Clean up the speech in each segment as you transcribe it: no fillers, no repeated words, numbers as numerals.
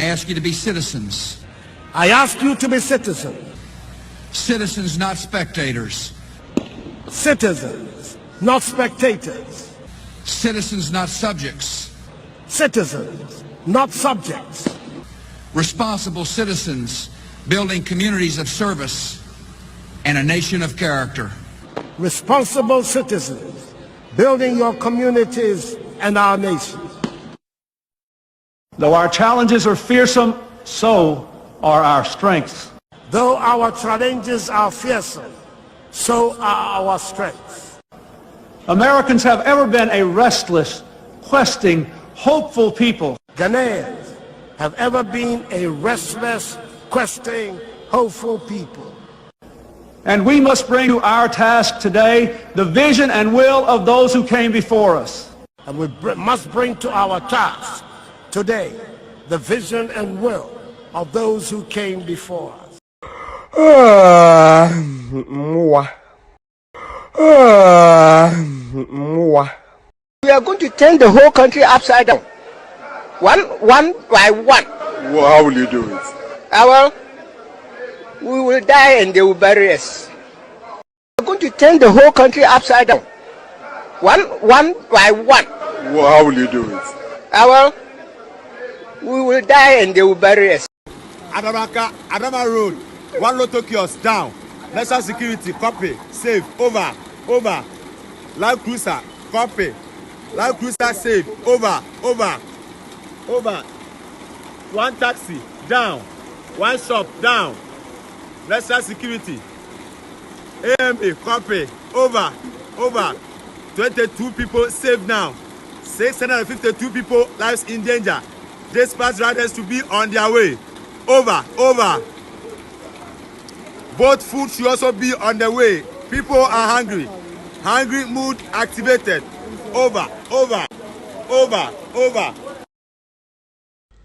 ask you to be citizens. I ask you to be citizens. Citizens, not spectators. Citizens, not spectators. Citizens, not subjects. Citizens, not subjects. Responsible citizens, building communities of service and a nation of character. Responsible citizens, building your communities and our nation. Though our challenges are fearsome, so are our strengths. Though our challenges are fearsome, so are our strengths. Americans have ever been a restless, questing, hopeful people. Ghanaians have ever been a restless, questing, hopeful people. And we must bring to our task today the vision and will of those who came before us. And we must bring to our task today the vision and will of those who came before us. We are going to turn the whole country upside down. One by one. Well, how will you do it? Well, we will die and they will bury us. We are going to turn the whole country upside down. One by one. Well, how will you do it? Well, we will die and they will bury us. Adama Road, one Lotto kiosk down. National security, copy, safe, over. Land cruiser, copy. Land cruiser, safe, over. One taxi, down. One shop, down. National security, AMA, copy, over. 22 people safe now. 652 people lives in danger. Dispatch riders to be on their way. Over. Both food should also be on the way. People are hungry. Hungry mood activated. Over.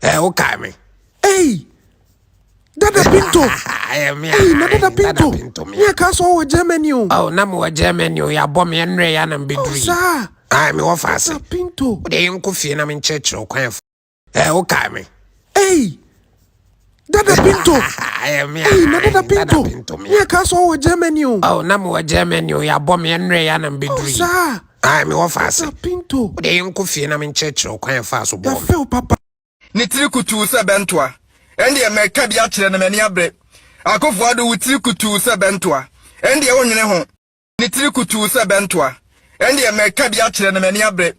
Okay, me. Hey! Dada Pinto! Hey, Dada Pinto! Yeah, Castle with Germany. Oh, Namu Germany, ya bomb and ray and be doing. Sir! I'm your fast. Dada Pinto! They ain't coffee and I'm in church or quaff. Okay, me. Hey! Dada Pinto! Hey, Dada Pinto! Yeah, Castle with Germany. Oh, Namu Germany, ya bomb and ray and be doing. Sir! I'm your fast. Dada Pinto! They ain't coffee and I'm in church or quaff fast. Ya feel, Papa. Nitiri kutu se bentwa. Endi America bi akire na mani abre. Akofo ado wutiri kutu se bentwa. Endi e wonwene ho. Nitiri kutu se bentwa. Endi America bi akire na mani abre.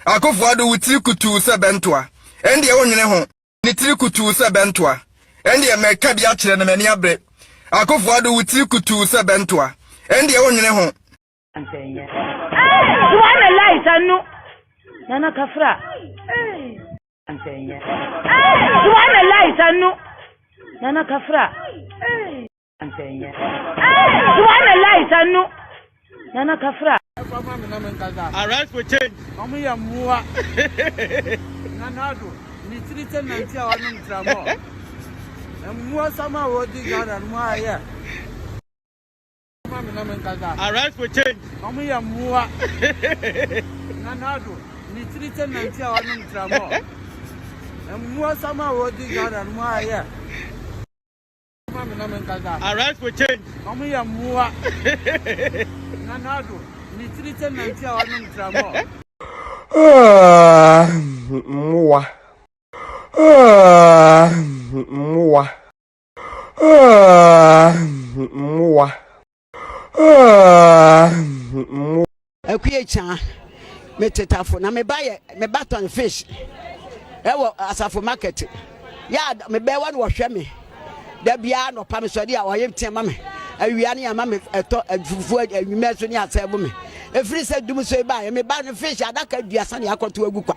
Akofo ado wutiri kutu se bentwa. Endi e wonwene ho. Nitiri kutu se bentwa. Endi America bi akire na mani abre. Akofo ado wutiri kutu se bentwa. Endi e wonwene ho. You want a light anu. Nana kafra. You want a light anu. Nana kafra. You want a light anu. Nana kafra. Arrest for change. Omuya muwa. Nanado. Nitrite nantia wanu mtramo. Muwa sama wodi gana muwa ya. Arrest for change. Omuya muwa. Nanado. Nitrite nantia wanu mtramo. Muwa sama wodi gana muwa ya. Arrest for change. Omuya muwa. Nanado. Nitrite nantia wanu mtramo. Muwa. Akuyecha metetafo na me baton fish ewo asafo market ya me be wan wo hwe me da bia no pa me so dia wo yem tema me awia ne ya ma me eto afufu awime so ne asebo me efiri se dum so ba me ba no fish adaka duasa ne akoto agu kwa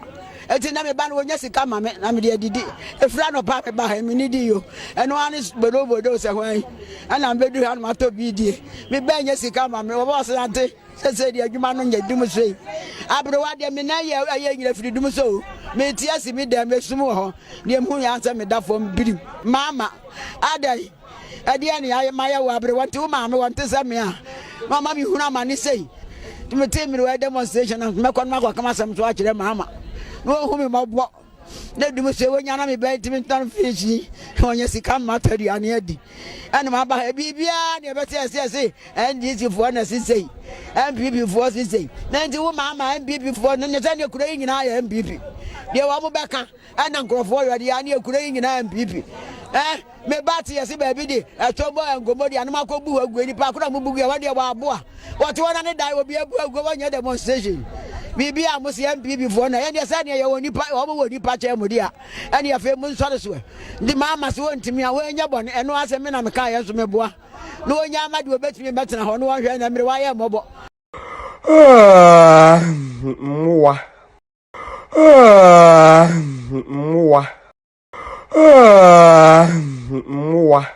eti na me ba no wonya sika ma me na me de adidi efira no pa me ba ha me ni di yo eno ane bodo se hwan ana me du ha no mato bi die me ba nya sika ma me wo boss ante se di adwuma no nya dum so abro wa de me na ye nyira firi dum so me ti asi me de me sum ho ne mu ya ansa me da fom birim mama adai ade ane ya ma ya wa abro wanti wo ma me wanti se me a mama mi huna ma ni sei me tell me we demonstration na me kon ma kwa kama sam so akire mama no hu me mabo na dum se wonya na me be ntimi ton fish wonya sika matari ane adi ene ma ba bibia na be se NDC fo na sisei MPP fo sisei na nti wo ma MPP fo no ne se ne kura nyina ya MPP de wa mo beka ena nkrofo yode ya ne kura nyina MPP me bati yesi baby di etobo engomodi anu makobu agu ni pa kura mubugu ya wade wa aboa wote wona ne dai obi abu agu wonya demonstration bibi a musi MPP fo na ye de sa ne ye woni pa wo mo woni pa che mudi a ene ya fe mu nsore so ndi mama se wontimi a wonya bone eno ase me na me ka ye so me boa no wonya amade obetimi betena ho no wohwe na mere wa ye mobo Mwa. Mwa. Mwa.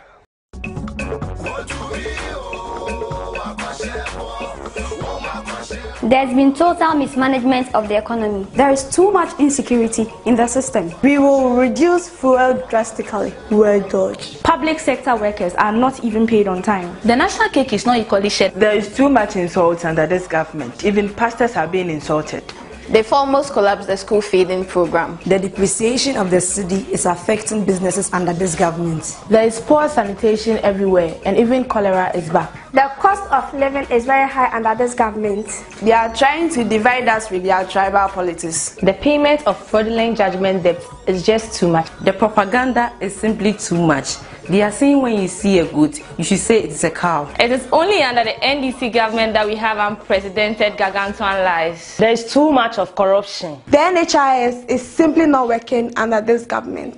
There's been total mismanagement of the economy. There is too much insecurity in the system. We will reduce fuel drastically. Well dodge. Public sector workers are not even paid on time. The national cake is not equally shared. There is too much insult under this government. Even pastors are being insulted. They've almost collapsed the school feeding program. The depreciation of the city is affecting businesses under this government. There is poor sanitation everywhere, and even cholera is back. The cost of living is very high under this government. They are trying to divide us with their tribal politics. The payment of fraudulent judgment debt is just too much. The propaganda is simply too much. They are saying when you see a goat, you should say it's a cow. It is only under the NDC government that we have unprecedented gargantuan lies. There is too much of corruption. The NHIS is simply not working under this government.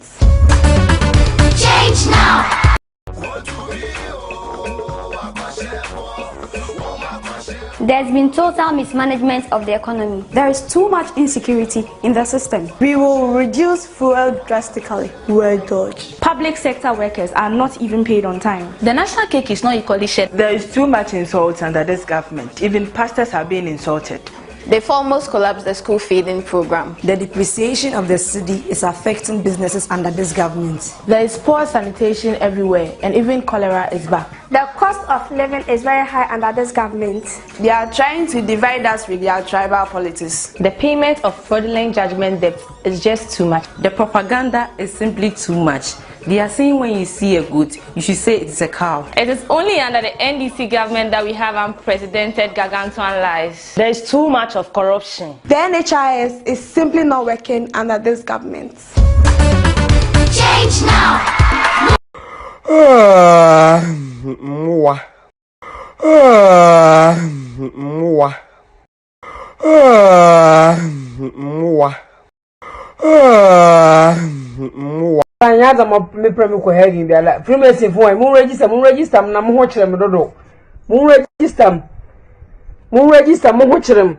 Change now! There's been total mismanagement of the economy. There is too much insecurity in the system. We will reduce fuel drastically. Well dodge. Public sector workers are not even paid on time. The national cake is not equally shared. There is too much insult under this government. Even pastors are being insulted. They've almost collapsed the school feeding program. The depreciation of the city is affecting businesses under this government. There is poor sanitation everywhere, and even cholera is back. The cost of living is very high under this government. They are trying to divide us with their tribal politics. The payment of fraudulent judgment debt is just too much. The propaganda is simply too much. They are saying when you see a goat, you should say it's a cow. It is only under the NDC government that we have unprecedented gargantuan lies. There is too much of corruption. The NHIS is simply not working under this government. Change now! Mwa. Mwa. Mwa. Mwa. Anyaza me premi ko hegi bi ala primacy fo mu register na mo ho kire me dodo mu register mo ho kire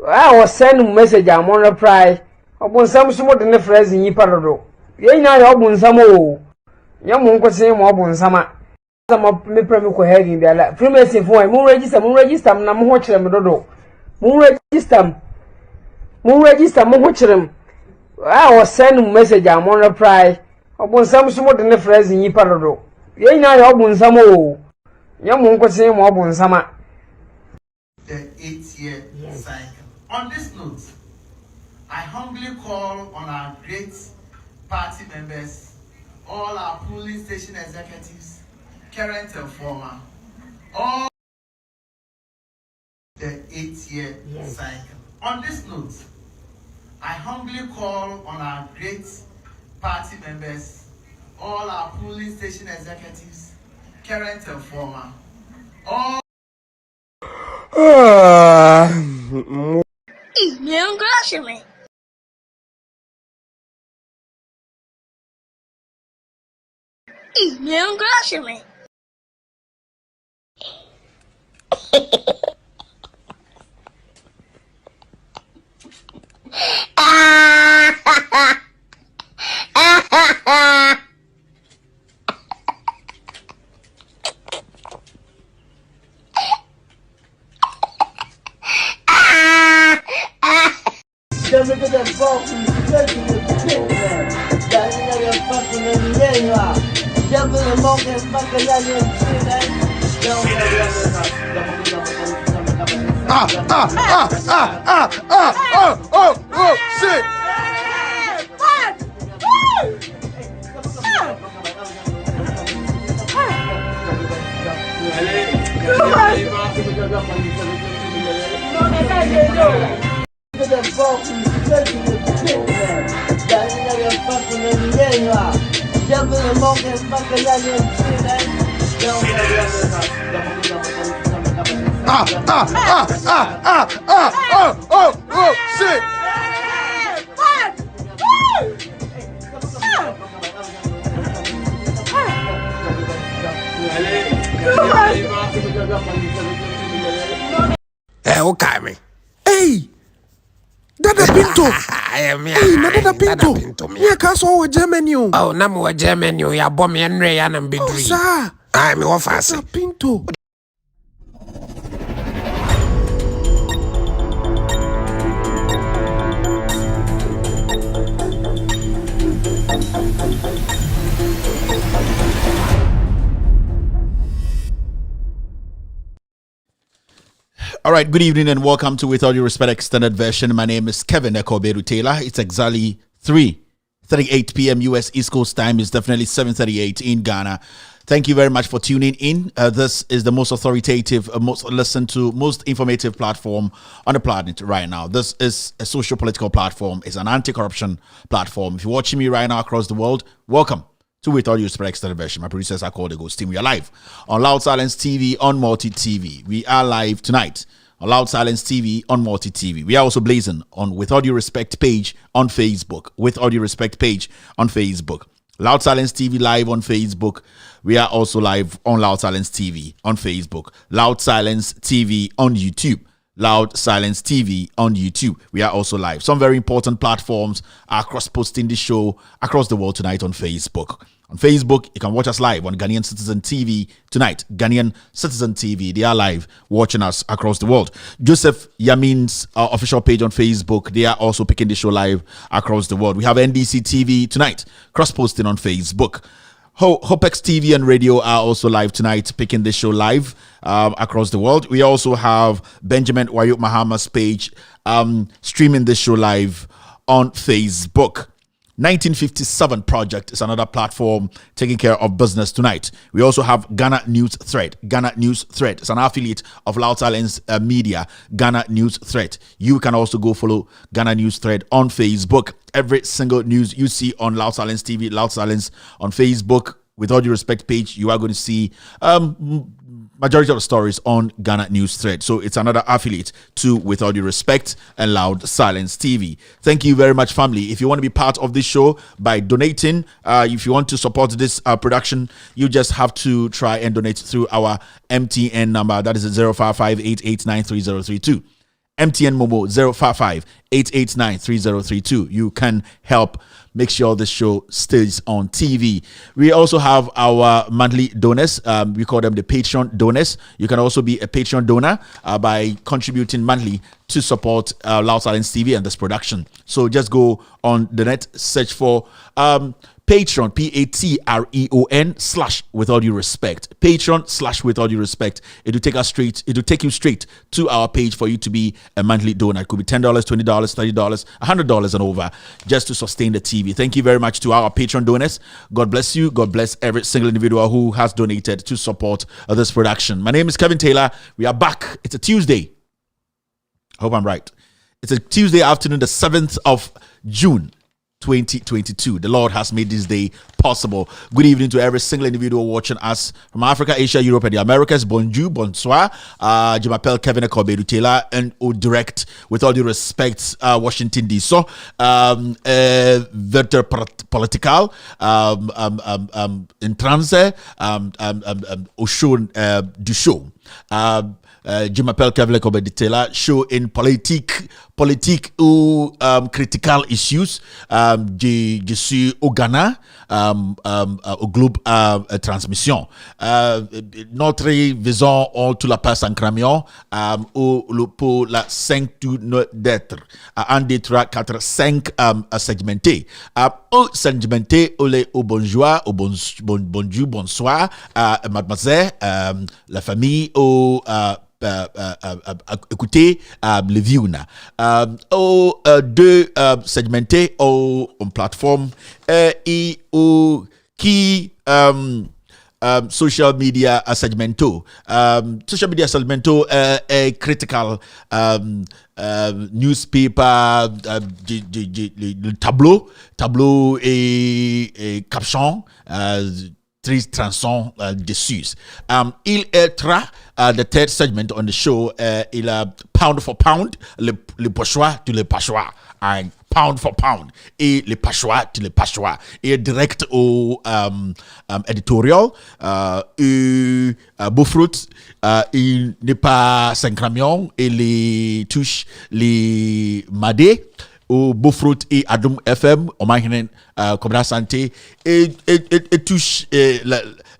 I send message am on reply obonsam so mo de ne phrase yi parodo ye nya ya obonsam o nya mo nkwese mo obonsam a me premi ko hegi bi ala primacy fo mu register na mo ho kire me dodo mu register mo ho kire I send message am on reply obonsam so mo de ne phrase yi parodo ye nya ya obonsam o nya mo nkwese mo obonsam a the 8-year cycle. On this note, I humbly call on our great party members, all our polling station executives, current and former, all the 8-year cycle. On this note, I humbly call on our great party members, all our polling station executives, current and former, all Mismanagement. Mismanagement. Shit! Shit. Okay, me. Hey, Dada Pinto. Hey, na Dada Pinto. Yeah, kaso wa Germany. Oh, na mo Germany ya bom ya nre ya na mbedri. Oh, sir. Ai me wo fase. Dada Pinto. All right, good evening and welcome to With All Due Respect Extended Version. My name is Kevin Ekoberu Taylor. It's exactly 3:38 p.m. U.S. East Coast time. It's definitely 7:38 in Ghana. Thank you very much for tuning in. This is the most authoritative, most listened to, most informative platform on the planet right now. This is a social political platform. It's an anti-corruption platform. If you're watching me right now across the world, welcome to With All Due Respect Extended Version. My producers are called the Ghost Team. We are live on Loud Silence TV, on Multi TV. We are live tonight on Loud Silence TV, on Multi TV. We are also blazing on With All Due Respect page on Facebook. With All Due Respect page on Facebook. Loud Silence TV live on Facebook. We are also live on Loud Silence TV on Facebook. Loud Silence TV on YouTube. Loud Silence TV on YouTube. We are also live. Some very important platforms are cross-posting the show across the world tonight on Facebook. On Facebook, you can watch us live on Ghanaian Citizen TV tonight. Ghanaian Citizen TV, they are live watching us across the world. Joseph Yamin's official page on Facebook, they are also picking the show live across the world. We have NDC TV tonight, cross-posting on Facebook. Hopex TV and radio are also live tonight, picking this show live across the world. We also have Benjamin Wayuk Mahama's page streaming this show live on Facebook. 1957 Project is another platform taking care of business tonight. We also have Ghana News Thread. Ghana News Thread is an affiliate of Loud Silence Media. Ghana News Thread. You can also go follow Ghana News Thread on Facebook. Every single news you see on Loud Silence TV, Loud Silence on Facebook, With All Due Respect page, you are going to see majority of the stories on Ghana News Thread. So it's another affiliate to With All Due Respect and Loud Silence TV. Thank you very much, family. If you want to be part of this show by donating, if you want to support this production, you just have to try and donate through our MTN number. That is 055-889-3032. MTN Momo 055-889-3032. You can help make sure the show stays on TV. We also have our monthly donors. We call them the Patreon donors. You can also be a Patreon donor by contributing monthly to support Loud Silence TV and this production. So just go on the net, search for Patreon, Patreon / With All Due Respect. Patreon / With All Due Respect. It will take you straight to our page for you to be a monthly donor. It could be $10, $20, $30, $100 and over just to sustain the TV. Thank you very much to our Patreon donors. God bless you. God bless every single individual who has donated to support this production. My name is Kevin Taylor. We are back. It's a Tuesday. I hope I'm right. It's a Tuesday afternoon, the 7th of June. 2022. The Lord has made this day possible. Good evening to every single individual watching us from Africa, Asia, Europe, and the Americas. Bonjour, bonsoir. Je m'appelle Kevin Ekoberu Taylor and au direct, with all due respect, Washington DC. Verter political, in transe, au show du show. Je m'appelle Kevin Ekoberu Taylor. Show in politique ou critical issues. Je suis au Ghana, au Globe Transmission. Notre vision tout la passe en camion pour la 5 d'être. 1, 2, 3, 4, 5 segmentés. Au segmenté, au bonjour, au bonjour, bonsoir, mademoiselle, la famille, au écoutez le Viuna au deux segmentés au plateforme et au qui social media segmento. Social media segmento, a critical newspaper, tableau et caption, très transant dessus. Il est the third segment on the show, il a pound for pound, le pochois to le pachois, and pound for pound, et le pachois to le pachois, et direct au editorial, et Beaufort, il n'est pas 5 camions, et les touches, les madés, au Beaufort et Adum FM, au Mahinen, comme santé, et touche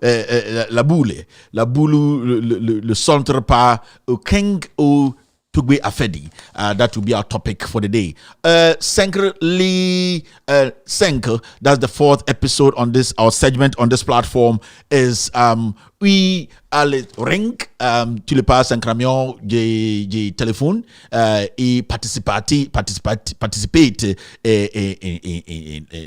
la boule, le centre par King ou Tugbe Afedi. That will be our topic for the day. Senker, that's the 4th episode on this, our segment on this platform, is we allez ring tu le passes un camion de téléphone et participer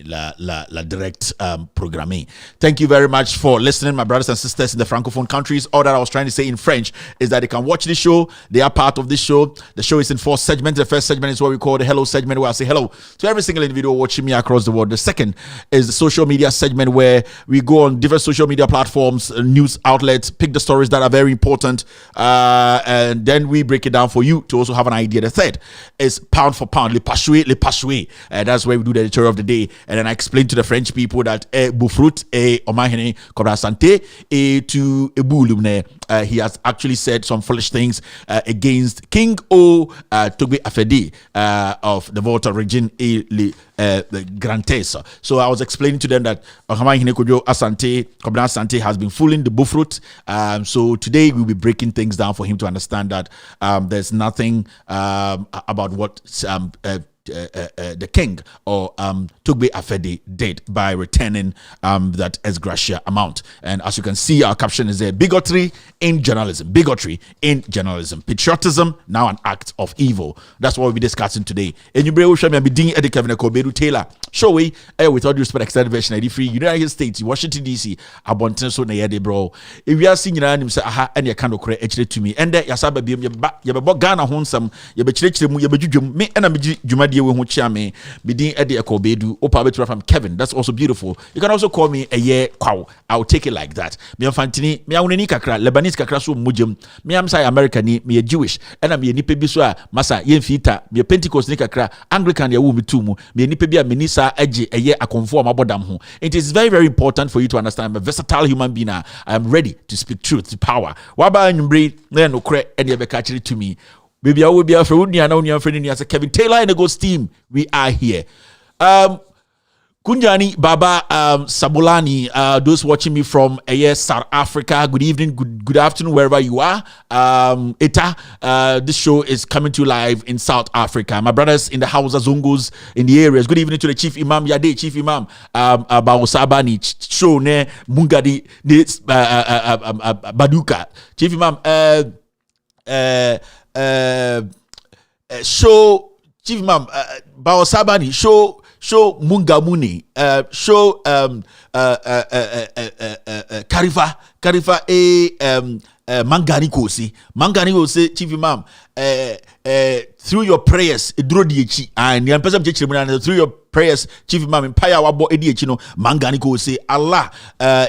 la direct programming. Thank you very much for listening, my brothers and sisters in the francophone countries. All that I was trying to say in French is that they can watch this show. They are part of this show. The show is in 4 segments. The first segment is what we call the hello segment, where I say hello to every single individual watching me across the world. The second is the social media segment, where we go on different social media platforms, news outlets, pick the stories that are very important, and then we break it down for you to also have an idea. The third is pound for pound, le pachoué. That's where we do the editorial of the day, and then I explain to the French people that Beaufort Omahene Cobra Santé to Eboulumne, he has actually said some foolish things against King O Togbe Afedi of the Volta region the Grantes. So I was explaining to them that Omahene Kojo Asante Cobra Santé has been fooling the Beaufort. So today we'll be breaking things down for him to understand that there's nothing about what the king or Tugbe Afedi did by returning that ex-gratia amount. And as you can see, our caption is there: bigotry in journalism. Patriotism, now an act of evil. That's what we'll be discussing today. And you bring me be doing Editorial Taylor. Show we with all due respect, extended version 83, United States, Washington DC, Abonten so na yede bro. If we are seeing you say aha and you can okre actually to me. And there yasaba be yebe Ghana honsam yebe chire mu yebe dwudwum me na me dwumade we ho chia me din Editorial bedu opa betura from Kevin. That's also beautiful. You can also call me a year kwaw. I'll take it like that. Me amfantini me awunani kakra Lebanese kakra so mujem. Me am say American ni me Jewish. And me nipa bi so a masa yemfita me Pentecost ni kakra Anglican ya wo me tu mu. Me nipa bi a menisa it is very, very important for you to understand I'm a versatile human being. I am ready to speak truth to power. Waba nyumbre na no kre ene be ka kire to me. Baby I will be afraid uni ana uni afraid ni as Kevin Taylor and the Ghost team. We are here. Kunjani Baba Sabulani, those watching me from South Africa, good evening, good afternoon, wherever you are. This show is coming to you live in South Africa. My brothers in the Hausa Zungos in the areas, good evening to the Chief Imam Yade, Chief Imam Baosabani, show ne Mungadi Baduka, Chief Imam show Chief Imam Baosabani, show Mungamuni, show Karifa Mangani Kosi, Chief Imam, through your prayers, through your prayers, Chief Imam Empire Wabo Edichino, Manganiko say Allah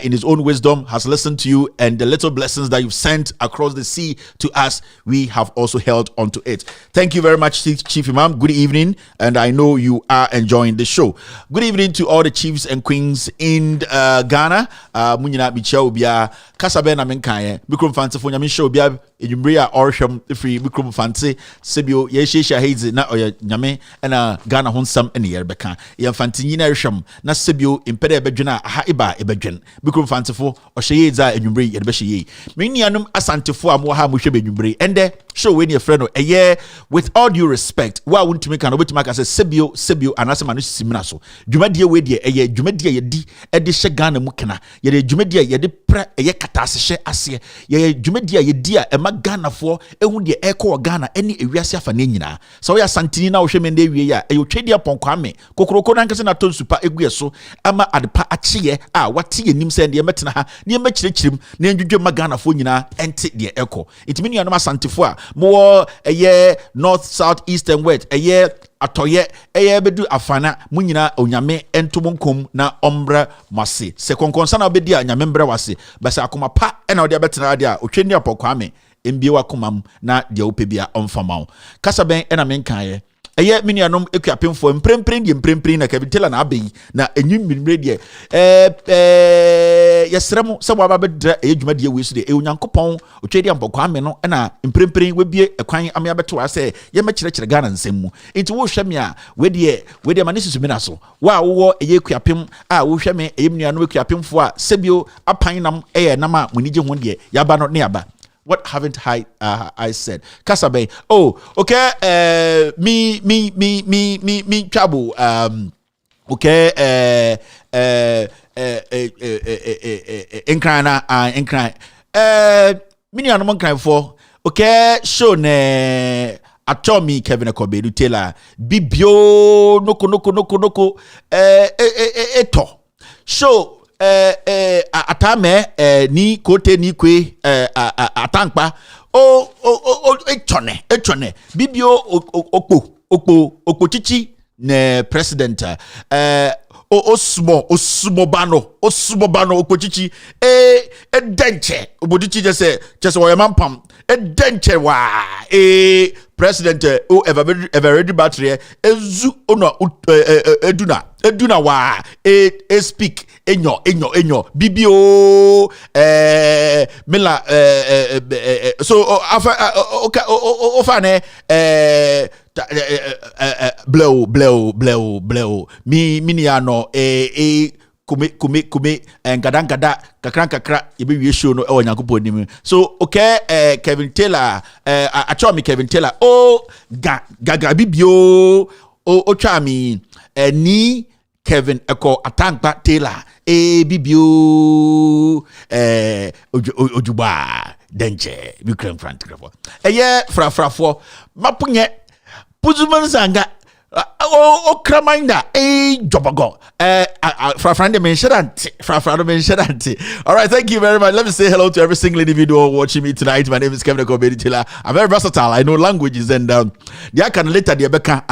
in his own wisdom has listened to you, and the little blessings that you've sent across the sea to us, we have also held onto it. Thank you very much, Chief Imam. Good evening, and I know you are enjoying the show. Good evening to all the chiefs and queens in Ghana. Munyina Michel Bia, Kasabena Menkaye, Bikrum Fancy for Yamisho Bia, Yumbria Orsham, the free Bikrum Fancy, Sibio, Yesha Haze, na Oya Yame, and Ghana Honsam and Yerbeka. Yanfantina Risham, na Sibio, Impede Bedjana, Haiba, Ebedjan, Bikrum Fancy for Oshayeza and Yumbri, Yedbeshi. Minianum Asantifo, Moha Mushe Yumbre, and there. show when your friend a year with all due respect why wouldn't you make an obit as a sebio and as a manus simnaso jumedia we dear a year jumedia ye di edi shegana mukana ye jumedia ye de pre a ye katashe asie ye jumedia ye dia e magana for ehun de echo Ghana any ewiase afa ne nyina so ya santini na wo hwe mende wie ya e yo twedi aponkwame kokoroko na nkese na ton super egue so ama adepa achiye a wate ye nim se de metena ha ne machirechirim na ndwudwe magana for nyina ente de echo itimi nuanom asantefo a mo eye north south east and west eye atoye eye bedu afana mu nyina onyame entomonkom na ombre mase se konkonsa na obedi a nyame mbre wase basa akoma pa na ode betena ade a otweni apokwame mbie wakomam na de opebia omfamaw kasaben na menkaye eye minianom ekuapemfo mprempren na kabitela na abeyi na enyimmiremre de yesrem se wa babedra ejumade wesu de onyankopon otwedi ampokwame no na mprempren webie ekwan ame abeto ase ye makyerɛkyerɛ Ghana nsɛmmu enti wo hwɛ me a we de manisisu mina so wa wo eye ekuapem a wo hwɛ me eye minianom ekuapemfo a sebio apan nam nam a munije ho de yaba no ne yaba. What haven't I said? Kasabe. Oh, okay. Me trouble. Okay. Encrying. Mini anomon cry for. Okay. Show ne. Atomi Kevin Akobedu Taylor. Bibio noko. Eto. Show. Atame ni kote ni kwe atankpa echone bibio okpo chichi ne president osmo bano okpo chichi denche obodichi jese oyemampam denche wa president ever ready battery ezu ono eduna wa speak enyo bibio mila so ofane blow miniano kume ngada kakra yebe show no e Nyankopon nim so okay Kevin Taylor achomi Kevin Taylor gaga bibio ochami ni Kevin Eko Atankpa Taylor bibio ojuba denche bikram front grafo frafrafo mapunye puzuman zanga kraminda jobago frafrande mentionante. All right, thank you very much. Let me say hello to every single individual watching me tonight. My name is Kevin Akobedi Taylor. I'm very versatile. I know languages and I can later the beka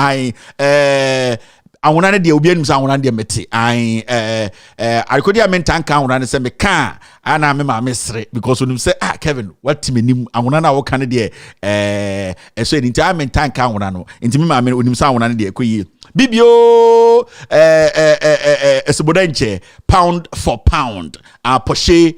I want to obi anim sa wona de mete I could hear mentan kan wona say me kan ana me ma mesre because when you say Kevin what me nim I want na wo kan de so in time mentan kan wona no intimi ma me onim sa wona de ekoyi bibio esibodanche pound for pound poche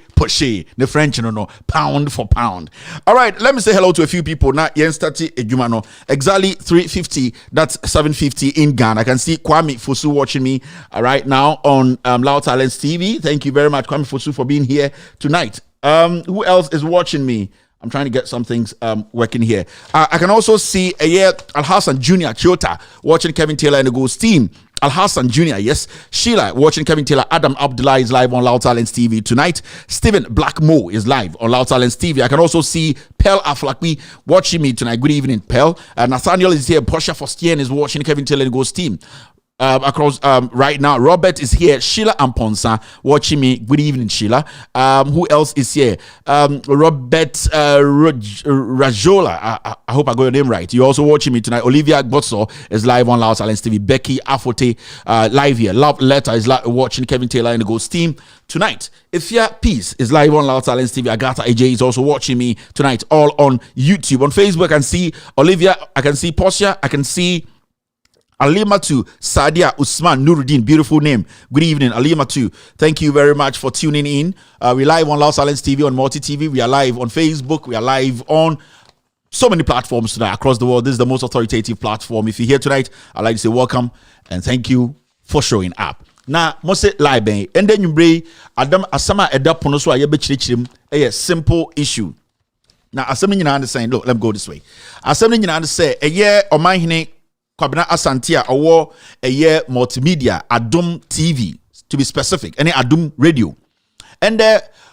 the French no pound for pound. All right, let me say hello to a few people now. Yen start ejuma no exactly 3:50, that's 7:50 in Ghana. I can see Kwame Fosu watching me right now on Loud Talents TV. Thank you very much, Kwame Fosu, for being here tonight. Who else is watching me? I'm trying to get some things working here. I can also see Al Hassan Jr. Chiota watching Kevin Taylor and the Ghost team. Al Hassan Jr., yes. Sheila watching Kevin Taylor. Adam Abdullah is live on Loud Talents TV tonight. Stephen Blackmo is live on Loud Talents TV. I can also see Pearl Aflakwi watching me tonight. Good evening, Pearl. Nathaniel is here. Portia Fostian is watching Kevin Taylor and the Ghost team. Across right now, Robert is here. Sheila Amponsa watching me. Good evening, Sheila. Who else is here? Robert Rajola. I hope I got your name right. You're also watching me tonight. Olivia Gbotso is live on Loud Silence TV. Becky Afote live here. Love Letter is watching Kevin Taylor and the Ghost team tonight. Ifya Peace is live on Loud Silence TV. Agatha AJ is also watching me tonight. All on YouTube. On Facebook, I can see Olivia. I can see Portia. I can see Alimatu Sadia Usman Nuruddin, beautiful name. Good evening, Alimatu. Thank you very much for tuning in. We're live on Loud Silence TV, on Multi TV. We are live on Facebook. We are live on so many platforms tonight across the world. This is the most authoritative platform. If you're here tonight, I'd like to say welcome and thank you for showing up. Now, most live and then you bring Adam Asama Edapono so a simple issue. Now, assembly you understand. Look, let me go this way. Assembly you understand. A year or my hine Kwabena Asantia or a year multimedia Adum TV to be specific. Any Adum radio. And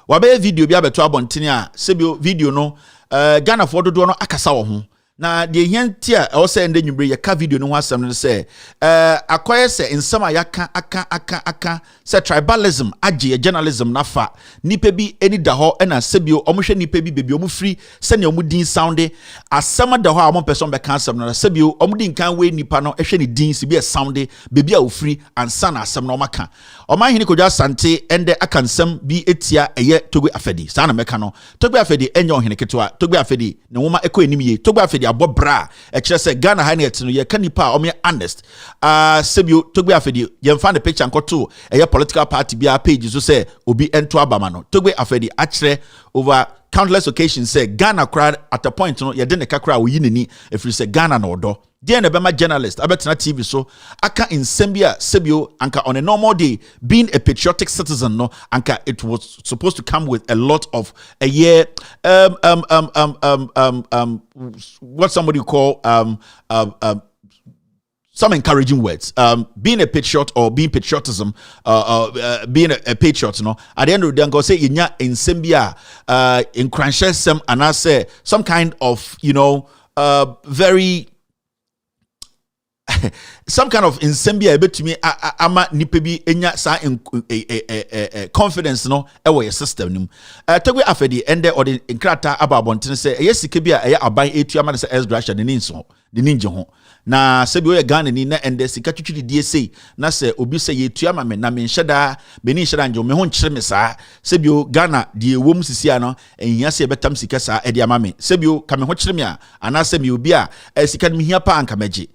wabe video biya beto abontinia sebio video no Ghana for do no akasa wo ho. Na de hiantia o se ende nwumbre ye ka video no ho asem no se akoye se nsama yaka aka se tribalism age journalism nafa nipa bi eni da ho na sebio omohwe nipa bi bebi omo free se ne omo din sound asema da ho a omo person be kan asem no sebio omo din kan we nipa no ehwe ne din se bi sound bebi a ofree ansa na asem no maka oman hini kodwa sante ende akansem bi etia eye Togbe Afedi sa na meka no Togbe Afedi enyo hini ketwa Togbe Afedi ne woma ekọ enimye Togbe Afedi abobra ekire se Ghana Hanet no ye kanipa o me honest sebio Togbe Afedi ye mfa ne picture nkoto eye political party bia page so say obi ento abama no Togbe Afedi akire over countless occasions say Ghana crowd at a point no ye de ne kakra wo yinani if you say Ghana no odo dear nebema journalist abetna TV so aka insembia sebio anka on a normal day being a patriotic citizen no anka it was supposed to come with a lot of a year what somebody call some encouraging words. Being a patriot or being patriotism, being a patriot, at the end of the day, I'm going to say, in Sembia, in Cranchesem, and I say, some kind of, very, some kind of insembia to me, ama nipebi enya sa confidence, ewa your system. Togbe Afedi, ende or the inkrata ababontin say, yes, sikibia, abai etu amana sa ex-gratia, the ninja ho. Na sebi oye Ghana ni na ende sika twitwiri die sei na se obi se yetua ma me na me nheda be ni nheda njo me ho nkyere me saa sebi o Ghana die wom sisia no ehia se betam sika saa e dia ma me sebi o ka me ho kyere me a ana se me obi a sika me hia pa anka meje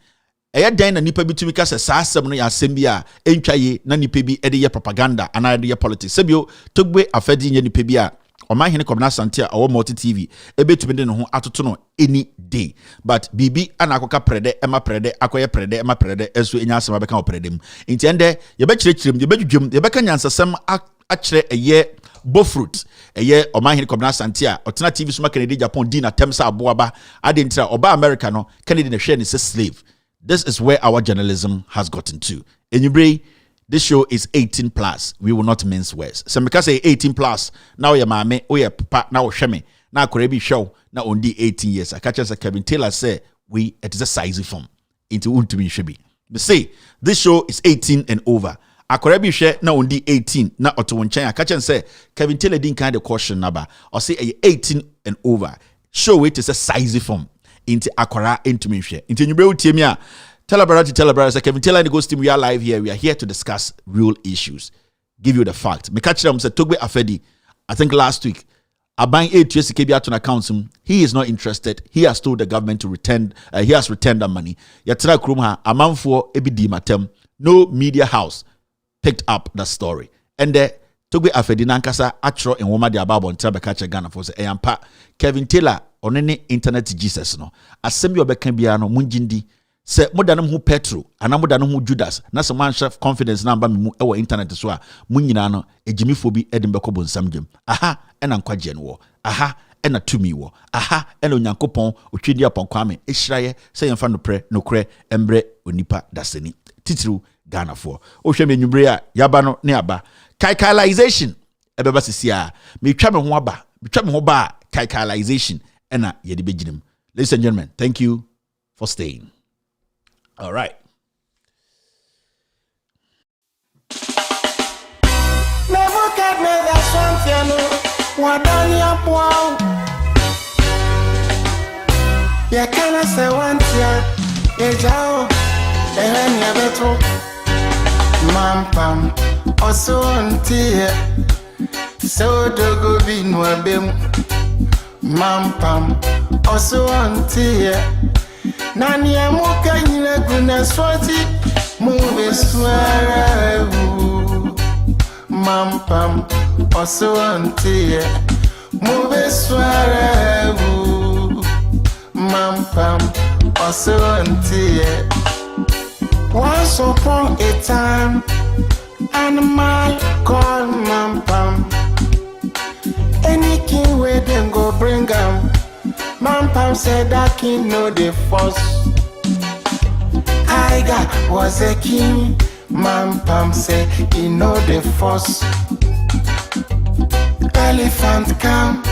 eye dan na nipa bi tumi ka se saa asem no ya asem bi a entwaye na nipa bi e de ye propaganda ana de ye politics sebi o Togbe Afedi nye nipa bi a Oman hini Kwabena Asante a multi TV ebetumi de no ho atoto no any day but bibi ana akoka prede ema prede akoye prede ema prede eso enya asema beka opredem nti ende ye be kirekirim ye be dwudwum ye beka nyansasem akire eye bofruit eye Oman hini Kwabena Asante a otena TV so Kennedy Japan di na temsa aboaba ade ntira oba America no Kennedy na hwe ne slave. This is where our journalism has gotten to. Enyubre, this show is 18 plus. We will not mince words. So because say 18 plus, now your mame, or your papa, now sheme, now Korebi show, now only 18 years. I catch us Kevin Taylor say, it is a size form into Untumi Shebi. But say, this show is 18 and over. A Korebi share now only 18, now Otto Wonchen. I catch and say, Kevin Taylor didn't kind of caution number, or say 18 and over. Show it is a size form into Akora into me share. Into New Timia. Tell a brother to tell a brother. Kevin Taylor and the Ghost Team, we are live here. We are here to discuss real issues. Give you the fact. Me catch them said Togbe Afedi. I think last week, Aban A2SKB out on accounts. He is not interested. He has told the government to return. He has returned that money. Yatra Krumha, a man for EBD Matem. No media house picked up that story. And the Togbe Afedi Nankasa Atro and Woma de Ababo and Tabakacha Ghana for say Ayampa Kevin Taylor on any internet Jesus no. Assembly Obekambiano Munjindi. Se modanum hu Petro ana modanum hu Judas na se man chef confidence na amba me mu e wo internet so a munyina no ejimifo bi edem bekobo nsamgem aha ena nkwaje no aha ena tumi wo aha ena onyankopon otwedi aponkwame ehiraye se yemfa no pre no kre embre onipa daseni titiru Ghana for ohwe me nwumbre a yaba no ne aba kaikalization ebeba sisia me twa me ho aba twa me ho ba kaikalization ena yede beginim. Ladies and gentlemen, thank you for staying. All right. Nani amuka nyina kuna swati move swara mampam also antie move swara mampam also antie. Once upon a time animal called mampam any king where them go bring 'em Man Pam said that king know the force. Tiger was a king. Man Pam said he know the force. Elephant come.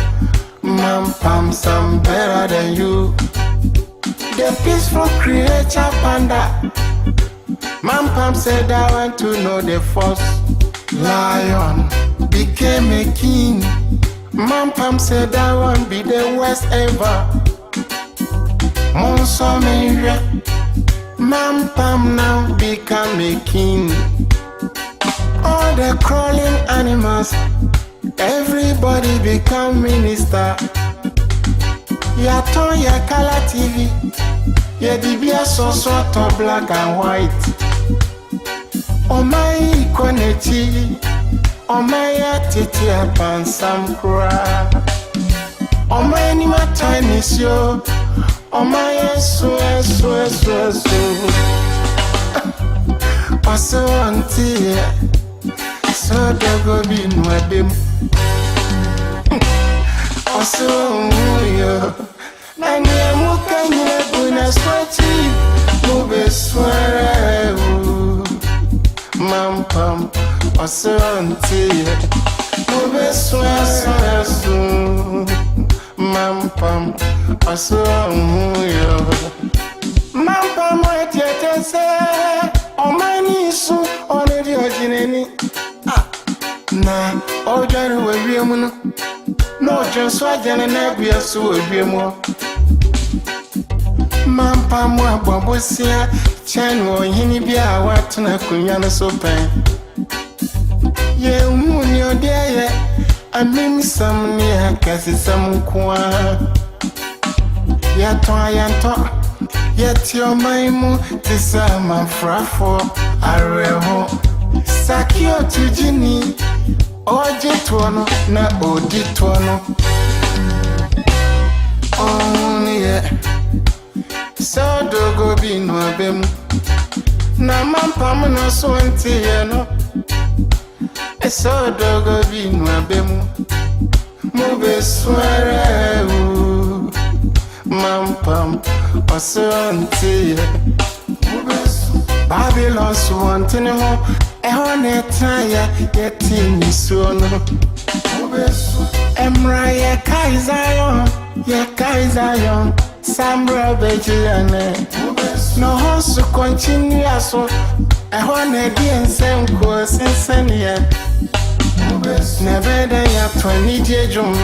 Man Pam some better than you. The peaceful creature panda. Man Pam said I want to know the force. Lion became a king. Man Pam said I want be the worst ever. Monso Man Pam now become a king. All the crawling animals, everybody become minister. Ya turn ya color TV. Ya dibia so to black and white. Oh my equality. Oh my titi apan sam kura. Oh my ni ma tiny yo. Oh my so. Paso auntie. So dogo bi nwabem. Paso yo. Nani amuka nyina buna swati. Mube swara. Man Pam, paso auntie. Mube swara. Man Pam, paso yo. Man Pam wait yet say. O mani su one di ojineni. Na ojaru we wiemu no. No just wajana na bia su we wiemu. Man Pam wa bobosia chanu hini bia watu na kunyana so pen. Ye muni odeye amim sam ni akasi sam kwa. Ya to ayanto yet your maimu tisama frafo areho sakio tujini oje tuono na odi tuono. Oh yeah. So dogo binu abem na Man Pam no so ntie no. So dogo binu abem mo be sware u. Man Pam paso ntie Babylon so antene ho ho ne taya yeti ni so no. Emra ye Kaizayon Sambra bejiane. No hosu continue so. Ho ne di ensem ko sensenia. Never day up 20 jejum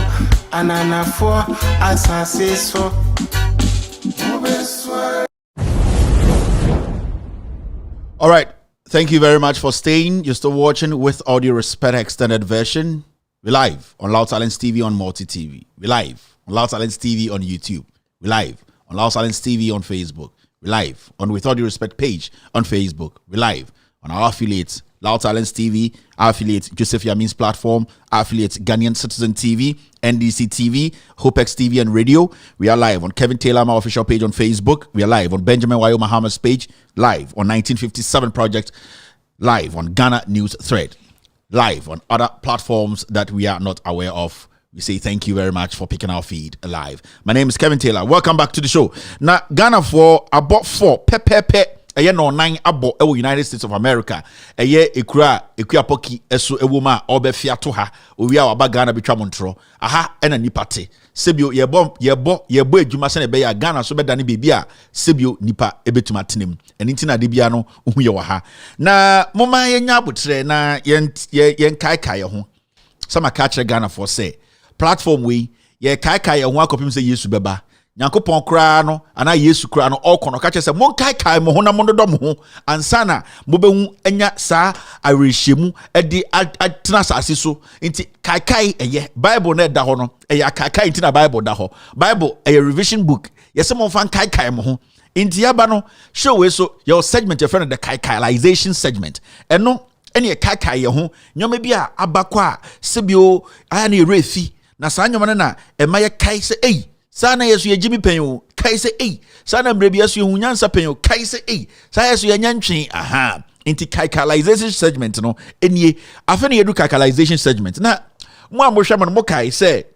anana for asase so. All right. Thank you very much for staying. You're still watching With Audio Respect Extended Version. We're live on Loud Silence TV on Multi TV. We're live on Loud Silence TV on YouTube. We're live on Loud Silence TV on Facebook. We're live on With Audio Respect page on Facebook. We're live on our affiliates, Loud Silence TV, our affiliate Joseph Yamin's platform, our affiliate Ghanaian Citizen TV, NDC TV, HopeX TV and radio. We are live on Kevin Taylor, my official page on Facebook. We are live on Benjamin Wayo Muhammad's page, live on 1957 Project, live on Ghana News Thread, live on other platforms that we are not aware of. We say thank you very much for picking our feed alive. My name is Kevin Taylor. Welcome back to the show. Now, Ghana for about 4 ɛyɛ no 9 abo ɛwɔ United States of America ɛyɛ ekura poki ɛso ɛwoma ɔbɛfia to ha owi a waba Ghana betwa montro aha ɛna nipa te sebio yɛbɔ adwuma sɛ na ɛbɛyɛ Ghana so bɛda ne bebi a sebio nipa ɛbɛtuma tenem ɛne ntina de bia no ohu yɛ wɔ ha na moma yɛnya abotre na yɛn kaikai ho sama ka kyerɛ Ghana for say platform we yɛ kaikai ho akɔpem sɛ Yesu bɛba Nyankopon kra no ana Yesu kra no okono ka kyerɛ sɛ mon kaikai mo ho na mon dodɔ mo ho ansana mo behu anya saa awerɛhyɛmu de atena asase so nti kaikai ɛyɛ Bible na ɛda hɔ no ɛyɛ kaikai nti na Bible da hɔ Bible ɛyɛ revision book yɛsɛ mo fan kaikai mo ho nti yaba no show we so your segment your friend the kaikalization segment ɛno ɛne kaikai yɛ ho nyoma bi a abakɔ a sebio aya na refi na saa nyoma no na ɛma yɛ kai sɛ ei sana yesu ye jimi penyo kai se ei sana mrebi yesu ye hunyansa penyo kai se ei sa yesu ye nyantwe aha inti kaikalization segment no enie afene yedu kaikalization segment na mo amohwa mo kai se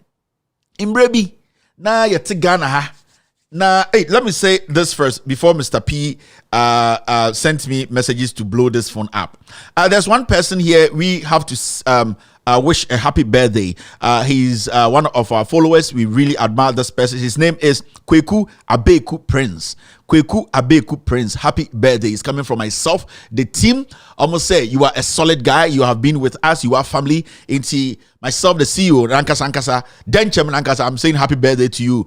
mrebi na yete Ghana ha. Now, hey, let me say this first before Mr. P sent me messages to blow this phone up. There's one person here we have to wish a happy birthday. He's one of our followers. We really admire this person. His name is Kweku Abeku Prince. Kweku Abeku Prince. Happy birthday. It's coming from myself, the team. I must say, you are a solid guy. You have been with us. You are family. Into myself, the CEO, Rankasa, then Chairman Rankasa. I'm saying happy birthday to you.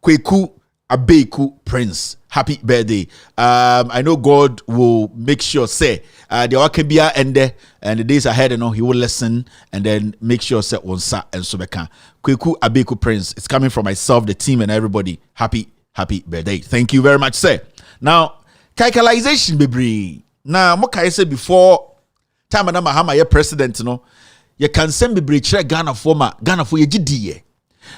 Kweku Abeku Prince. Happy birthday. I know God will make sure, say, the Wakabia and the days ahead, you know, he will listen and then make sure, say, on sa and Sobeka. Kweku Abeku Prince. It's coming from myself, the team, and everybody. Happy birthday. Thank you very much, sir. Now, calculation, baby. Now, what I said before, time and Mahama, your president, you know, you can send me bridge Ghana for your GDA.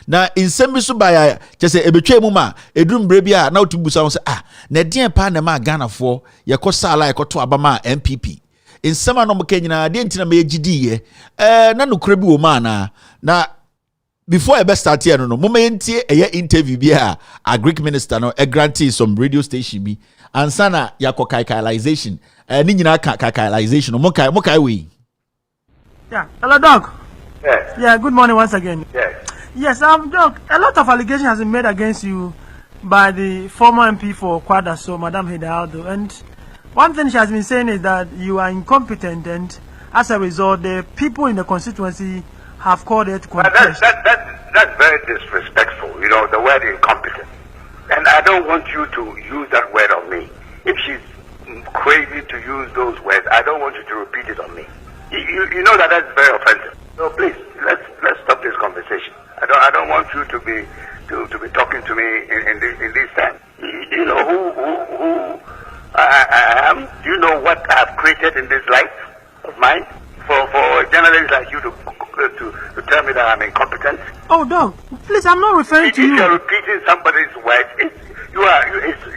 Now, in some by just say a betray muma, a drum brebia, now to Busan say, na dear Panama Ghana for your Kosala, Koto Abama, MPP. In some no Kenya, didn't me GDA, none crebu mana. Now, before I best start here, no moment here, a interview be a Greek minister, no, a grantee some radio station be, and sana yako kaikalization, nina kaikalization, mokai we. Yeah, hello, Doc. Yes. Yeah, good morning once again. Yes. Yes, Doc, a lot of allegations has been made against you by the former MP for Kwadaso, Madam Hidalgo, and one thing she has been saying is that you are incompetent, and as a result, the people in the constituency have called it contest. That's very disrespectful, you know, the word incompetent. And I don't want you to use that word on me. If she's crazy to use those words, I don't want you to repeat it on me. You know that that's very offensive. So please, let's stop this conversation. I don't want you to be talking to me in this time. You know who I am. Do you know what I've created in this life of mine? For journalists like you to tell me that I'm incompetent. Oh, Doc, please, I'm not referring to you. If you're repeating somebody's words, it's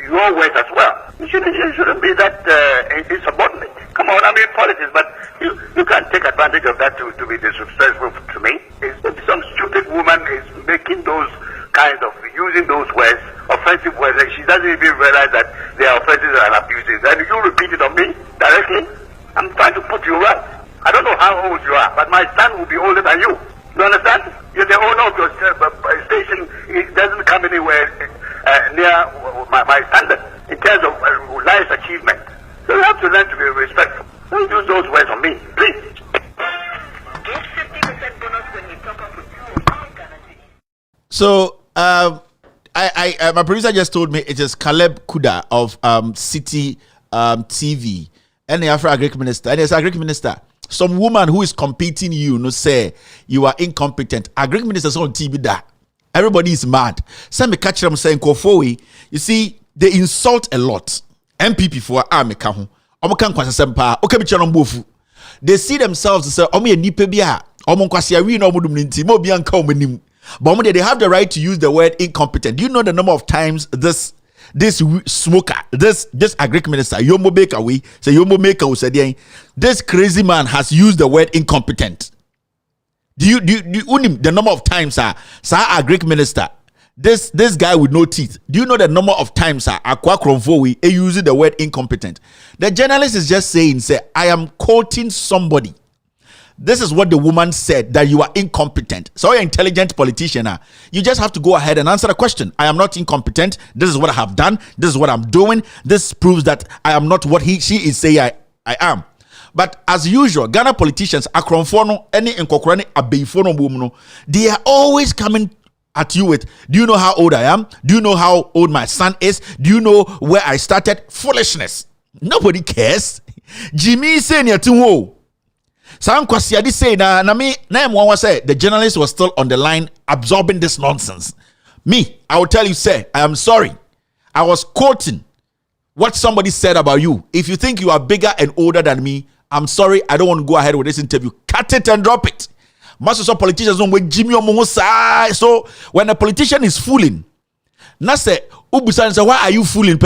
your words as well. You shouldn't be that insubordinate. Come on, I'm in politics, but you can't take advantage of that to be disrespectful to me. Some stupid woman is making those kinds of, using those words, offensive words, and she doesn't even realize that they are offensive and abusive. And you repeat it on me directly. I'm trying to put you right. I don't know how old you are, but my son will be older than you. You understand? You're the owner of your station. It doesn't come anywhere near my standard in terms of life's achievement. So you have to learn to be respectful. Don't use those words on me, please. So, my producer just told me it is Caleb Kuda of City TV and the Afro-Agric minister. And as Agric minister, some woman who is competing you say you are incompetent. Agric ministers on TV that everybody is mad. Some me catch them saying Kofoe. You see, they insult a lot. MPP for Amekahu. Omokan Kwasempa. Okebichanombofu. They see themselves and say, Omi nipe bia. Omonkwasi we no mudum ninti. Mo bianka omenim. But they have the right to use the word incompetent. Do you know the number of times this smoker, this Agric minister, Yomo Baker, we say Yomo Maker who said, this crazy man has used the word incompetent. Do you the number of times Agric minister, this guy with no teeth? Do you know the number of times Akwa Kronfo we using the word incompetent? The journalist is just saying, I am quoting somebody. This is what the woman said, that you are incompetent. So you're an intelligent politician. You just have to go ahead and answer the question. I am not incompetent. This is what I have done. This is what I'm doing. This proves that I am not what she is saying I am. But as usual, Ghana politicians, they are always coming at you with, do you know how old I am? Do you know how old my son is? Do you know where I started? Foolishness. Nobody cares. Jimmy saying whoa. Sam Kwasiadi say the journalist was still on the line absorbing this nonsense. Me, I will tell you, I am sorry. I was quoting what somebody said about you. If you think you are bigger and older than me, I'm sorry. I don't want to go ahead with this interview. Cut it and drop it. Most of politicians don't wait Jimmy Omosa. So when a politician is fooling, na say ubusan say why are you fooling?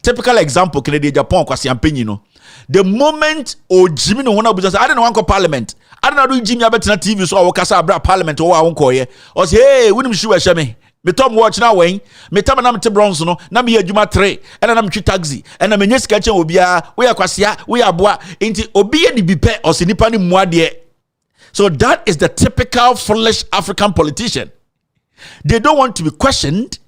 Typical example, Canadian Japan kwasi ampeni no. The moment Jimmy no one abusa, I don't know one parliament. I don't know Jimmy abet na TV so I kasa abra parliament or won koye. Or say, hey, we shoe shame. Me tom watch now way. Me tam na me te bronze no. Na me adwuma 3. And na me twi taxi. And na me nyes kitchen obia. We akwasia. We aboa. Inti obi e ni bipe or sinipa ni muade. So that is the typical foolish African politician. They don't want to be questioned.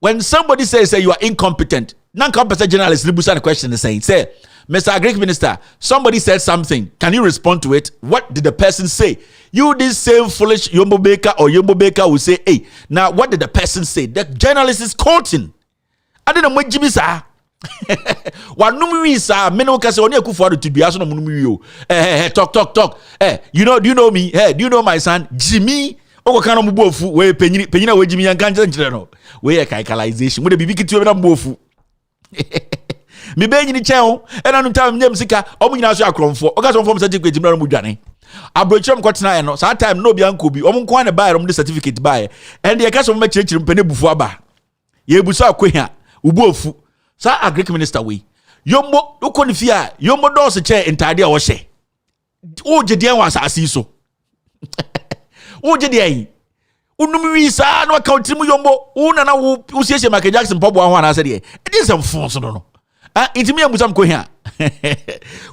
When somebody says you are incompetent, non-competent journalist the question is saying, say, Mr. Agric Minister, somebody said something. Can you respond to it? What did the person say? You, this same foolish Yombo Baker or Yombo Baker will say, hey, now what did the person say? The journalist is quoting. I don't know what Jimmy sa. One numeri sa meno kase oni akufo to be aso no numeri yo. Talk. Do you know me? Hey, do you know my son Jimmy? Oko kana mubofu we penyina we Jimmy yanka nchire no. We kaikalization. We the bibi kitu we na mubofu. Me be nyini chen ena no time nyam sika omu nyina so akromfo oga so form certificate mra mu dwane abrochirem kwatena no sa time no bia nko bi omu nko na buy rom the certificate buy and the case of me chirechire mpene bufu aba ye busa akohia ubuofu sa Agric Minister we yombo ukoni fia yombo do se che entade a wo hye o gedian wa asasi so o gedian unum wi sa no account mu yombo una na wo usiesie Michael Jackson pobo ho ana se de it is some fonso no intimi ambusam ko hia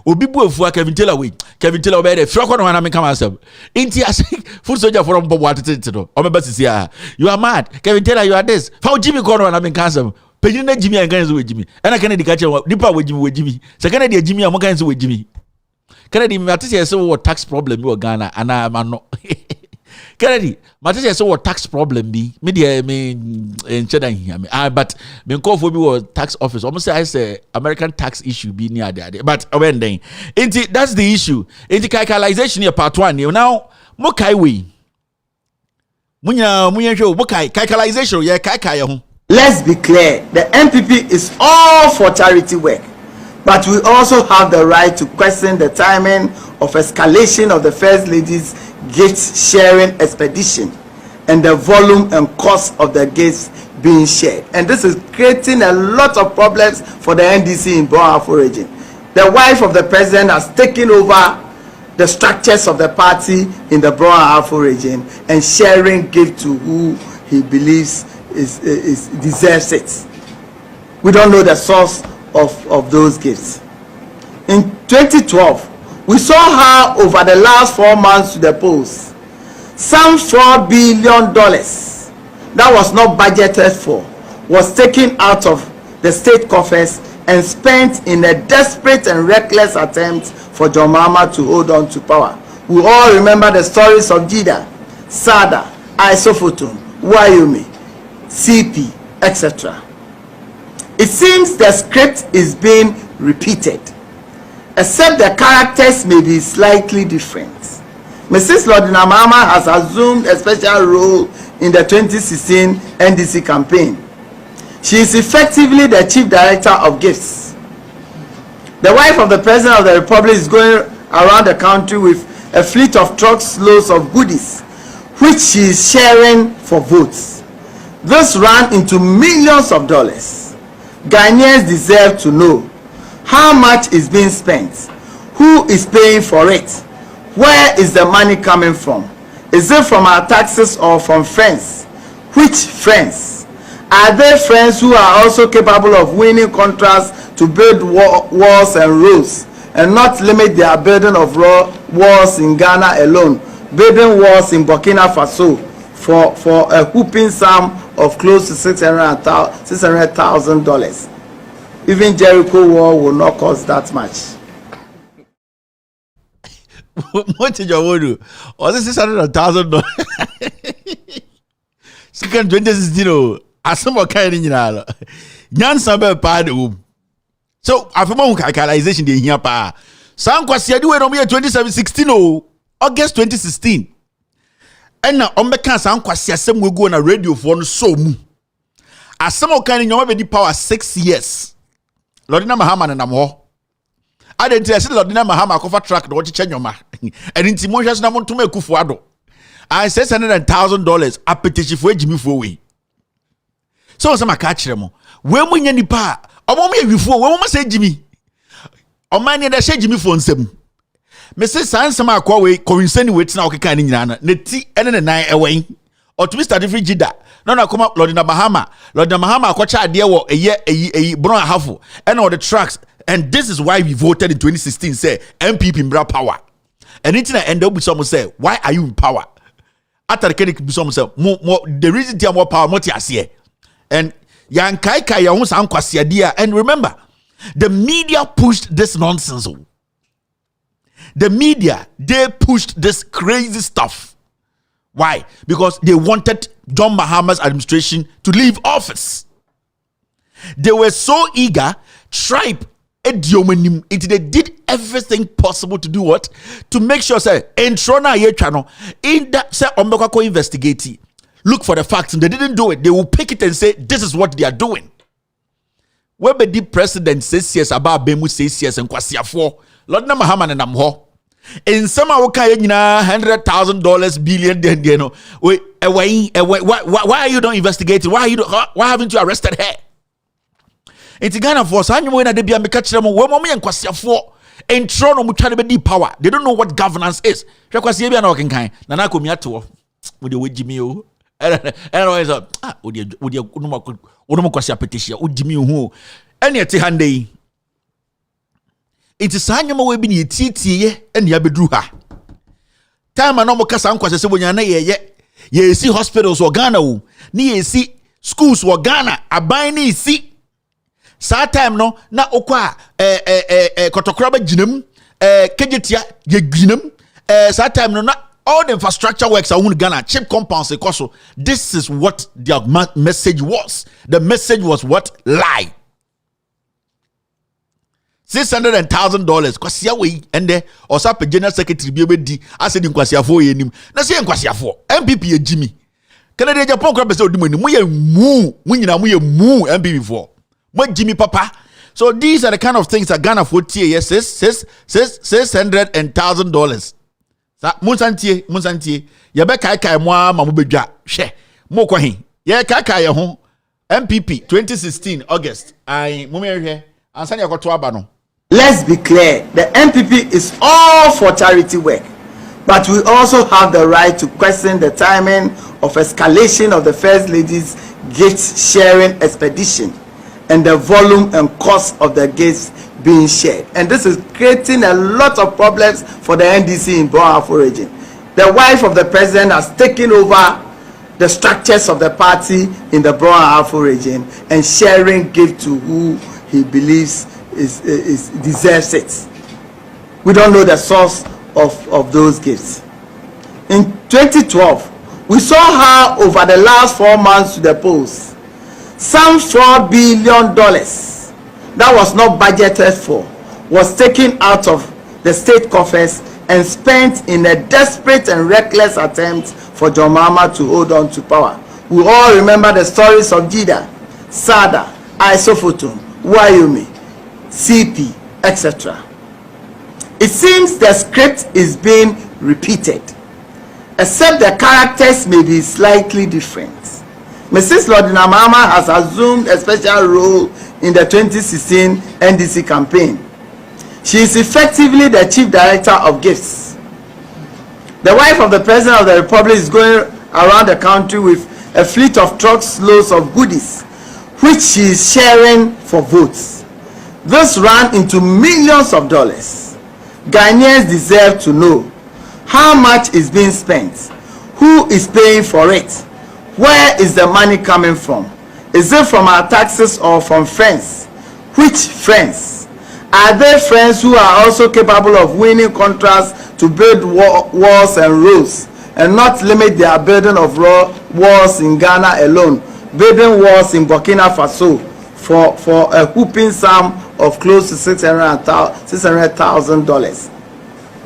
obi bu afu Kevin Taylor obey the frako no na me come asem inti as food soldier from bobo atete no o me basisi you are mad Kevin Taylor you are this how Jimmy ko no na me cancel penyin na Jimmy angan so we Jimmy ena Kennedy ka che nipa we Jimmy se Kennedy Jimmy am kan so we Jimmy Kennedy me atese say what tax problem we Ghana ana no Kennedy, Matthew say what tax problem be? Media me in China but me call for me tax office. Almost say I say American tax issue be near there. But when then, that's the issue. Into calculation here part 1. Now, mokai we. Munya show mokai calculation yeah kai. Let's be clear. The NPP is all for charity work, but we also have the right to question the timing of escalation of the First Lady's gift sharing expedition and the volume and cost of the gifts being shared. And this is creating a lot of problems for the NDC in Born-Afo region. The wife of the president has taken over the structures of the party in the Born-Afo region and sharing gifts to who he believes is deserves it. We don't know the source of those gifts. In 2012, we saw how over the last 4 months to the polls, some $4 billion that was not budgeted for was taken out of the state coffers and spent in a desperate and reckless attempt for John Mahama to hold on to power. We all remember the stories of Jida, Sada, Isofotun, Wyoming, CP, etc. It seems the script is being repeated, except the characters may be slightly different. Mrs. Lordina Mahama has assumed a special role in the 2016 NDC campaign. She is effectively the chief director of gifts. The wife of the President of the Republic is going around the country with a fleet of trucks loads of goodies, which she is sharing for votes. This ran into millions of dollars. Ghanaians deserve to know how much is being spent, who is paying for it, where is the money coming from? Is it from our taxes or from friends? Which friends? Are they friends who are also capable of winning contracts to build walls and roads and not limit their burden of walls in Ghana alone, building walls in Burkina Faso for a whooping sum of close to $600,000? Even Jericho wall will not cost that much. What did you do? Was it $600,000? Second 2016, as some kind in Yala. Yan Samba Pad. So, after my calculation, the here pa. Some question do it on 2016, August 2016. And now, on the cancer, some question will go on a radio phone so. As some kind in your power 6 years. Lordina Mahama and Namo. I didn't say Lordina Mahama cover track the watch Chenyoma. And in Timoshas Namon to make Kufuado. I said $600,000 a petition for Jimmy Fowe. So some catch them. When we any pa, a woman before, when we say Jimmy. Omani da she Jimmy for nsem. Me say sansama akwa we coinsani wait na okeka ni nyina na. Ne ti ene ne nan ewen. Or to be start free jida. No come up Lord Mahama akwacha ade wo eyi bron ahafo. And all the tracks. And this is why we voted in 2016 say MPP mbra power. And it end up with someone say, why are you in power? After the credit be someone say, the reason they have more power, what you see. And and remember, the media pushed this nonsense. The media, they pushed this crazy stuff. Why? Because they wanted John Mahama's administration to leave office. They were so eager, tribe, they did everything possible to do what? To make sure, say, in that, say, investigate, look for the facts, and they didn't do it. They will pick it and say, this is what they are doing. When the president says yes about Bemu says yes and Kwasia for Lord Namahaman and Amho. In some of $100,000 billion, then you know, why are you not investigating? Why haven't you arrested her? It's Ghana for so anyway na de bia make catch them we mom yen kwasiafo entro no mutwa be deep power. They don't know what governance is. Hwe kwasia bia na okenkan na na komi ato wo de wagimi o. And always wo de unum kwasia petition ugimi hu. Ene ete hande yi. It is anyoma we bi ne tietie ene abedru ha. Time na mo kasa nkwase se bonya na ye si hospitals wo Ghana wo. Ni ye si schools wo Ghana aban ni si sa time no na okwa kotokora ba ginam kejetia ye ginam sa time no na all the infrastructure works are Ghana chip compounds ekoso. This is what their message was. The message was what? Lie. $600,000 kwasia we ende osa general secretary bi obedi asedi kwasia fo ye nim na se kwasia fo MPP ye Jimmy Canada Japan kwa pese odimo ni mo ye mu nyina mo ye mu MPP fo mo Jimmy papa. So these are the kind of things that Ghana for yes $600,000 sa munsantie ye be kai mo ama mo bedwa hwe mo kwa hin ye kai ye ho MPP 2016 August ai mo me hwe ansani akoto aba no. Let's be clear, the MPP is all for charity work, but we also have the right to question the timing of escalation of the First Lady's gift sharing expedition and the volume and cost of the gifts being shared. And this is creating a lot of problems for the NDC in Born-Ahafo region. The wife of the president has taken over the structures of the party in the Born-Ahafo region and sharing gifts to who he believes is deserves it. We don't know the source of those gifts. In 2012, we saw how over the last 4 months to the polls, some $4 billion that was not budgeted for was taken out of the state coffers and spent in a desperate and reckless attempt for John Mahama to hold on to power. We all remember the stories of Jida, Sada, Isophoton, Wyoming, CP, etc. It seems the script is being repeated, except the characters may be slightly different. Mrs. Lordina Mahama has assumed a special role in the 2016 NDC campaign. She is effectively the chief director of gifts. The wife of the President of the Republic is going around the country with a fleet of trucks loads of goodies, which she is sharing for votes. This ran into millions of dollars. Ghanaians deserve to know how much is being spent, who is paying for it, where is the money coming from? Is it from our taxes or from friends? Which friends? Are they friends who are also capable of winning contracts to build walls and roads and not limit their burden of walls in Ghana alone, building walls in Burkina Faso for a whooping sum of close to $600,000.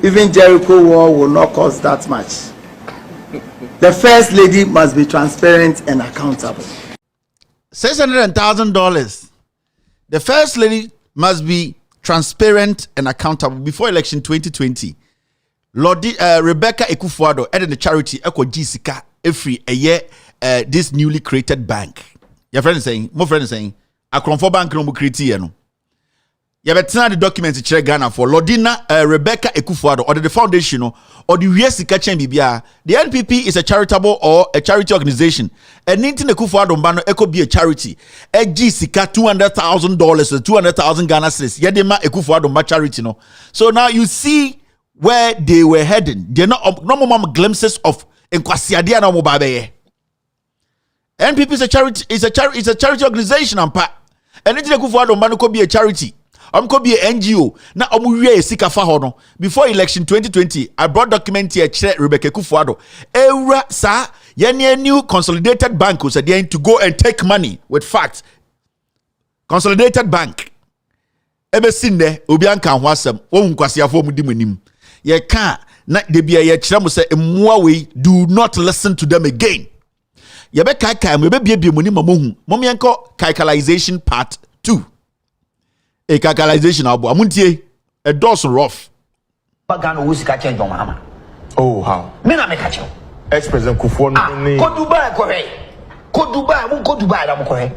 Even Jericho wall will not cost that much. The First Lady must be transparent and accountable. $600,000. The First Lady must be transparent and accountable. Before election 2020, Lord Rebecca Ekufuado added the charity Eko Jessica every a year this newly created bank. Your friend is saying, my friend is saying, a Bank no create no. yɛbɛtena the document kyerɛ Ghana for Lordina Rebecca Ekufuado or the foundation or the Sika Chen Bibia. The NPP is a charitable or a charity organization. And Nintin Ekufuado Mbano Eko be a charity. Eg Sika $200,000 or 200,000 Ghana cedis. Yedema Ekufuado Mba charity no. So now you see where they were heading. They're not no more glimpses of Nkwasiadia no Mubabe. NPP is a charity. It's a charity organization. And Nintin Ekufuado Mbano could be a charity. Could be an NGO. Now, Sika Fahono. Before election 2020, I brought document here, Rebecca Kufuado. Era sa yeni new consolidated bank was again to go and take money with facts. Consolidated bank. Ebe sinde obianka hwasem wo nkwasiafo mu dimunim. Ye ka na de bia ye kire mo se emua we do not listen to them again. Ye be kai mo be bia mu ni mamohu. Momienko calculation part 2. A calculation abu amuntie a dozen rough. Bagano who sika change mama. Oh, how? Me na me catch you. Ex-President Kufuor ni. Ko Dubai ko he. Ko Dubai da mo ko he.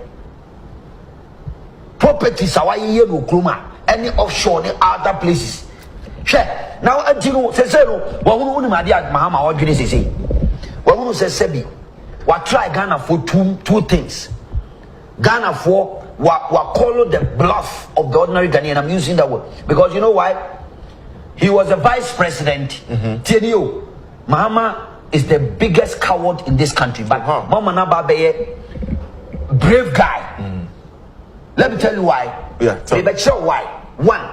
Properties awaye ye no kroma any offshore ni other places. She now antino se no wa hunu uni made mahama o dwene sese. Wa hunu se sebi. Wa try Ghana for two things. Ghana for wa call the bluff of the ordinary Ghanaian. I'm using that word because you know why? He was a vice president. Tienio, Mahama is the biggest coward in this country. But Mama Nababe, brave guy. Let me tell you why. Yeah, tell me. Sure why. One,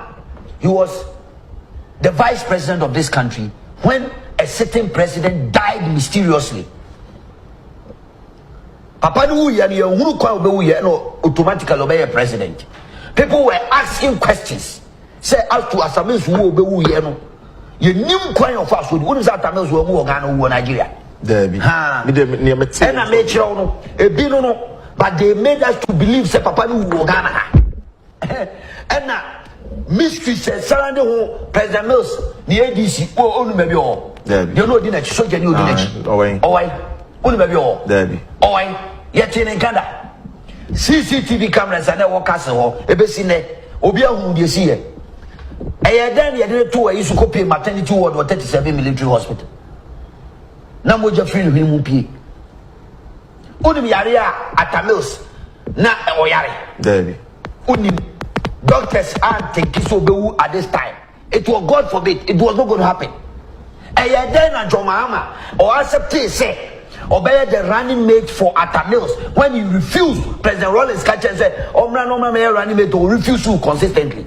he was the vice president of this country when a certain president died mysteriously. Papa no automatically obey a president. People were asking questions. Say as to Asamis who obey no. You knew quite of us would say Tamils who are Ghana who Nigeria. There be. And I made sure no, no, but they made us to believe say Papa no Ghana. And now mystery says surrounding who President Mills, the ADC, oh only maybe all. You know the next so you know the next. Only maybe all. There be. Yet in Canada, CCTV cameras and our castle, a besine, Obia whom you see. Then you did 2 years to copy maternity ward or 37 military hospital. Now, would you feel him? Unim Yaria at Tamils, not Oyari. There Unim doctors aren't taking so at this time. It was God forbid, it was not going to happen. Then and Jomahama or accept say. Obey the running mate for Atamils when you refuse. President Rollins catch and say, "Omra may running mate to refuse to consistently."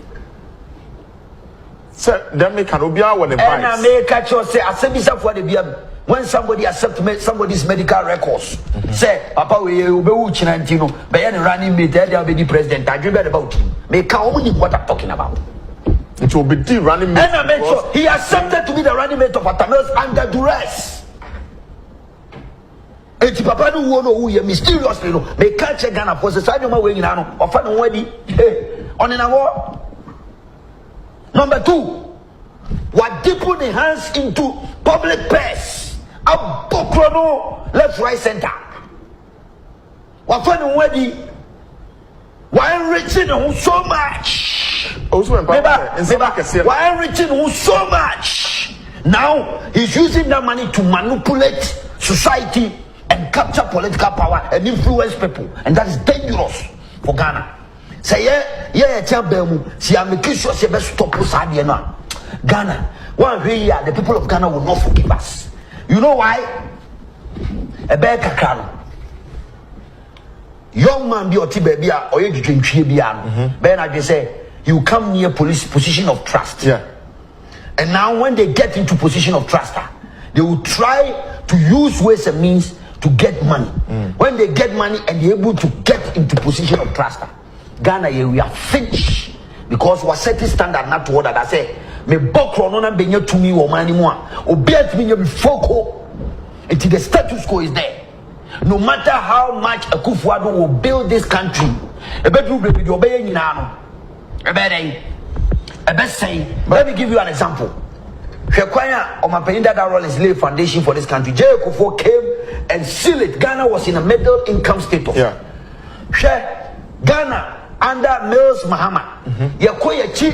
Sir, that make an obia when the and I may catch you say, "Assemble for the beer." When somebody accepts somebody's medical records, say, "Papa, we obey Chinantino, but any running mate, they'll be the president." I dream about him. Make only what I'm talking about. It will be the running mate. And I make sure he accepted to be the running mate of Atamils under duress. Eti papa no wo no wo ye mysteriously no me ka che Ghana for say say ma we nyina no ofa no wadi on na wo. Number 2, what deepen the hands into public purse abokro no left right center wafa no wadi why enriching who so much why enriching who so much. Now he's using that money to manipulate society and capture political power and influence people, and that is dangerous for Ghana. Say tell them see I'm making sure say best stop Ghana. One here the people of Ghana will not forgive us. You know why? A bear kakano. Young man be or baby or you drink biano. Ben I say you come near police position of trust. Yeah. And now when they get into position of trust, they will try to use ways and means to get money. When they get money and they're able to get into position of trust, Ghana we are finished because we are setting standard not to order that say me bokro no na benye to me or money more or bet me be foco until the status quo is there. No matter how much Akufo-Addo will build this country, a bedroom baby do obey nyina no. Let me give you an example. Shekwanya or my Peninda Rollins laid foundation for this country. J. Akufo came and sealed it. Ghana was in a middle income status. Yeah. Ghana under Mills Mahama. Yakoya chi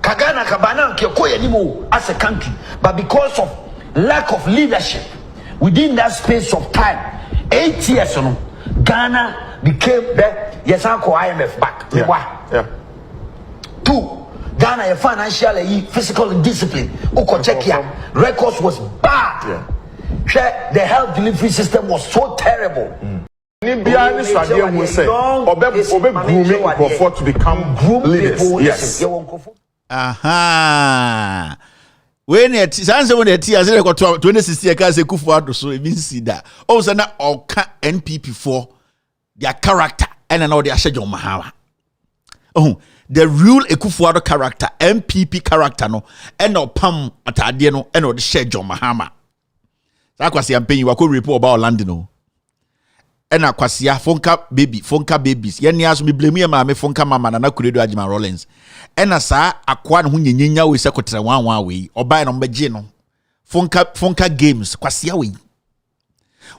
Kagana Kabana Kyokoya Nimo as a country, but because of lack of leadership within that space of time, 8 years Ghana became the IMF back. Yeah. 2, Ghana financial physical discipline. Records was bad. The health delivery system was so terrible. To become leaders. Yes. Aha. When it sounds when it is 2060 I say Kufuor so it means that also na NPP for their character and now their schedule Mahama. Oh, the real Kufuor character, MPP character no, and no pam atadie no, and no the schedule Mahama. That was the paying you could report about London. And akwasia fonka babies ye nia so me blame ma me fonka mama na kuredo Ajima Rollins ena saa akwa no nyenyinya we se kotre wanwan we obai no mbege no fonka games kwasia we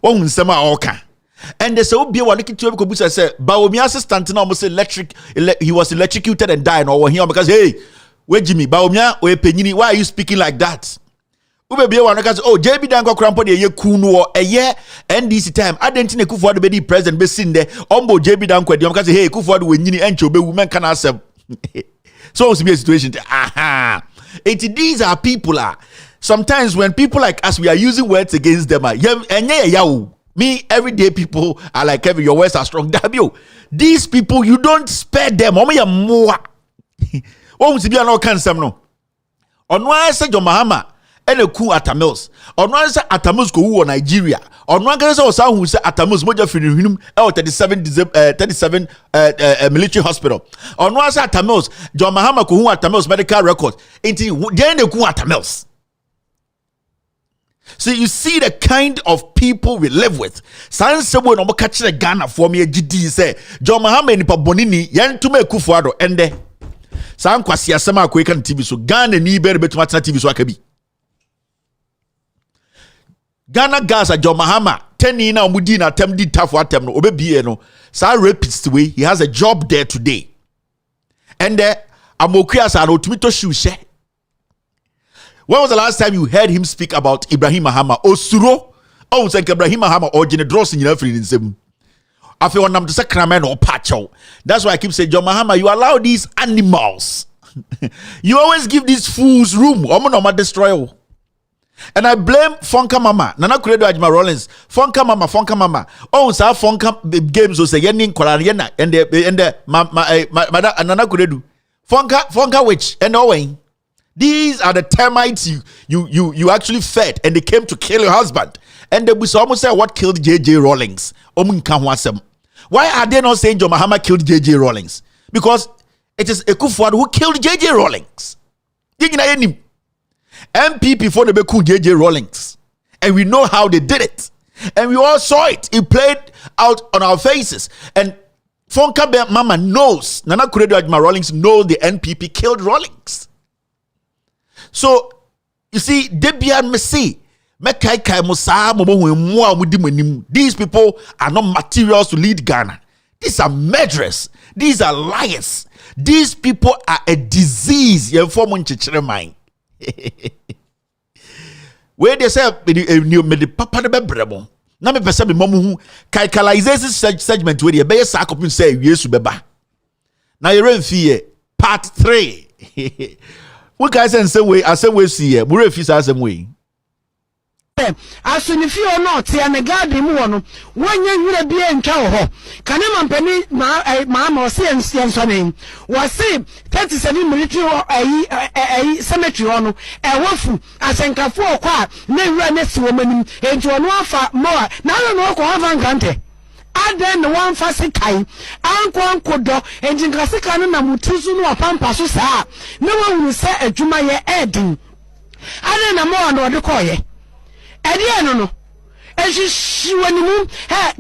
won nsema oka and they say obi wa likitu ko busa say Baomi assistant na almost he was electrocuted and died or here because hey we Jimmy Baomi we penyini why are you speaking like that? Ube one because JB Danko Crampo de ye kuno eye NDC time. I didn't think Kufuor the be president be seen there. Ombo JB Danko because hey Kufuor we nyini encho be women can accept. So it's be a situation. Aha. These are people sometimes when people like us we are using words against them. Me everyday people are like Kevin, your words are strong. These people you don't spare them. More. To be an cancer no. On why say John Mahama and a coup Atamils. On one say Atamus go who Nigeria. On one case also who say Atamus moja finum 37 military hospital. On one say Atamus John Mahama go who Atamus medical record. Into then the coup Atamils. So you see the kind of people we live with. San sebo no catch the Ghana for me GD say John Mahama ni pa bonini yen to me Kufuor ende. San kwasi asema ko kan TV so Ghana ni be betuma TV so akabi. Ghana Gaza John Mahama 10 na omudi na tem di tafo atem no obebie no sa rapist way he has a job there today and amokua sa no tumi to shoe she. When was the last time you heard him speak about Ibrahim Mahama Osuro? Oh, say Ibrahim Mahama or Jene Dross in your free in them. I feel on them to sacrament or patcho. That's why I keep saying, John Mahama, you allow these animals. You always give these fools room. I'm destroyer. And I blame Fonka Mama. Nana Kuredo Ajima Rollins. Fonka Mama. Oh, sir, Fonka games was a yenin Kolariana and the Nana Kuredo. Fonka witch and Owen. These are the termites you actually fed and they came to kill your husband. And they will almost say what killed JJ Rawlings. Why are they not saying John Mahama killed JJ Rawlings? Because it is Kufuor who killed JJ Rawlings. MPP for the Beku JJ Rawlings. And we know how they did it. And we all saw it. It played out on our faces. And Fonka Mama knows, Nana Kuredo Ajima Rawlings knows the NPP killed Rawlings. So, you see, Debian Messi, these people are not materials to lead Ghana. These are murderers. These are liars. These people are a disease. Where they say, papa de bebrebo. Na me pese me mamu hu kaikalization segment where be sakopin say Yesu beba. Na you remfie part 3. We guys in some way, as we see here, we refuse as some way. As soon if you are not, and a garden one, when you will be in Chow, can a man penny, mamma, or see and sonning, was say 37 military cemetery on a waffle, as in Kafu, no next woman, and to a more, now I know have granted. Aden no one fast kai anko kodo engine klasika no na mutuzu no pampa so saa no one will say adwuma ye edin aden na mo no de koye ede no no eshi wani mu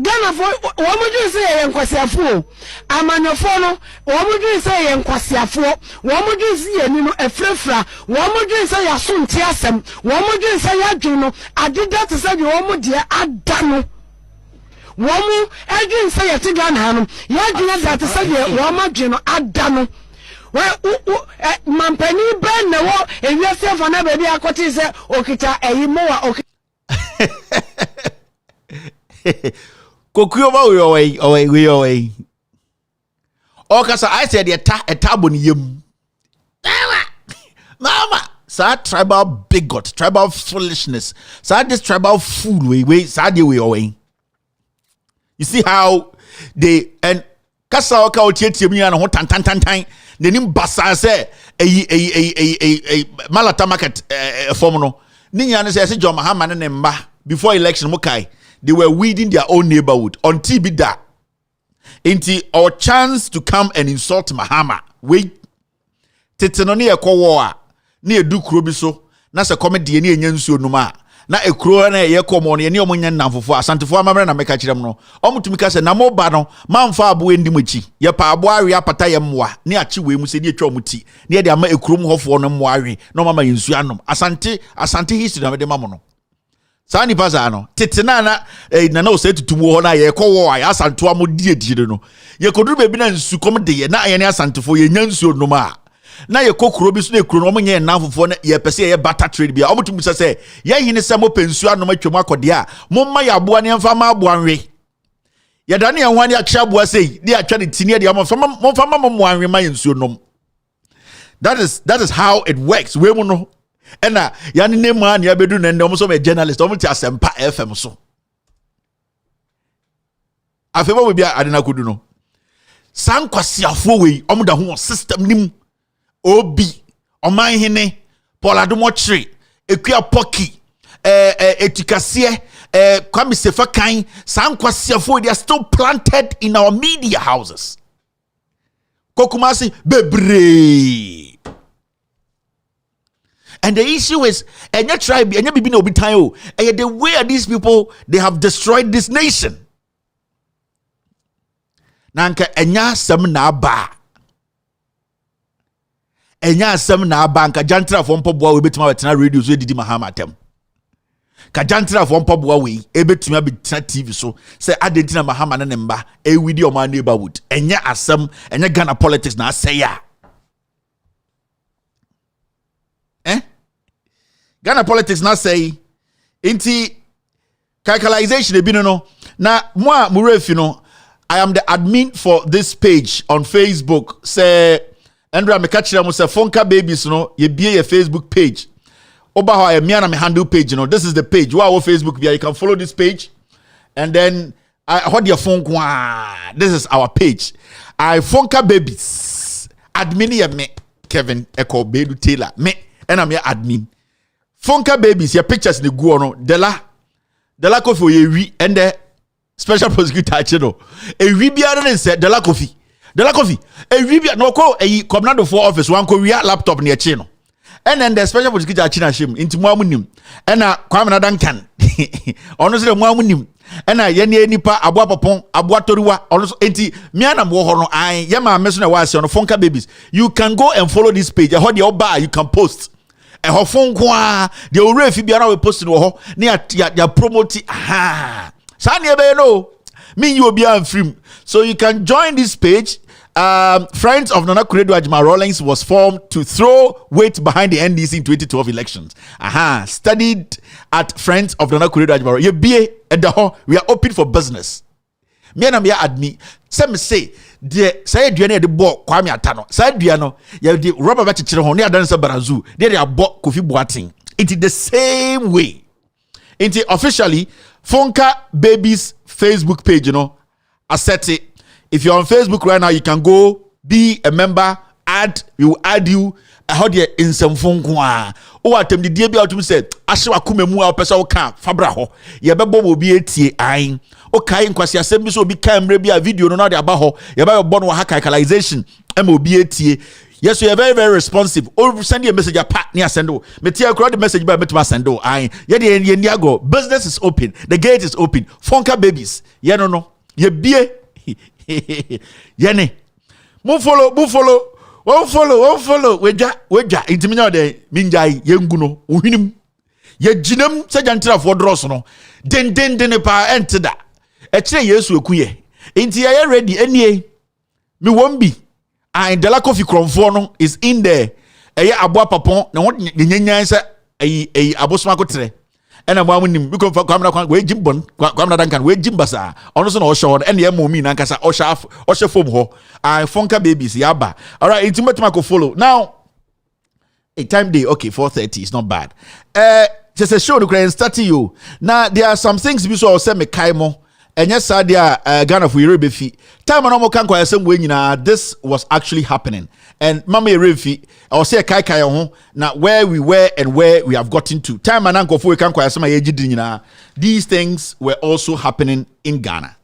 Ghana fo wo moju say ye nkwasiafo amanyofo no wo moju say ye nkwasiafo wo moju say ye ni no efrefra wo moju say ya so nti asem wo moju say ya dwun no adida te say wo mo de ada no womu edwin say yeti Ghana no ya dwin that say womu dwin no adano mampani ben na wo ewiase fa na baby akoti se okita eyimo wa Kokuyo ba we away. Okasa I said etabo ni yem. Mama, sad tribal bigot, tribal foolishness. Sad this tribal fool we sad way away. You see how they and kasa oka otieti mi na ho tan the nim basa say a Malata market form no. Ninya ne say John Mahama ne mba before election mukai. They were weeding their own neighborhood on TB da. Inti our chance to come and insult Mahama. Wait. Teteno ni ekowo ni edu kuro bi so na se comedy ni enyansuo numa na ekuro na ye komo ne omo nya namfofo asantefo amamre na meka kirem no omutumi ka se na mo ba no mamfa abo endi machi ye pa abo awe apata ye mmoa ni achi we mu se ni etwa omuti ni de ama ekuro mu hofo no mmoa awe no mama yensu anom asante history na me de mamo no sani paza no tetena na na o se tutumu ho na ye kowo ya asanto amo die no ye koduru bebi na nsu kom de ye na ye ne asantefo ye nyansuo numa na ye kokuro bi so na ekuro no nye nanfofo na ye pese ye butter trade bia omutum se ye hine se mo pensu anom atwam akode a momma ya aboa ne mfa ma aboa nwe ye da ne ho ne akya aboa sei de atwa ne tini de mo mfa ma mo anwe ma yensuo nom. That is how it works. We mo no ena ya ne nemu an ya bedu ne ndom so me journalist omuti asempa FM so afeba we bia ade na kodu no sankwasiafo we omuda ho system nim obi oman hene poladomochre ekua poki etikase kwame sefa kan sankwasiafo they are still planted in our media houses kokumasi bebre. And the issue is, and your tribe, and your bibi no bitayo, and the way these people they have destroyed this nation. Nanka enya sem na ba, enya sem na ba. Nka jantra for mpobwa we betima betina radio so didi Mahama tem. Ka jantra for mpobwa we betima betina TV so say adentina Mahama na nemba e widi o man neighborhood. Enya asem, enya Ghana politics na say ya. Ghana politics na say inti calculation e bi no na mo a murefi no. I am the admin for this page on Facebook. Say Andrea me catch them say Fonka Babies no ye bie your Facebook page. Oba how I me na me handle page no. This is the page. Wow Facebook bia you can follow this page and then I hold your phone. This is our page. I Fonka Babies admin ye me Kevin Echo Bedu Taylor me and I'm your admin. Fonka Babies, your pictures in the go no. Dela Kofi ye wi and the special prosecutor chino. E wi bia na say Dela Kofi. E wi bia no ko e command for office wan ko wi laptop near chino. And then the special prosecutor china shim into mo amunim. And na Kwame na Duncan. Ono se mo amunim. And na ye ne nipa aboa popon, aboa toriwa. Ono so enti me ana mo ho no an ye ma me so na wa se ono Fonka Babies. You can go and follow this page. How the oba you can post. E ho fon kwa de ore fi bia na we post no ho na ya promote sa ne be no me you obi am film. So you can join this page. Friends of Nana Kuredu Ajima Rawlings was formed to throw weight behind the NDC in 2012 elections. Studied at Friends of Nana Kuredu Ajima. Ye be at the ho we are open for business. Me na me admit some say de say aduane de bo Kwame Atano say aduane ya de rubber ba chichire ho ne adan se barazu de abo Kofi Boateng. It is the same way. It is officially Fonka Babies Facebook page, you know. I set it. If you're on Facebook right now, you can go be a member. We will add you. I heard you in some phone. Oh, I tell the DB out to say, Ashwa Kumemu, our person can Fabraho. Yababo will be a TA. Okay, in Kwasi Assembly, so be camera be a video, no, not about ho. Yabba born wa calculation. MOBATA. Yes, you are very, very responsive. Or send you a message, a pat near sendo. Metia crowd the message by Metma Sendo. Yet, business is open. The gate is open. Fonka Babies. Yeah, no. Ye be Yene. Move follow. Weja. Intimina de Minjai, Yenguno, Uhinim. Ye Jinum, Sajantra for Drosno. Den pa enter that. Eche Yesu ekuye. Inti ya ready enie. Mi wombi. And Dela Kofi Kromfono is in there. Eye abwa papon na won nyenyan se abosoma kotre. Ena mo amunim because kwamna kwan we jimbon kwamna dankan we jimbasa ono so na o show ena ye momi na nkasa o she fom ho fonka babies yaba. All right, intimate mako follow. Now a time day, okay, 4:30 is not bad. Just a show to create starting you. Now there are some things we saw say me kaimo. And yes, Ghana for Europe. Time and almost can't some way, this was actually happening. And Mama Refi, I'll say Kai now where we were and where we have gotten to. Time and uncle for can't some these things were also happening in Ghana.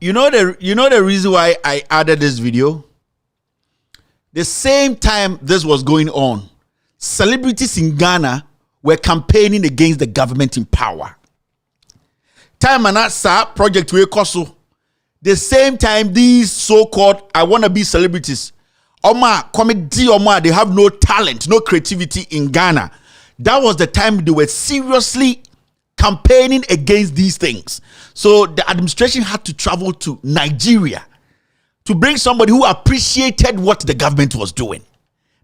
You know the reason why I added this video? The same time this was going on, celebrities in Ghana were campaigning against the government in power. Time and that project we koso. The same time these so-called I wanna be celebrities, comedy, they have no talent, no creativity in Ghana. That was the time they were seriously campaigning against these things. So the administration had to travel to Nigeria to bring somebody who appreciated what the government was doing.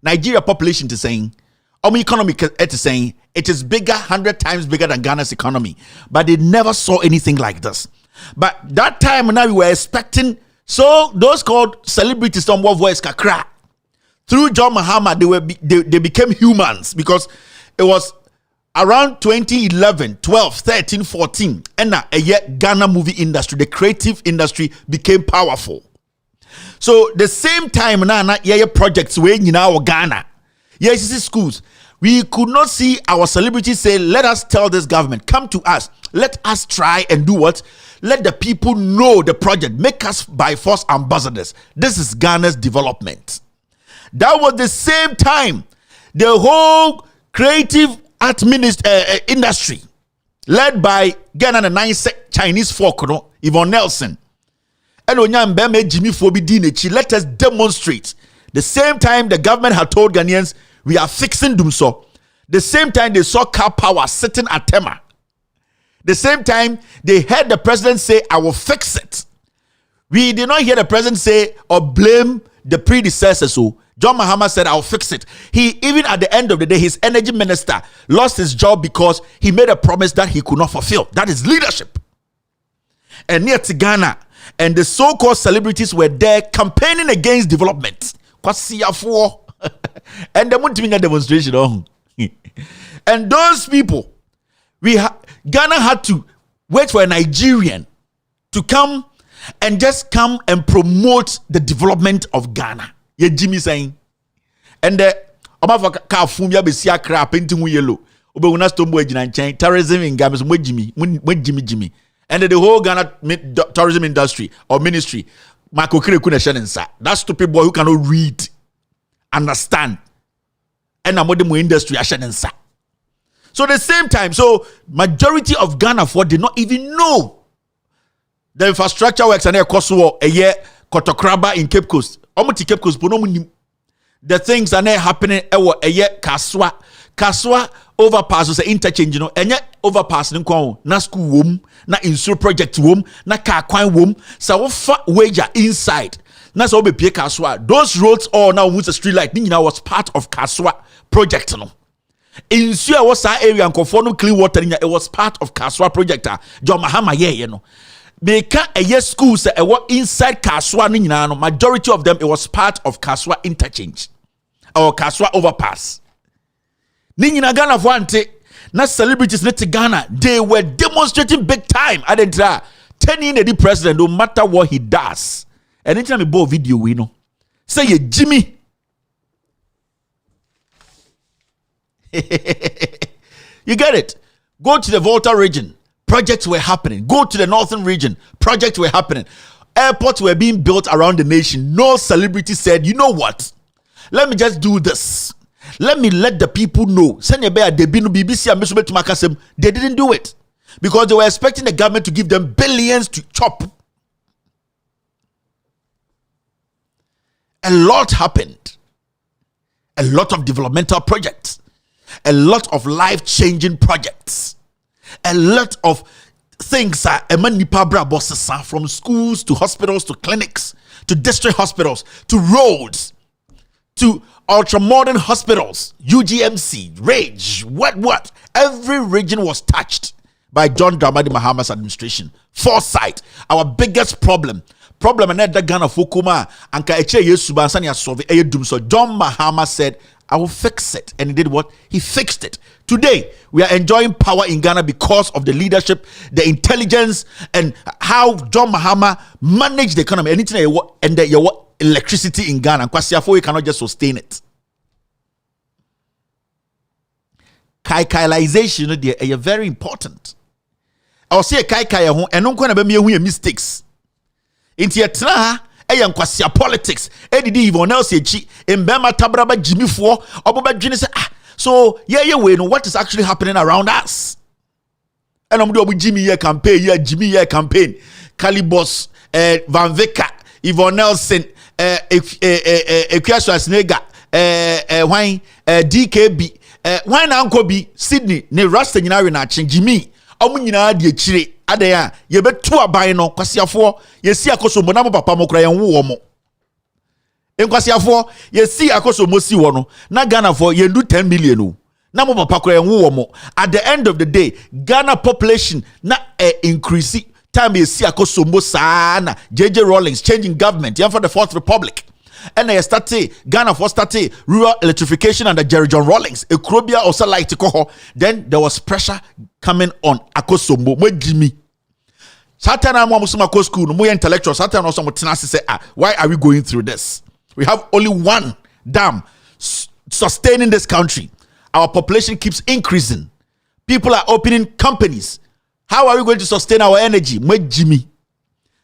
Nigeria population is saying, economy is saying it is bigger, 100 times bigger than Ghana's economy. But they never saw anything like this. But that time now we were expecting, so those called celebrities, some voice kakra. Through John Mahama, they became humans because it was around 2011, 12, 13, 14, and a year Ghana movie industry, the creative industry became powerful. So the same time now, projects where in our Ghana, schools, we could not see our celebrities say, let us tell this government, come to us, let us try and do what? Let the people know the project, make us by force ambassadors. This is Ghana's development. That was the same time the whole creative art industry led by Ghana and 9 Chinese folk, no, Yvonne Nelson. And Onyambeme Jimmy Fobi, let us demonstrate. The same time the government had told Ghanaians, we are fixing Dumso. The same time they saw car power sitting at Tema. The same time they heard the president say, I will fix it. We did not hear the president say or blame the predecessors. So John Mahama said, I'll fix it. He, even at the end of the day, his energy minister lost his job because he made a promise that he could not fulfill. That is leadership. And near to Ghana, and the so-called celebrities were there campaigning against development. And they went to a demonstration. And those people, Ghana had to wait for a Nigerian to come and just come and promote the development of Ghana. Yeah, Jimmy saying. And the painting yellow. Terrorism in Ghana, Jimmy. And the whole Ghana tourism industry or ministry, that stupid boy who cannot read, understand, and a modern industry. So the same time, so majority of Ghana did not even know the infrastructure works and a year Kotokraba in Cape Coast. Cape Coast, the things are happening a year Kaswa overpass was interchange, and yet overpass na school womb, na insure project womb, na car coin womb, so wager inside. Na so be pay Kaswa. Those roads all now with the street light, was part of Kaswa project. No. Insure was our area and conform clean water, it was part of Kaswa project. John Mahama, Make a yes school say inside Kaswa, majority of them it was part of Kaswa interchange or Kaswa overpass. Nina Ghana Vante, not celebrities net to Ghana, they were demonstrating big time. I didn't try 10 in the president, no matter what he does. And anytime we bought video, we know. Say Jimmy. You get it? Go to the Volta region, projects were happening. Go to the northern region, projects were happening. Airports were being built around the nation. No celebrity said, you know what? Let me just do this. Let me let the people know. They didn't do it because they were expecting the government to give them billions to chop. A lot happened. A lot of developmental projects. A lot of life-changing projects. A lot of things are from schools to hospitals to clinics to district hospitals to roads to ultra-modern hospitals, UGMC, Rage, what? Every region was touched by John Dramani Mahama's administration. Foresight, our biggest problem and that Ghana Fukuma, Anka Eche Yesubansani Asove Eyedum. So John Mahama said, I will fix it. And he did what? He fixed it. Today, we are enjoying power in Ghana because of the leadership, the intelligence, and how John Mahama managed the economy. Anything and the electricity in Ghana, you cannot just sustain it. Kaikaiization is very important. I'll say Kaikai and no one be mistakes. Into your politics. Eddie Yvonne else in Bema Tabraba Jimmy for Oba Jimmy say so we know what is actually happening around us. And I'm doing Jimmy campaign, Jimmy campaign, Calibos, Van Veka, Yvonne Nelson, Ekwaswa Snega, wine, DKB, wine Uncle B, Sydney, ne Rasta na Jimmy, Omunyina de Chire, Adaya, ye bet 2 aban no, kwasiafo, ye si akoso mo na mo papa mo kra ye wo mo. Enkwasiafo, ye si akoso mo si wo no, na Ghana for ye do 10 million o. Na mo papa kra ye wo mo. At the end of the day, Ghana population na increase. Time ye si akoso mo sa na JJ Rawlings changing government, for the Fourth Republic. And they started Ghana for started rural electrification under Jerry John Rawlings. Ekrobia also like to call. Then there was pressure coming on Akosombo. Jimmy. Satan and Musumako school, no more intellectual. Satan also Mutinasi say, why are we going through this? We have only one dam sustaining this country. Our population keeps increasing. People are opening companies. How are we going to sustain our energy? Jimmy.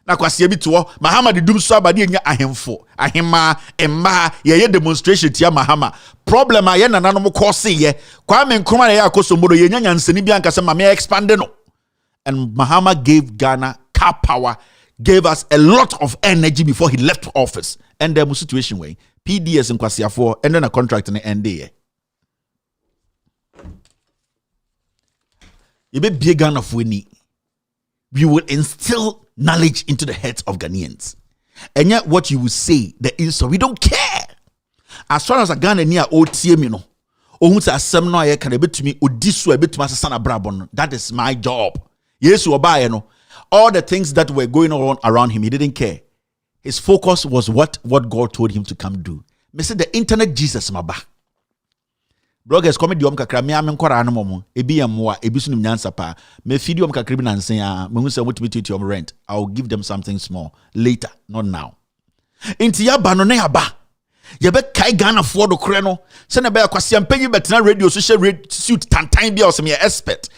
na kwasi bi to Mahama de dum so abade nya ahemfo ahema emma ye demonstration tia Mahama problem aye nananom cause ye Kwame Nkrumah na ye akosombodo ye nya nyansani bi anka se ma me expand no. And Mahama gave Ghana car power, gave us a lot of energy before he left office. And the situation way PDS in Kwasiafo and then a contract in the end day. You be big Ghana of winning. We will instill knowledge into the heads of Ghanaians. And yet what you will say, the insult, we don't care. As far as a Ghana near OTM, you know, that is my job. Yes, all the things that were going on around him, he didn't care. His focus was what God told him to come do. Me say the internet Jesus maba. Bloggers come diom kakra me amenkora no momo ebi yamwa ebi sunum nyansa pa me video kakra bi nansen a me hu say what to your rent. I will give them something small later, not now. Inti ya ba no na ya ba ye be kai Ghana for do kre no se na be akwase ampanyi betena radio so share suit tantan bia o se me expert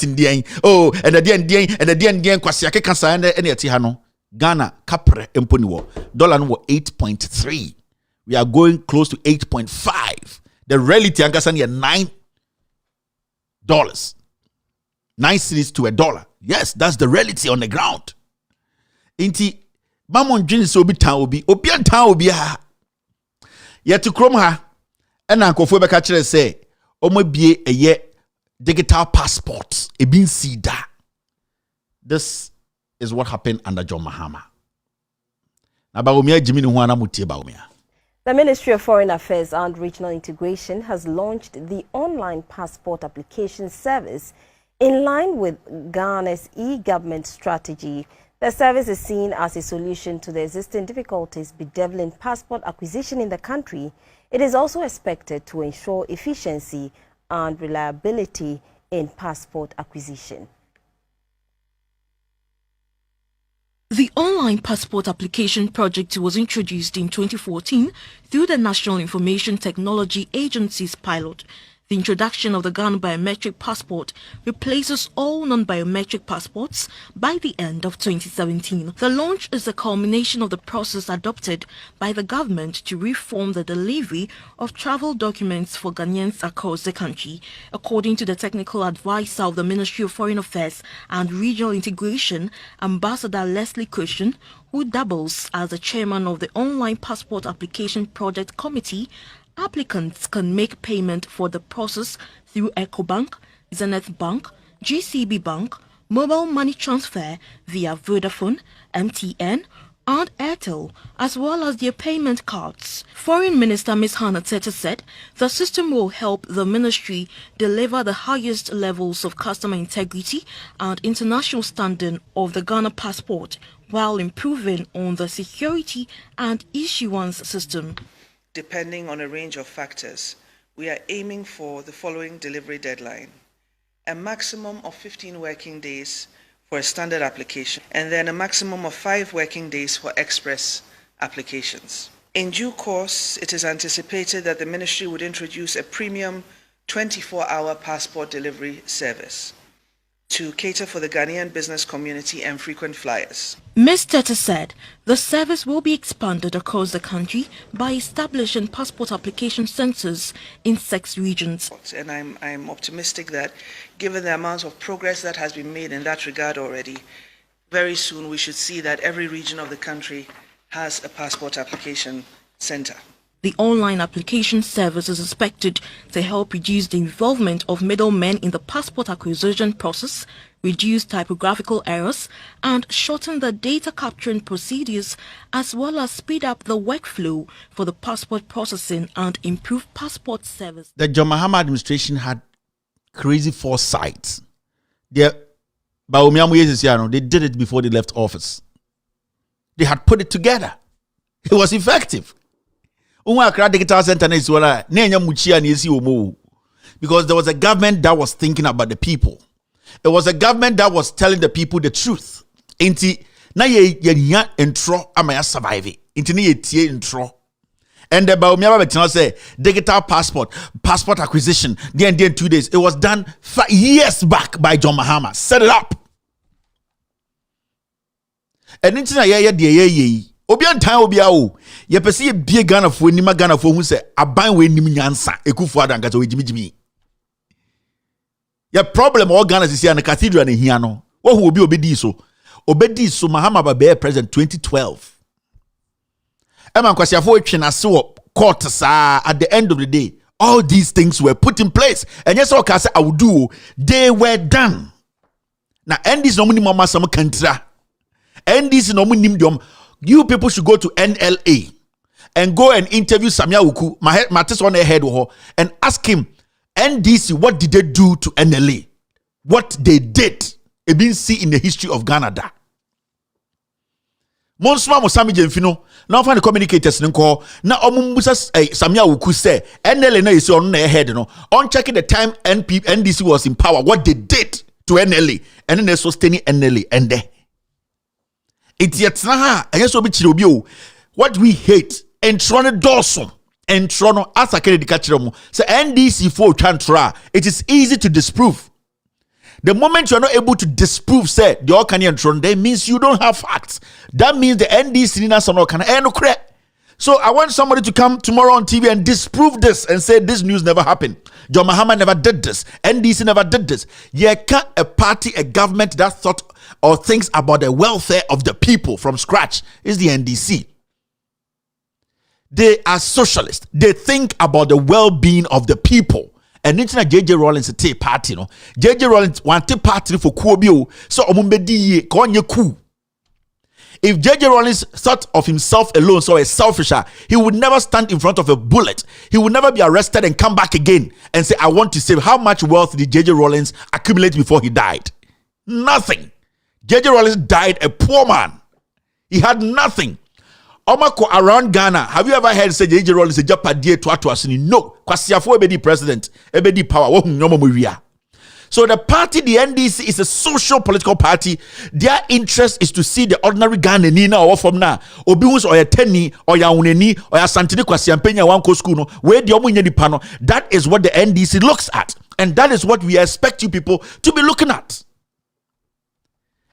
in the and the kwase akeka sa na eti ha no Ghana kapre emponi wo dollar no 8.3. We are going close to 8.5. The reality ankasa near $9. 9 cedis to $1. Yes, that's the reality on the ground. Inti mamon dwin so obi tan obi ha. Yet to krom ha and ankofo be ka kire say omabie eye digital passports e bin sida. This is what happened under John Mahama. Na ba omia jimi ne ho ana mutie ba omia. The Ministry of Foreign Affairs and Regional Integration has launched the online passport application service in line with Ghana's e-government strategy. The service is seen as a solution to the existing difficulties bedeviling passport acquisition in the country. It is also expected to ensure efficiency and reliability in passport acquisition. The online passport application project was introduced in 2014 through the National Information Technology Agency's pilot. The introduction of the Ghana biometric passport replaces all non-biometric passports by the end of 2017. The launch is a culmination of the process adopted by the government to reform the delivery of travel documents for Ghanaians across the country. According to the technical advisor of the Ministry of Foreign Affairs and Regional Integration, Ambassador Leslie Cushion, who doubles as the chairman of the Online Passport Application Project Committee, applicants can make payment for the process through EcoBank, Zenith Bank, GCB Bank, mobile money transfer via Vodafone, MTN, and Airtel, as well as their payment cards. Foreign Minister Ms. Hannah Tete said the system will help the ministry deliver the highest levels of customer integrity and international standing of the Ghana passport while improving on the security and issuance system. Depending on a range of factors, we are aiming for the following delivery deadline: a maximum of 15 working days for a standard application, and then a maximum of 5 working days for express applications. In due course, it is anticipated that the ministry would introduce a premium 24-hour passport delivery service to cater for the Ghanaian business community and frequent flyers. Ms. Tete said the service will be expanded across the country by establishing passport application centers in 6 regions. And I'm optimistic that, given the amount of progress that has been made in that regard already, very soon we should see that every region of the country has a passport application center. The online application service is expected to help reduce the involvement of middlemen in the passport acquisition process, reduce typographical errors, and shorten the data capturing procedures, as well as speed up the workflow for the passport processing and improve passport service. The John Mahama administration had crazy foresight. They did it before they left office. They had put it together. It was effective. Digital center because there was a government that was thinking about the people. It was a government that was telling the people the truth. Inti na ye intro amaya survive. Inti ye tie intro. And the Baumia say digital passport acquisition. Then 2 days. It was done 5 years back by John Mahama. Set it up. And into na ye obi antan obi awo ye pese ye bie Ghana fo nima Ghana fo hu se aban we nim nyansa ekufu adanka so we jimijimi ye problem all Ghana sisi an cathedral na hia no wo hu obi obedi so Mahama Babe president 2012 Eman kwasiafo etwe na se wo court sa at the end of the day all these things were put in place and yes okay say I would do they were done na endis no munimama some kantra endis no munim you people should go to NLA and go and interview Samia Uku my test on head and ask him NDC what did they do to NLA what they did it been see in the history of Ghana da Monsma mo sami jemfino na fa the communicators nko na omumbusa Samia Uku say NLA na is on their head no on checking the time NDC was in power what they did to NLA and then they sustaining NLA and there it's yet na and so be chirobio what we hate and trono dawson and trono as a credit catcher so NDC for chantra it is easy to disprove. The moment you are not able to disprove, say the Okanian throne, that means you don't have facts. That means the NDC can. So I want somebody to come tomorrow on TV and disprove this and say this news never happened. John Mahama never did this. NDC never did this. You can't a party, a government that thought or thinks about the welfare of the people from scratch is the NDC. They are socialists. They think about the well-being of the people. And it's not JJ Rollins a party, no. JJ Rollins want a party for Kuobio, so Omumbedi konye ku. If JJ Rollins thought of himself alone, so a selfisher, he would never stand in front of a bullet. He would never be arrested and come back again and say, I want to save. How much wealth did JJ Rollins accumulate before he died? Nothing. JJ Rollins died a poor man. He had nothing. Omako around Ghana, have you ever heard say JJ Rollins a Japadie to Atuasini? No. Kwasiafo ebedi president, ebedi power. So the party, the NDC, is a social political party. Their interest is to see the ordinary Ghanaian or from now. Obiwus or ya teni or ya uneni or ya santini kwasiampenya wanko school no. Where the omunye di pano. That is what the NDC looks at. And that is what we expect you people to be looking at.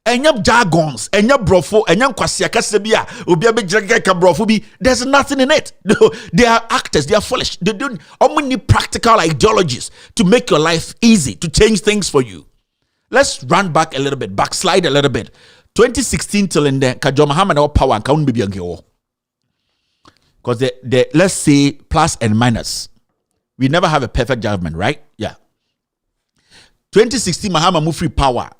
Enyam jargons, enyam brofo, enyam kwasiakasebia, obiabe jagaka brofo bi. There's nothing in it. They are actors. They are foolish. They don't. Only need practical ideologies to make your life easy, to change things for you. Let's run back a little bit, backslide a little bit. 2016 till in there, John Mahama no power and count baby angewo. Because the let's say plus and minus. We never have a perfect government, right? Yeah. 2016 Mahama move free power.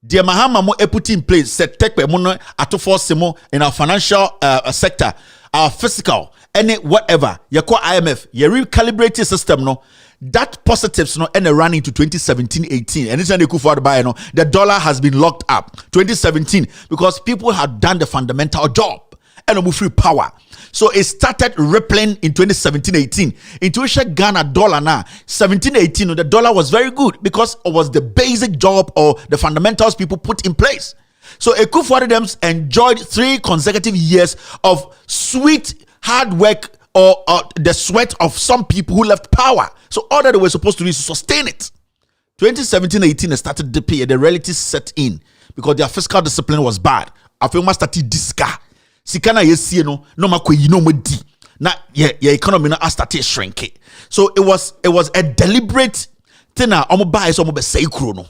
The Mahama mo put in place set tech mono ato force mo in our financial sector, our physical, any whatever. You call IMF, you recalibrate system no. That positives no and run into 2017-18 and it's an equal for buy no. The dollar has been locked up 2017 because people had done the fundamental job and move free power. So it started rippling in 2017-18 into which Ghana dollar now 17-18 the dollar was very good because it was the basic job or the fundamentals people put in place. So Ekufu enjoyed 3 consecutive years of sweet hard work or the sweat of some people who left power. So all that they were supposed to do is to sustain it. 2017-18 they started to pay, the realities set in because their fiscal discipline was bad. After started disca. Sikana yesi no makwe no modi na your economy na started shrinking. So it was a deliberate thing na omo buy so omo be say kro no.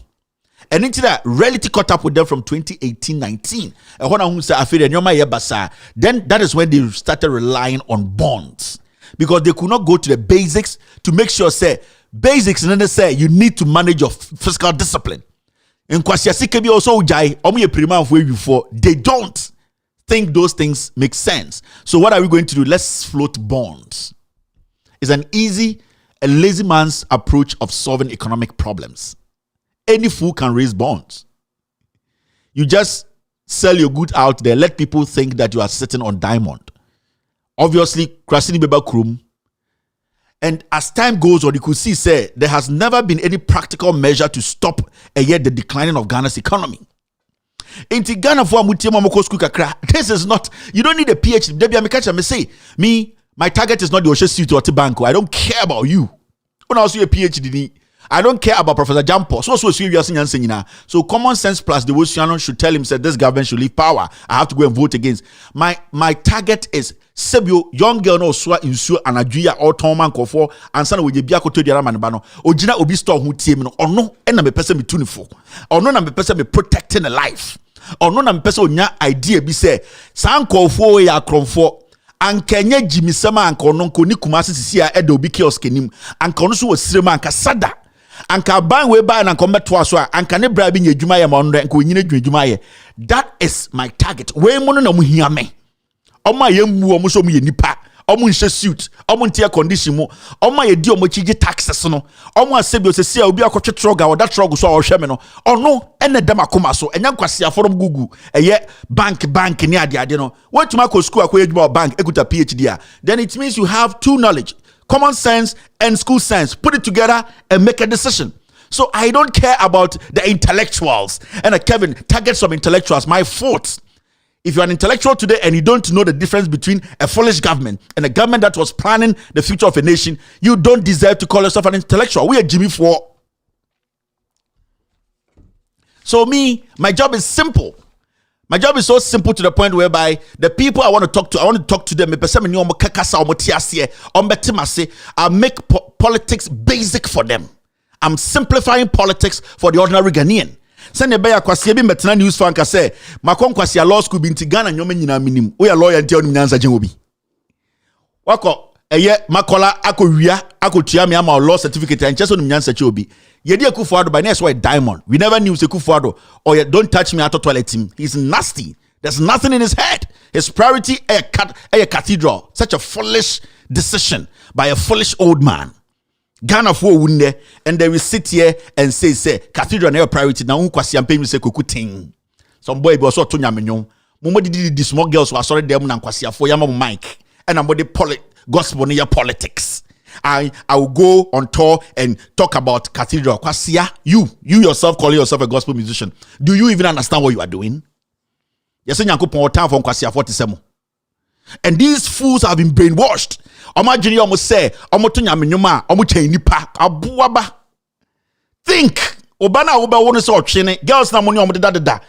And into that reality caught up with them from 2018-19. And when I say afere nyoma ye basa, then that is when they started relying on bonds because they could not go to the basics to make sure say basics and then say you need to manage your fiscal discipline. In kwasiasi kebi also ujai omo ye prima for you for they don't think those things make sense. So what are we going to do? Let's float bonds. It's an easy, a lazy man's approach of solving economic problems. Any fool can raise bonds. You just sell your good out there, let people think that you are sitting on diamond. Obviously, Krasini Beba Krum. And as time goes on, you could see, say, there has never been any practical measure to stop yet the declining of Ghana's economy. This is not, you don't need a PhD. Debbie, I'm catch me say, my target is not the Osha suit or Banco. I don't care about you. When I was a PhD, I don't care about Professor Jampo. So common sense plus the Wosiano should tell him that this government should leave power. I have to go and vote against. My target is Sebio, young girl no swa insu anajuya or Toman Kofo, and son with the Biakoto de Ramanbano, Ojina Obi store who team or no, and I'm a person be tuniful, or no, I'm a person be protecting a life, or no, I'm a person nya idea be say, San Kofo ya Cronfo. Ankenya Jimmy Sama anko nonko ni kumasi sisia edo bi kiosk nim anka no so wasirema anka sada anka ban we ba na kombe to aso anka ne bra bi nya adwuma ye ma onre anka onyina adwuma ye. That is my target. We mo no na mo hia me oma ye mu omo so mo ye nipa omo nche suit omo ntia condition mo oma ye di omo chiji taxes no omo asebi osesi a obi akotwe troga oda trogo so ohwe me no ono ene dem akoma so enya nkwase aforom gugu eye bank ni ade no wetuma ko school akoye djuma bank ekuta PhD a, then it means you have two knowledge, common sense and school sense. Put it together and make a decision. So I don't care about the intellectuals, and Kevin targets some intellectuals. My fault. If you're an intellectual today and you don't know the difference between a foolish government and a government that was planning the future of a nation, you don't deserve to call yourself an intellectual. We are Jimmy for. So my job is simple. My job is so simple to the point whereby the people I want to talk to them. I make politics basic for them. I'm simplifying politics for the ordinary Ghanaian. Send a bear kwasi bi metna news fan ka say makon kwasi law school bi ntigana nyoma nyina minim we lawyer ntia onum nyansa gye obi wako eye makola akowia akotua me ama law certificate and just onum nyansa gye obi yedi Akufo-Addo by next why diamond. We never knew Akufo-Addo or don't touch me at the toilet team. He's nasty. There's nothing in his head. His priority a cathedral. Such a foolish decision by a foolish old man. Ghana for wunde, and they will sit here and say cathedral na your priority na unkwasi ampe mi say kokutin. Some boy be also to nyamenyon. Mumo did the small girls who are sorry them na kwasi afo yama mic and I'm the gospel near politics. I will go on tour and talk about cathedral. Kwasia, you yourself calling yourself a gospel musician. Do you even understand what you are doing? Yes, Nyankopon time from Kwasia 47. And these fools have been brainwashed. Oma jini almost say, omo to nyamenyoma, omo che nipa, abuaba. Think. Obana oba wonu so otwene. Girls na money omo da.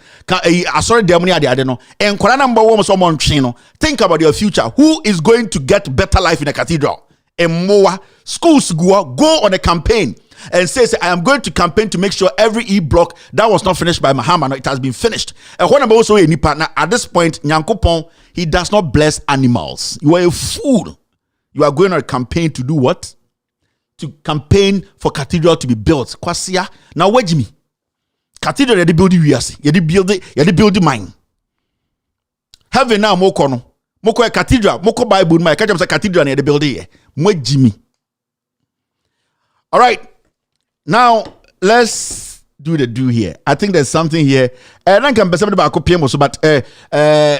Sorry, the money ade no. And kwara number one so omo ntwe no. Think about your future. Who is going to get better life in a cathedral? And more schools go on a campaign and says, I am going to campaign to make sure every E-block that was not finished by Mahama, it has been finished. And when I'm also a nipa, at this point, Nyankopon, he does not bless animals. You are a fool. You are going on a campaign to do what? To campaign for cathedral to be built. Kwasia. Now, wait me. Cathedral, you build you build mine. Heaven now, mokono. Moko a cathedral, moko Bible, my catch up a cathedral near the building. Mwe Jimmy. All right. Now, let's do the do here. I think there's something here. And I can be something about copy but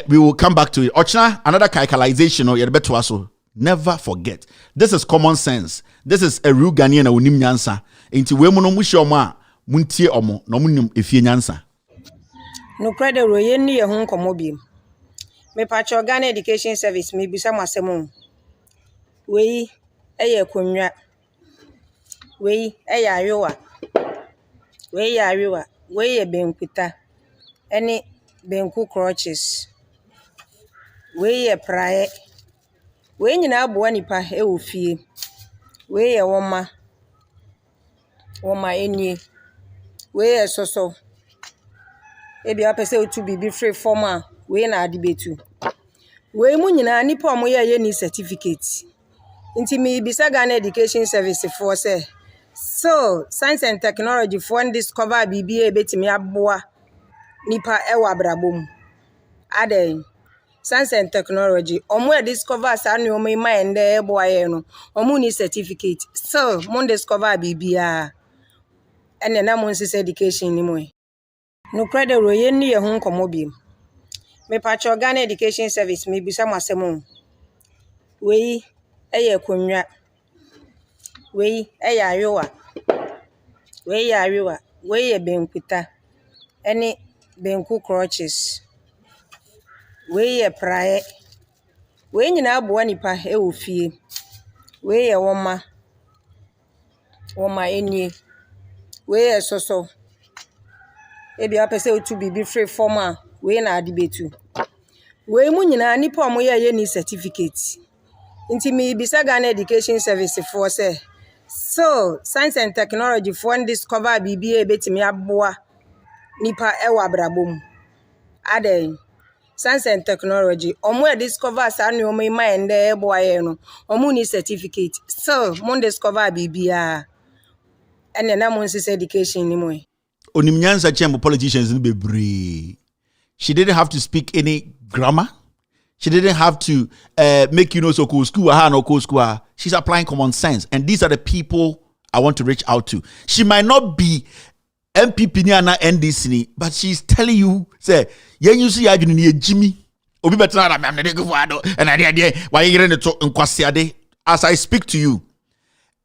we will come back to it. Ochna, another calculation or you're better also. Never forget. This is common sense. This is a real Ghanaian na unim nyansa. Inti we mo no mu shoma muntie omo no munum efie nyansa. No credit ro ye ni ye ho nkomo biem. Me Patriotism Ghana Education Service me bisa masemo. We eye konwa. We eye ayowa. We eye ayowa. We eye benkuta. Any benku crutches. We eye prae. We nyina aboa nipa e wo fie. We eye woma enie. We eye soso. E bia pese otu bibi free form we na adibetu. We mu nyina nipa omo ye ni certificate. Inti me bisa Ghana Education Service for say so science and technology for discover BBA betimi aboa nipa ewa brabom. Aden science and technology omo discover sa ne omo mind e boa ye no omo ni certificate so mon discover BBA ene na mon sise education ni mo no credit ro ye ni ye ho nkomo biem. Me Patriotism Ghana Education Service me bisa masemo. We eye konwa. We eye ayowa. We eye ayowa. We eye benkuta. Any benku crutches. We eye prae. We nyina aboa nipa e wo fie. We eye woma enie. we so ebi apese otu bibi free form we na debate we mu nyina nipa omo ye ni certificate nti me bisa Ghana Education Service for say so science and technology for discover BBA betimi aboa nipa ewa abrabom aden science and technology omo discover sa no omo mind e boa ye no omo ni certificate so mo discover BBA ene na mo nsi education ni mo onimnyansa chembo politicians ni bebre. She didn't have to speak any grammar. She didn't have to make you know so cool school no cool school. She's applying common sense, and these are the people I want to reach out to. She might not be MPP ni ana NDC ni, but she's telling you say yen you see adwene ni Jimmy obi betra na me go fado and ade why you ne to nkwasiade. As I speak to you,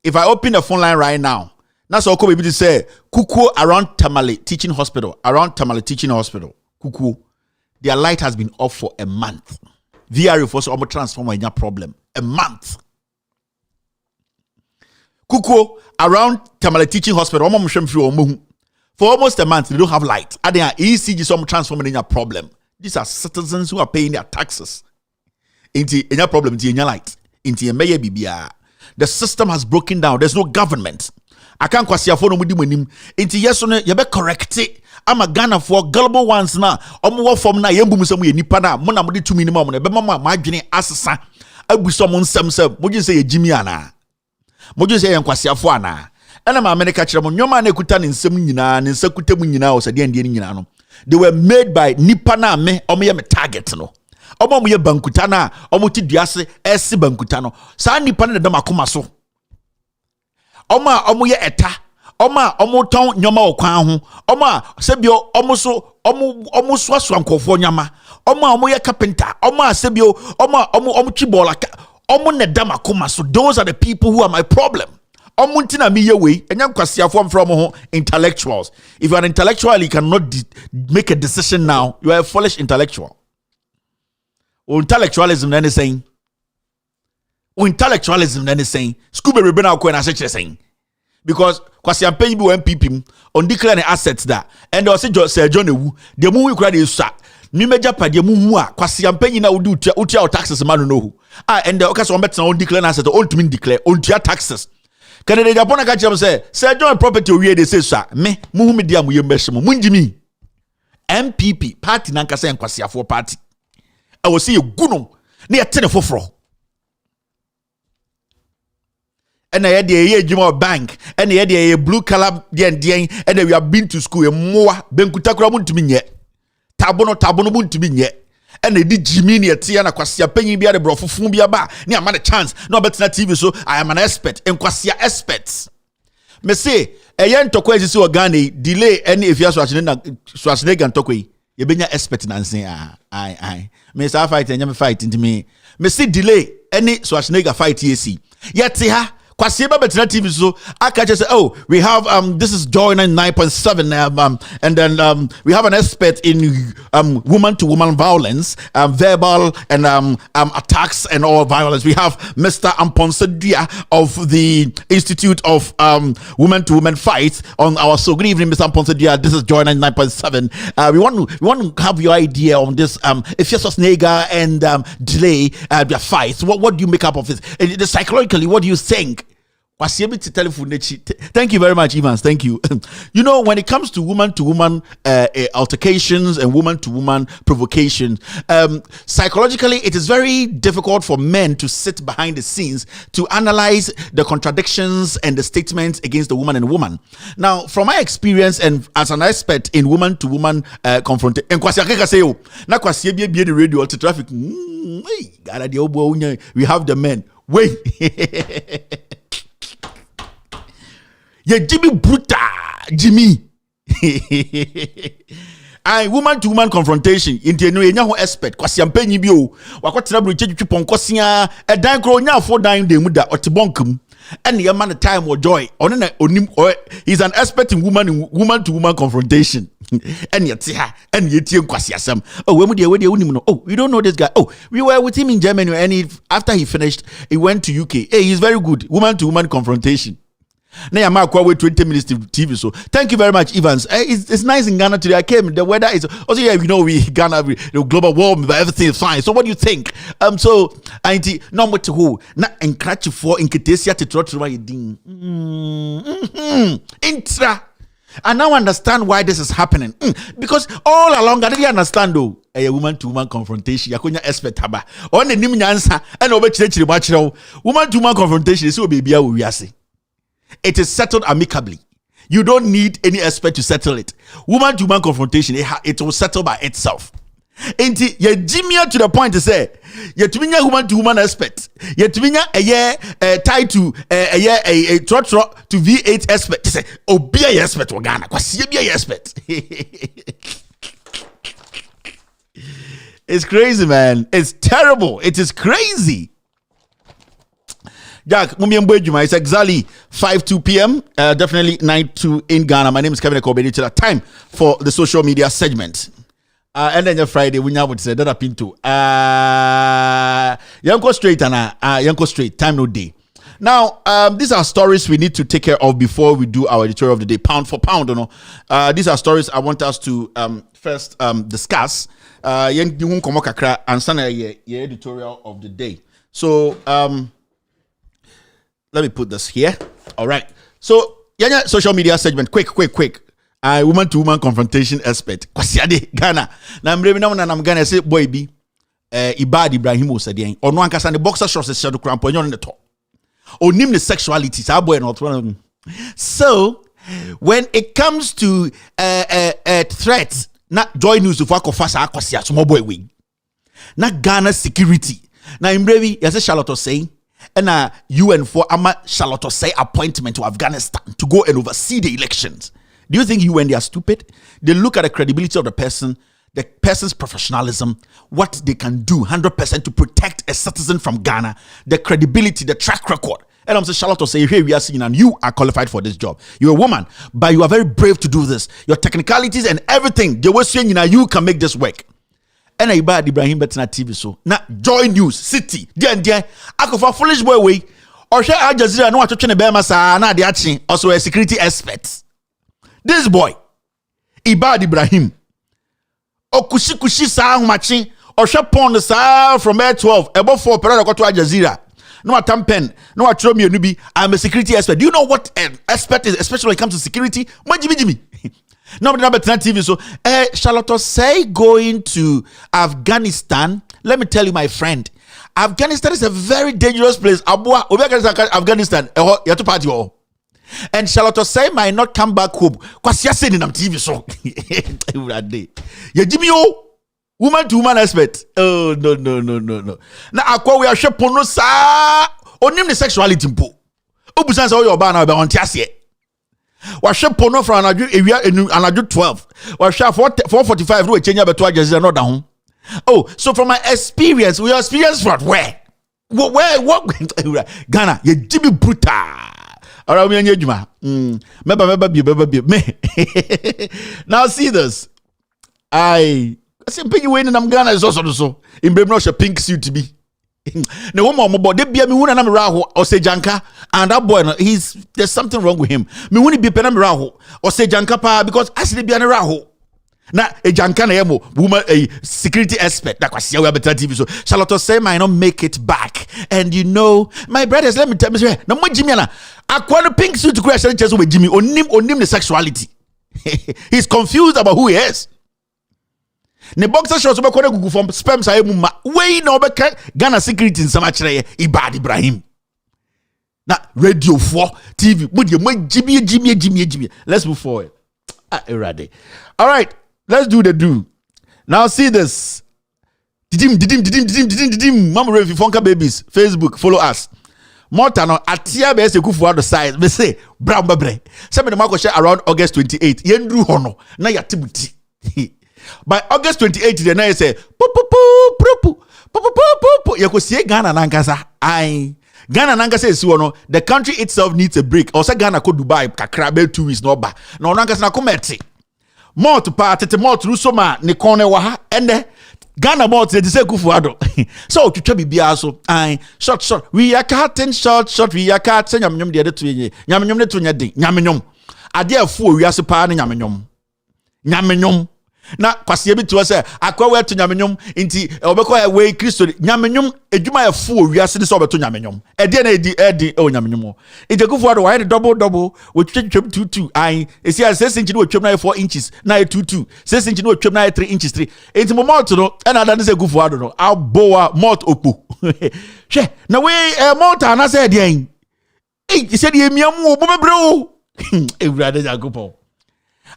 if I open the phone line right now, that's all baby to say kuku around Tamale Teaching Hospital, kuku, their light has been off for a month. VR for so transformer in problem. A month. Kuku around Tamale Teaching Hospital, for almost a month, they don't have light. And they are ECG some transformer in a problem. These are citizens who are paying their taxes. Into a problem, into your light, into your mayor BBR. The system has broken down. There's no government. I can't quite see a phone with him. Into yes, you be correct it. I'm a Ghana for gullible ones now. Omo from na yembu some nipa na mo na mo de 2 minimum na be mama ma adwene asesa abu some nsem mo je say Jimmy ana mo je say yankwasiafo ana ena ma America kire mo nyoma na ekuta ne nsem nyina ne nsakuta mu nyina o se de ndie nyina no they were made by nipa na me omo ye me target no omo ye bankuta na omo ti duase ese bankuta no sa nipa na de makoma so omo ye eta omo ton nyoma okwan ho omo sebio omo so ankofo nyama omo ye carpenter omo sebio omo chibola omo ne dama koma so those are the people who are my problem omo ntina me ye we enya kwasiafo from ho intellectuals. If you are an intellectual you cannot make a decision now, you are a foolish intellectual. Intellectualism then is saying school be rebena ko na say saying because kwasi ampanyi bi MPP on declare the assets that and they say Sir John Ewu the mu we kura dey sa ni meja pa de mu hu a kwasi ampanyi na wudi utia taxes man no and the okay so on better on declare assets on to mean declare on tia taxes can they Japan ka chem say Sir John property we dey say sa me mu hu me dia mu ye mbehye mu njimi MPP party na nka say kwasi afo party I will see you guno na ye tene foforo and I had a bank, and I had a blue color, and we have been to school, and more Benkutakra to me yet. Tabono to me yet. And they did Jimmy near Tiana Quasia Penny be a bro for Fumbia Ba, near man a chance, no better TV, so I am an expert, and Quasia experts. Me say, a young Tokwe is so Gani, delay any if you are Schwarzenegger and Tokwe, you be your expert and say, I. Miss I fight and you fight into me. Me say, delay any Schwarzenegger fight, ye see. Yet, see her. Kwasieba betina TV so I can just say oh we have this is Joy 99.7 and then we have an expert in woman to woman violence, verbal and attacks and all violence. We have Mr. Amponsadia of the Institute of Women to Women Fights on our so good evening Mr. Amponsadia. This is Joy 99.7. We want to have your idea on this if you're Schwarzenegger and delay their fights. What do you make up of it? Psychologically, what do you think? Thank you very much, Evans. Thank you. You know, when it comes to woman altercations and woman provocation, psychologically, it is very difficult for men to sit behind the scenes to analyze the contradictions and the statements against the woman and woman. Now, from my experience and as an expert in woman-to-woman confrontation, we have the men. Wait. Yeah, Jimmy Bruta, Jimmy. I woman to woman confrontation. Into no yenyaho expert. Kwasi ampenyi bi o. Wakwatena bro chechu ponkosia. E dan kro nya afo dan de mu da otibonkum. And the man the time or joy. He's an expert in woman to woman confrontation. And yet and yet kwasi asem. Oh, we unim no. Oh, you don't know this guy. Oh, we were with him in Germany and after he finished, he went to UK. Hey, he's very good. Woman to woman confrontation. Now I'm wait 20 minutes to TV. So thank you very much, Evans. It's nice in Ghana today. I came. The weather is also we Ghana, global warming, but everything is fine. So what do you think? So I no more to who na encratch for in Ketesia to trot to ding. Intra. I now understand why this is happening. Because all along I didn't understand though. A woman to woman confrontation. Yakonya expert haba. On the nim nyansa and over church woman to woman confrontation is so baby we say. It is settled amicably. You don't need any expert to settle it. Woman to woman confrontation, it will settle by itself. And ye Jimmy to the point to say, ye to me woman to woman expert. Ye to me a year tied to a trot to V8 expert. Say, oh, be a expert or Ghana. Because be a expert. It's crazy, man. It's terrible. It is crazy. Jack, it's exactly 5:02 p.m. Definitely 9:02 in Ghana. My name is Kevin Editorial. Time for the social media segment. And then Friday, we now would say that pinto. Yanko straight and Yanko straight. Time no day. Now, these are stories we need to take care of before we do our editorial of the day, pound for pound. You know, these are stories I want us to first discuss. Editorial of the day. So, let me put this here. All right. So, social media segment. Quick. Woman to woman confrontation expert. Kwasiade Ghana. Na mremi na I'm Ghana say boy bi Ibad Ibrahim Osadian. Or no ankasa the boxer shorts is shadow cramp on the top. Onim the sexuality. Boy not one. So, when it comes to threats, not joy news of akofasa akwasia small boy we. Na Ghana security. Na mremi yase Charlotte saying and UN for Charlotte say appointment to Afghanistan to go and oversee the elections. Do you think UN they are stupid? They look at the credibility of the person's professionalism, what they can do 100% to protect a citizen from Ghana, the credibility, the track record. And I'm saying Charlotte say, here we are seeing and you are qualified for this job. You're a woman, but you are very brave to do this. Your technicalities and everything, they were saying you can make this work. And I bad Ibrahim Betina TV so now Joy News City dia ako for foolish boy way or share Al Jazeera no watch ne be masa na de achi also a security expert. This boy Ibad Ibrahim okushi sa humachi or share pon sa from Air 12 above 4 period to Al Jazeera no atampen no atro me nubi. I'm a security expert. Do you know what an expert is, especially when it comes to security? Jimmy. No, but TV. So, Charlotte say going to Afghanistan. Let me tell you, my friend, Afghanistan is a very dangerous place. Afghanistan, you to party. And Charlotte say might not come back home. Cause you're saying in TV. So, you Jimmy, woman to woman expert. Oh no. Now, we are shaping no sa. Onim the sexuality po. Obusan say your ban be on tiase. Washe pono from anadu 12. Washe 4:45 we change beto Jazeera no down. Oh, so from my experience, we experience from where? What Ghana, you Jimmy brutal. Alright, we anya juma. Meba me. Now see this. I say pay you in Ghana is also so. In Bremno pink suit to be. No woman mo de bia me wuna na me raho o se janka and that boy no there's something wrong with him. Me wuni bi pe na me raho o se janka pa because asile bia na raho na e janka na yemo woman a security expert that was here we better TV so Charlotte say might not make it back. And you know my brothers, let me tell you na mo Jimmy na akwa no pink suit to question chase with Jimmy onim the sexuality. He's confused about who he is. Ne boxer shorts be kone gugu from sperm sa emu ma wey na obeka Ghana security in sama kire Ibad Ibrahim na radio 4 TV Jimmy. Let's move forward. Erade. All right, let's do the do. Now see this. Didim. Mama Revi Fonka Babies Facebook, follow us. Morta no atia be se kufu ado side be say brown babre. Se me ma ko share around August 28. Yendru hono na yatibuti. By August 28, the night say, you could see Ghana Nankasa. Ghana Nankasa is one. The country itself needs a break. Also, Ghana could Dubai, Kakrabe 2 weeks, no ba. No Nankasa na kometi. More to part, more to Rusoma, Nikone Waha, and Ghana malt they say Kufuado. So to be so short. We are cutting short. We are cutting yam the other two ye. Yam the two ye ding. Yam Adia fool we are super yam. Na kwase bi to say akwa we to nyamenyom nti obekọ ya we Kristo nyamenyom edwuma ya fu owiase de so obeto nyamenyom ede na edi o nyamenyom ejekufo ado why the double we twetwem 22 ai esi a 6 inch no twem na 4 inches na 22 6 inch no twem na 3 inches 3 enti mo malt no na ada ne se gufo ado no aboa malt opo hwe na we malt ana se de en se de emiam wo bo bebre o ewurade jakopo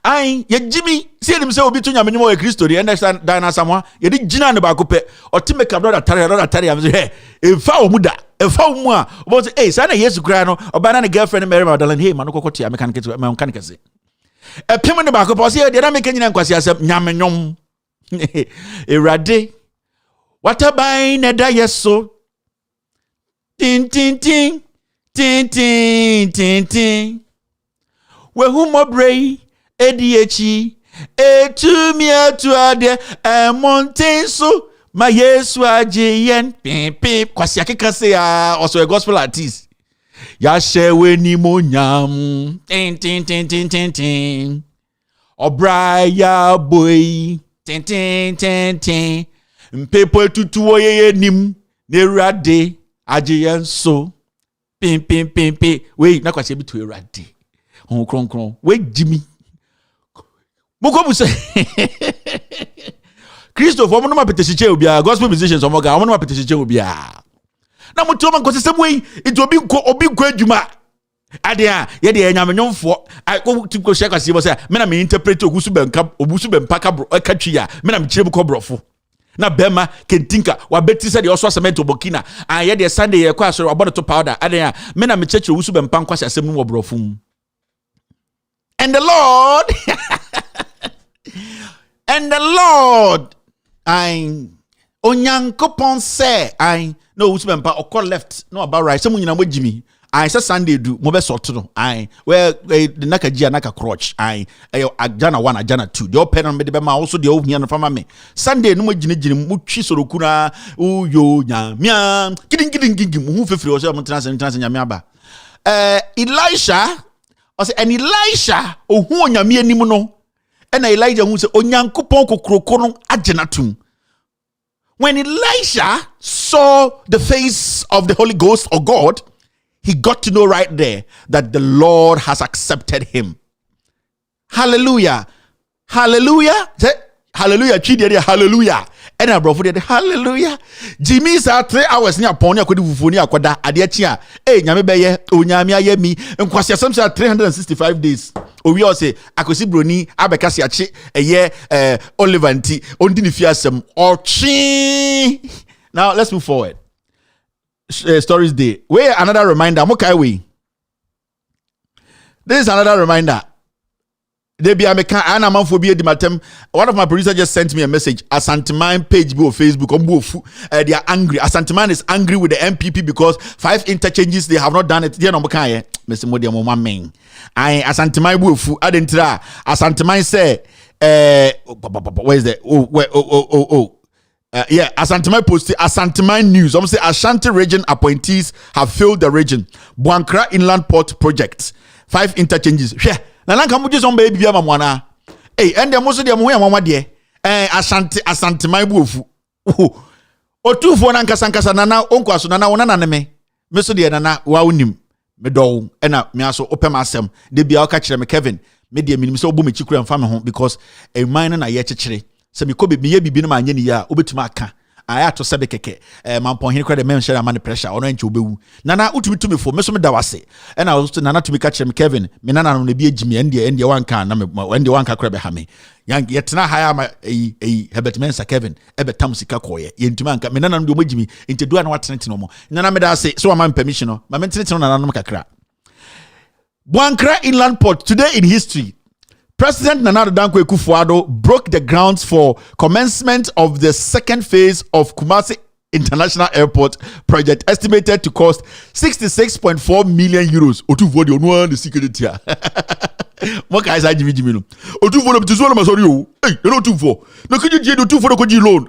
ai ye Jimmy see him say obi to nyamenyom o Kristo dey understand dana samwa ye di gina ne ba ko pe o ti make brother tare am say hey e fa o mu da e fa o mu a o say eh say na Yesu kra no oba na ne girlfriend Mary Magdalene hey man kokoti a mechanic to me mechanic say e pem ne ba ko po say dey na make nyina nkwasi asem nyamenyom Erade watabai ne da yeso tin we hu mo brei ADHE etumi atuade mountain so ma Yesu ajeyen pim kwasi akeka say also a gospel artist ya shewe ni monyam tin obraya boy tin people tutu oyeye nim nerade ajeyen so pim we na kwasi bi to erade on kronkron we Jimmy Mukobu say Christopher mo no ma petesiche obia gospel musicians omoga mo no ma petesiche obia na mo to man ko sesem we it obi nko adwuma ade a ye de nyamenyomfo ai ko tiko shaka si bo say me na me interpret ogusu bempa ka bro ka twi a me na me kire bu ko brofo na bema kentinka wa beti se de oso cement obokina an ye de Sunday ye kwa so abodo to powder ade a me na me cheche ogusu bempa kwa asem no brofo and the Lord I onyankopon say I no usbempa okọ left no about right some nyina mogimi I say Sunday do mo be sort no I where the nakaji anaka crotch I ajana 1 ajana 2 the open on me be ma also the ohia no fama me Sunday no mogini mutwi soroku na uyo nya mia kidin mu hu fefere o say mo trans nya me aba Elisha o say and Elisha ohu onyame anim no and Elijah who said, Onyankopon kokrokono ajenatum. When Elisha saw the face of the Holy Ghost or God, he got to know right there that the Lord has accepted him. Hallelujah. Hallelujah. Hallelujah. Hallelujah. And I brought it. Hallelujah. Jimmy sa 3 hours ni upon yakodi fufoni akwada adechia. Nyame beye onyame ayemi nkwasi asem sa 365 days. Owi o say akosi broni abekasi achi Olivanti ondi ni fiasem ochi. Now let's move forward. Stories day. Where another reminder. Mokai we. This is another reminder. One of my producers just sent me a message. Asanteman page on Facebook. They are angry. Asanteman is angry with the MPP because 5 interchanges they have not done it. Asanteman say, where is that? Asanteman posted Asanteman news. I'm say Ashanti region appointees have failed the region. Buankra Inland Port project. 5 interchanges. Na nanka mu jeson baby bia mamwana ende mo so de mo yamwa de Asante maibu ofu otufo na nkasa nana onkwaso nana wona me so de nana wa wonim me do na me aso opem asem de bia o ka kire me Kevin me de minim so obo me chikura mfa me ho because e man na ye kekere se me ko be me ye bibi no ma anye ni ya obetuma aka aya to sebe keke mampon hin kwa de men share man pressure ono enche obewu nana utumi tumi fo me so me da wase na also nana tumi ka kire me Kevin me nana no na bi agimi ende wanka na me ende wanka kra be ha me yang yetena haya ma Herbert Mensa Kevin ebe tam sika koye yentuma anka me nana no do magimi ente do na watene no mo nana me da say so am permission no ma mentene no nana no kakra Buankra Inland Port today in history. President Nana Dankwa Akufo-Addo broke the grounds for commencement of the second phase of Kumasi International Airport project, estimated to cost 66.4 million euros. Otufo de onwa the security. Mo ka isa jimi no. Otufo no bitizo na masori o. Hey, no Otufo. No kiji je Otufo no koji loan.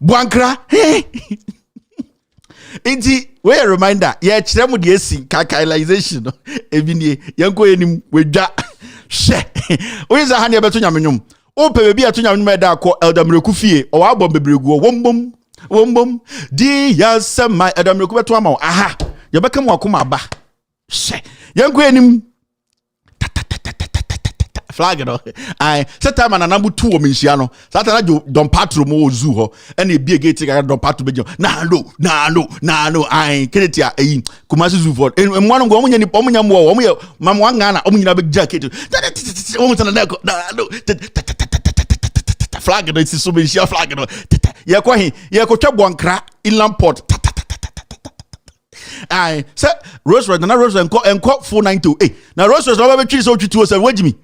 Buankra. Inti, we a reminder. Yeah, chiremu di esi kakalization. Ebinie, yanko enim weja. She. Oye za hani abeto nyamenyum. Ope bebi atu nyamenyum da ko Elder Mreku fie. O wa bom bebregu wombom. Di yasema Elder Mreku beto ama. Aha. Yebeka mu akoma aba. She. Yanko enim flag no ai set time na number 2 o menhia no sata na don patro mo ozu ho e na bie gate ga don patro bejo na no ai kenetia yi kumasi zu for mo no go mo nyani mo nyam wo mo ye mam wanga na mo nyina be jacket mo tana na no flag no isi so menhia flag no ye ko hi ye ko twabo nkra inland port ai se Rose enko 492 na Rose no be twi so twi 207 wajimi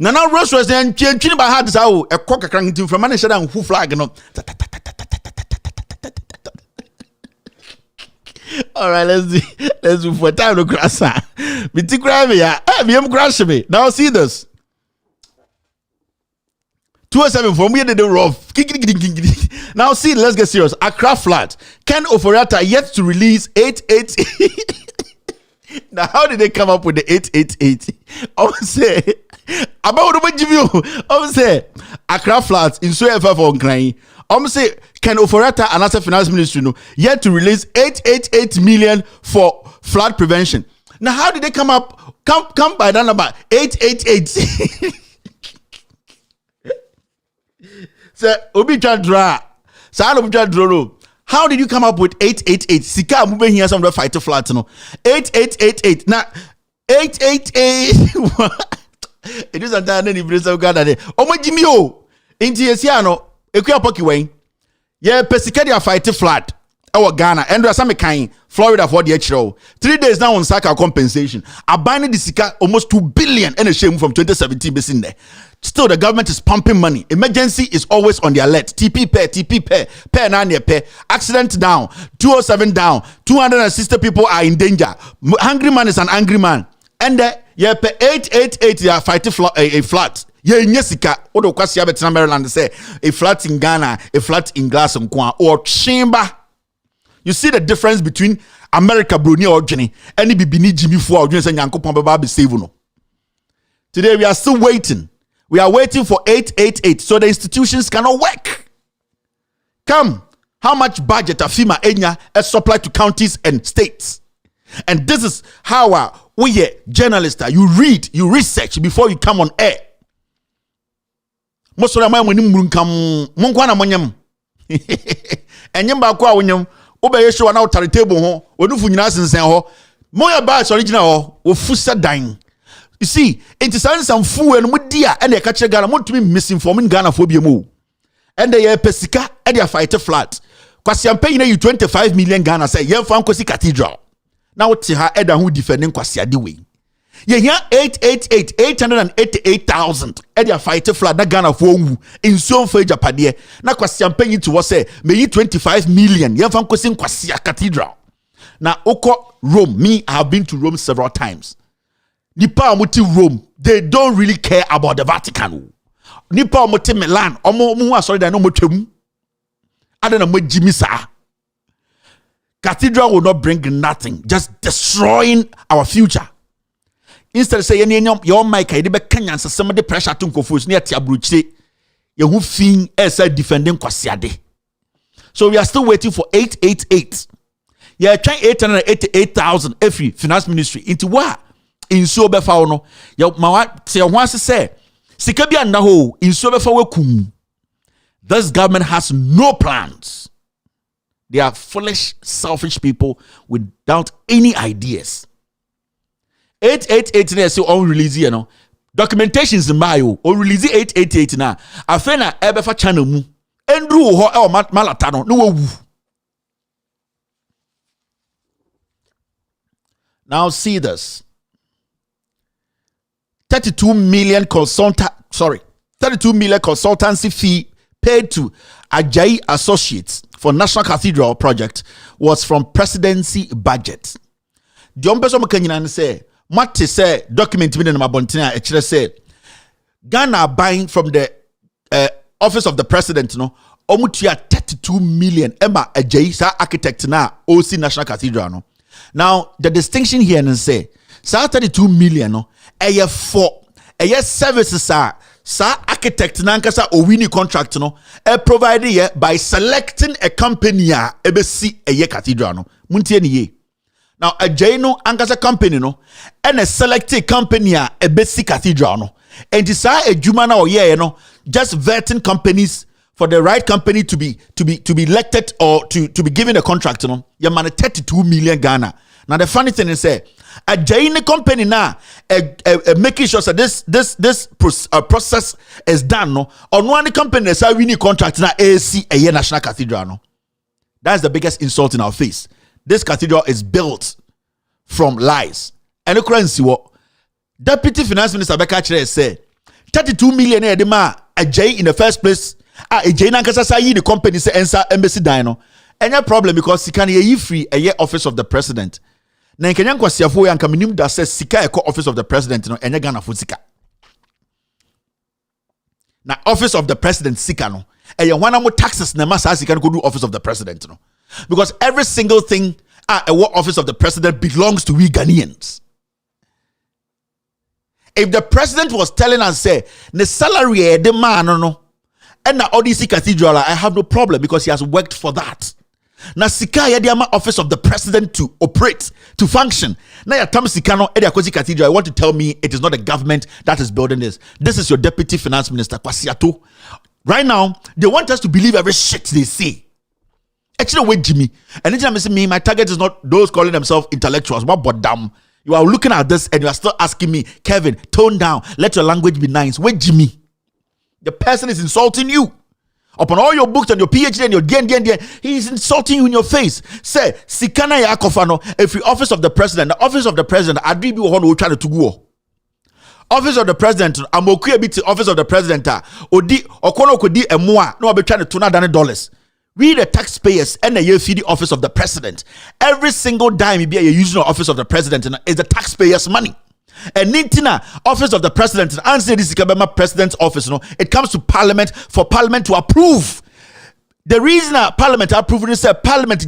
na Rose and chini by hard sao a cock a crank from manager and who flag no. All right, let's do for time to crash. Biti grab ya. Me crash me. Now see this. 207 from where the rough. Now see, let's get serious. Accra flat. Ken Oforiatta yet to release 888. Now, how did they come up with the 888? I say about the Jimmy. I say Accra flats in so ever for crying. I say Ken Oforiatta and other finance ministry no yet to release 888 million for flood prevention. Now, how did they come up? Come by that number 888. So Obi Chadra, how did you come up with 888? Sika moving here some fight to flat no 8888 now 888. It is another name of God. Oh my Jimmy o inti yesiano ekuya poki wen ye pesikadia fight to flat our Ghana and there some kind Florida for the HRO 3 days now on Saka compensation abandoned the Sika almost 2 billion and a shame from 2017 base in there. Still, the government is pumping money. Emergency is always on the alert. TP pair, 9 pair. Accident down, 207 down. 260 people are in danger. Hungry man is an angry man. And yeah, 888 yeah, fighting a flat. Yeah, Nyesika. Odo kwasi abetina Maryland say a flat in Ghana, a flat in Glass and Kwan or chamber. You see the difference between America, Brunei or Jenny, and Bibini Jimmy for Jones and Yanko Pamba be saving. Today we are still waiting. We are waiting for 888 so the institutions cannot work. Come, how much budget FEMA Enya has supplied to counties and states? And this is how we journalists, you read, you research before you come on air. Most of the time when you come, Munkwana Monyam. And Yamba Kwa Winyam, Obey show an out table ho, or do Funas and San Moya Bats original or Fusa dying. You see, it is some fool and with dear and they catch a Ghana want to be misinforming Ghana phobia move. And they are Pesica and they are fighter flat. Because I'm paying you 25 million Ghana say, yeah, from Kosi Cathedral. Now, Tiha Eda who defending Kwasia Dewey. Yeah, 888,000 and they are fighter flat, na Ghana for in so for Japadie. Now, Kwasia paying to us say, may you 25 million, yeah, from Kosi Kwasia Cathedral. Now, Oko Rome, me, I have been to Rome several times. Nipa muti Rome, they don't really care about the Vatican. Nipa muti Milan, omo sorry that no mutem. I don't know what Jimmy sa. Cathedral will not bring nothing, just destroying our future. Instead say your mic I be Kenyan somebody pressure to confuse near Tiabruche. You who fin esa defending Kwasiade. So we are still waiting for 888. Yeah, trying 888,000 every finance ministry into what? In so befa no ya ma te ho ase say sika bia na ho in so befa wakum. This government has no plans. They are foolish, selfish people without any ideas. 888 na say on release you know documentations in bio on release 888 na afena e befa channel mu endru ho e malata no wawu. Now see this. 32 million consultancy fee paid to Ajayi Associates for National Cathedral project was from presidency budget. The person can say, Mate say document in Mabontina actually said Ghana buying from the office of the president, no, omutia 32 million Emma Ajay sa architect na OC National Cathedral no. Now the distinction here is say sa 32 million no for services sa architect na nkasa owini contract no provided here by selecting a company a ebesi cathedral no. Muntie ni ye. Now Ajay no ankasa company no and a selected company a ebesi cathedral no. And this a juma na oye no just vetting companies for the right company to be elected or to be given a contract no. You man 32 million Ghana. Now the funny thing is say a Jaine company now making sure that this process is done no on one company that's a winning contract na AC a National Cathedral no. That's the biggest insult in our face. This cathedral is built from lies. And the currency what Deputy Finance Minister Becca Chere say 32 million a J in the first place. A J nankasa sa yi the company say ensa embassy dino. Any problem because he can ye free a year office of the president. Na nkenya nkwasiafo ya nkaminim da say sika eko office of the president no enya Ghana fo sika. Na office of the president sika no. Eye wana mo taxes na masa sika no do office of the president no. Because every single thing a office of the president belongs to we Ghanaians. If the president was telling us say the salary the man no and na Odyssey Cathedral I have no problem because he has worked for that. Na sika ya the office of the president to operate, to function. Na ya tam sika no e Odyssey Cathedral. I want to tell me it is not the government that is building this. This is your deputy finance minister Kwasiato. Right now they want us to believe every shit they say. Actually wait Jimmy. And then me my target is not those calling themselves intellectuals, but damn. You are looking at this and you are still asking me, Kevin, tone down. Let your language be nice. Wait, Jimmy. The person is insulting you. Upon all your books and your PhD and your DN, he is insulting you in your face. Say, Sikana Yakofano, if the office of the president, office of the president, Adribi Wohono trying to go. Office of the president, Amokuya beat the office of the president, Odi, Okono Kodi, and Moa, no, I'll be trying to $200. We the taxpayers and the feed the office of the president. Every single dime you be using the office of the president is the taxpayers' money. And Nintina, office of the president, answer this is president's office. No, it comes to parliament for parliament to approve. The reason parliament approving is parliament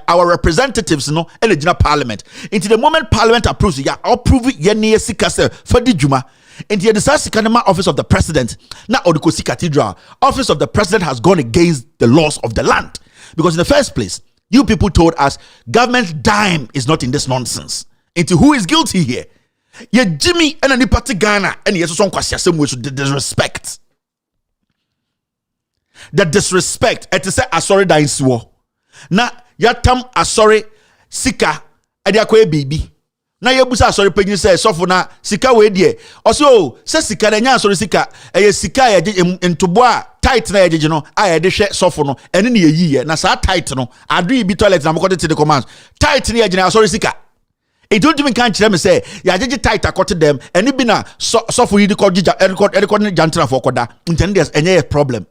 our representatives and the parliament. Into the moment parliament approves, approve it for the Juma. And the Kanama office of the president, now Odukosi Cathedral, office of the president has gone against the laws of the land. Because in the first place, you people told us government dime is not in this nonsense. Into who is guilty here? Ye Jimmy and any party Ghana and yes, some the disrespect. The disrespect. Et say asori da insuo. Na yatam asori sika adiakwe baby. Na yebusa asori penyin say sofo na sika we die. Oso se sika na nya asori sika eye sika ye ntobo a tight na ye no a ye de hwe sofo no ene ne ye na sa tight no adu bi toilet na mokode the command. Tight ne ye asori sika. E don't even can't tell me say ya jeje tight akote dem ene bi na sofo yi de ko jija record jantra for koda. Ntende des enye problem.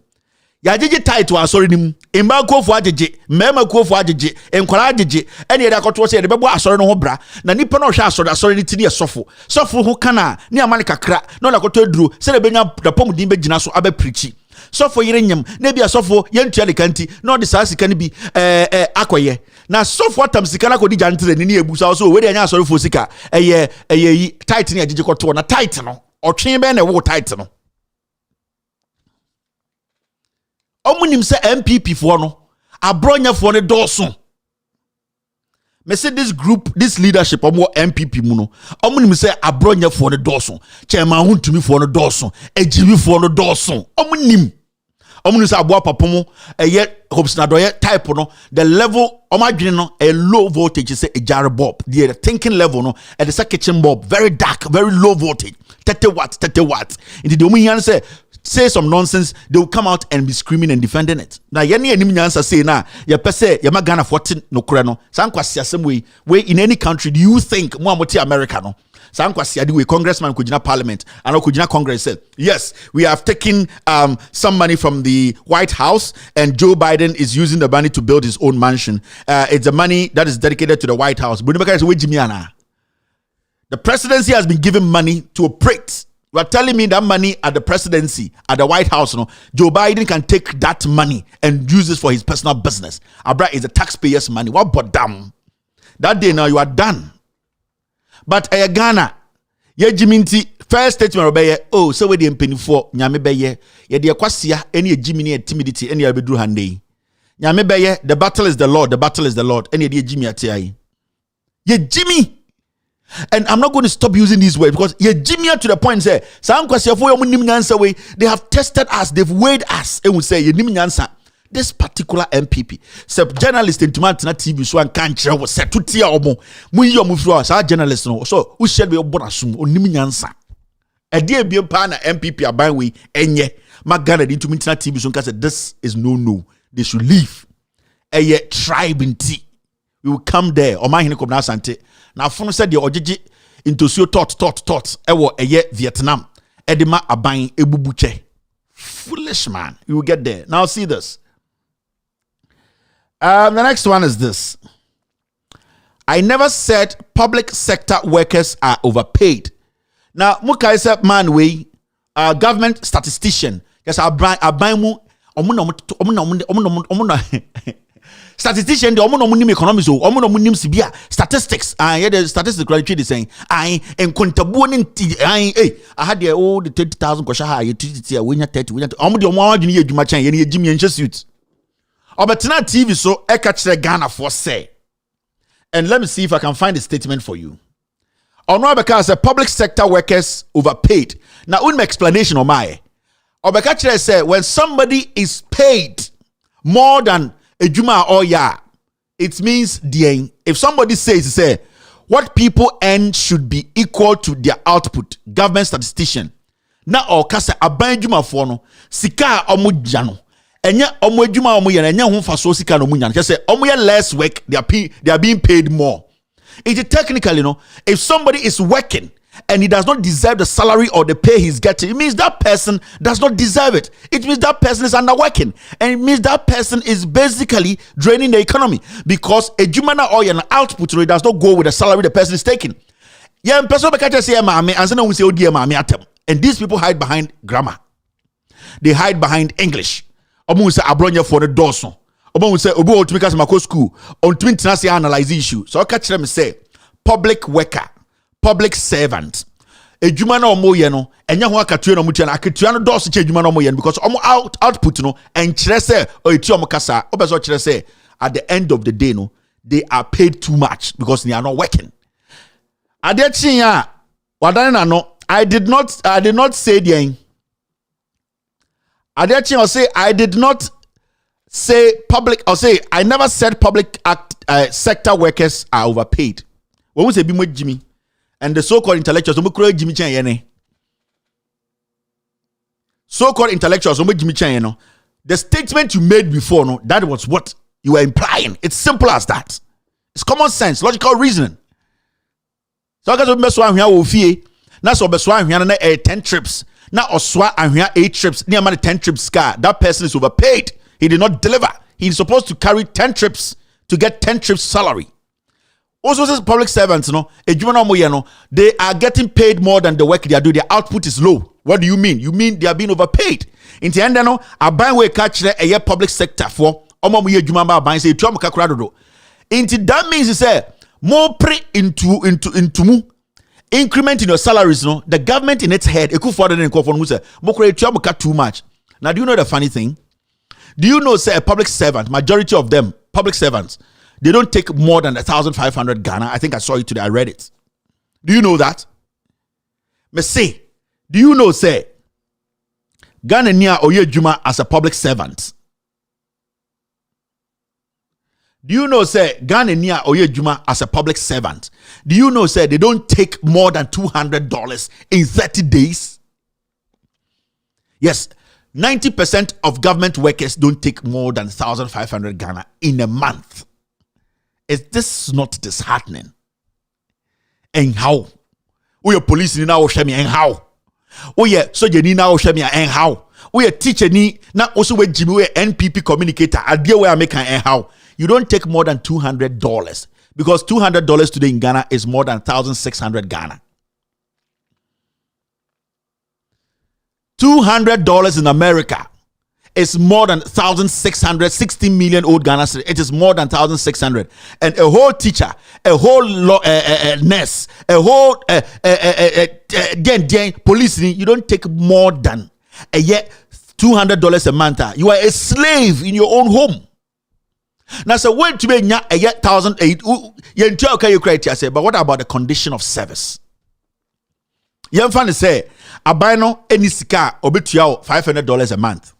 Ya jeje tight wa asori nim imba kofu ajeje mema kofu ajeje enkwara ajeje ene ye da koto se ye de bebo asori no ho bra na nipa no hwe asori ni tini ye sofo ho kana ni amane kakra na la koto eduro se le benya da pom din be gina so abe preachi sofo yire nyam na bia sofo ye ntua de kanti na odi sa sika ni bi akoye na sofo atam sika na kodi jantre ni ebusa so we de anya asori fo sika eye tight ni ajeje koto na tight no otwen be na wo tight no omunim se MPP for no abronya for ne doso. Me say this group, this leadership omo MPP mu no omunim se abronya for ne doso. Chairman huntumi for ne doso. Ejibi for ne doso. Omunim se aboa papomo eye hobsnadoye type no the level omadwene no a low voltage say a jar bulb. The thinking level no at the kitchen bulb very dark, very low voltage. 30 watts. Into the omuhian say some nonsense, they will come out and be screaming and defending it. Now, any nyansa say na ya pese ya magana 14 no kurano. Sankwasi same way in any country do you think muamoti America no? Sankwasi adi way congressman kujina parliament and kujina congress said yes we have taken some money from the White House and Joe Biden is using the money to build his own mansion. It's the money that is dedicated to the White House. But the presidency has been given money to operate You are telling me that money at the presidency, at the White House, no, Joe Biden can take that money and use it for his personal business. Abra is the taxpayers' money. What but damn? That day now you are done. But Ghana, ye Jiminti, first statement obey, oh, so we the penny for Nyame beye, ye de kwasia, any Jiminy timidity, any abedru hande. Nyame beye, the battle is the Lord, the battle is the Lord, any de Jimmy atiai. Ye Jimmy. And I'm not going to stop using these words because you're Jimmy to the point say they have tested us, they've weighed us, and we say this particular MPP. So journalist in Tomatina TV so and can't share what said to tia omo. Our journalists no so who should be a bonasum or niminyansa. A dear be a partner MPP are by way enye Magana into Tomatina TV so said this is no. They should leave. A yet tribe in tea. We will come there. Or my hinako sante. Now, phone said the Ojiji into so thoughts. Ewo eye Vietnam. Edema abain ebubuche. Foolish man. You will get there. Now see this. The next one is this. I never said public sector workers are overpaid. Now, Mukai said man way government statistician. Yes, abain statistician the omo no nim economics o omo no nim sibia statistics the statistics graduate saying en kontabuo ne I had the old 30,000 kwasha ha ye 30 we nya 30 we nya omo de omo adwene ye adwuma chan ye ne yegimi enche suit obetena TV so e ka kire Ghana for say. And let me see if I can find a statement for you. Ono because public sector workers overpaid. Now un explanation on my obeka kire say when somebody is paid more than a juma or ya, it means if somebody says say what people earn should be equal to their output, government statistician. Na or kasa aban juma for no sika omo jano. Enya omo juma omo yen enya ho faso sika no munyan. Just say omo less work, they are being paid more. It is technically if somebody is working and he does not deserve the salary or the pay he's getting, it means that person does not deserve it. It means that person is underworking. And it means that person is basically draining the economy because a jumana or an output does not go with the salary the person is taking. And these people hide behind grammar. They hide behind English. For the dorsal. School on analyze issue. So I catch them say public worker. Public servant. A juma no mo ye no enya ho akatua no mutua na akatua no dose che juma no mo ye because omo output no en kire se o eti omo kasa obeso kire se at the end of the day no they are paid too much because they are not working. Ade chin ya wadane na no I did not say the Ade chin or say I did not say public or say I never said public sector workers are overpaid. When we say bi mo Jimmy and the so-called intellectuals, so-called intellectuals, the statement you made before, no, that was what you were implying. It's simple as that. It's common sense, logical reasoning. So I got to be so here. Now so be so 10 trips. Now oswa 8 trips. Near 10 trips car. That person is overpaid. He did not deliver. He's supposed to carry 10 trips to get 10 trips salary. Also, as public servants, they are getting paid more than the work they are doing. Their output is low. What do you mean? You mean they are being overpaid? In the end, I buy we catch a public sector for say into that means you say more pre into increment in your salaries. No, the government in its head it could further than too much. Now, do you know the funny thing? Do you know say a public servant, majority of them public servants, they don't take more than 1,500 Ghana. I think I saw it today. I read it. Do you know that? Me say, do you know say Ghana niya oye juma as a public servant? Do you know say Ghana niya oye juma as a public servant? Do you know say they don't take more than $200 in 30 days? Yes, 90% of government workers don't take more than 1,500 Ghana in a month. Is this not disheartening? And how? We are police in our shemi and how? We are soldier in our shemi and how? We are teacher ni na also we Jimmy NPP communicator. Idea where I make and how? You don't take more than $200 because $200 today in Ghana is more than 1,600 Ghana. $200 in America is more than 1,660 million old Ghana cedis. It is more than 1,600. And a whole teacher, a whole nurse, a whole police, you don't take more than a year $200 a month. You are a slave in your own home. Now, so when to be a year 1,008, but what about the condition of service? You fan say, I buy no any sika obetua $500 a month.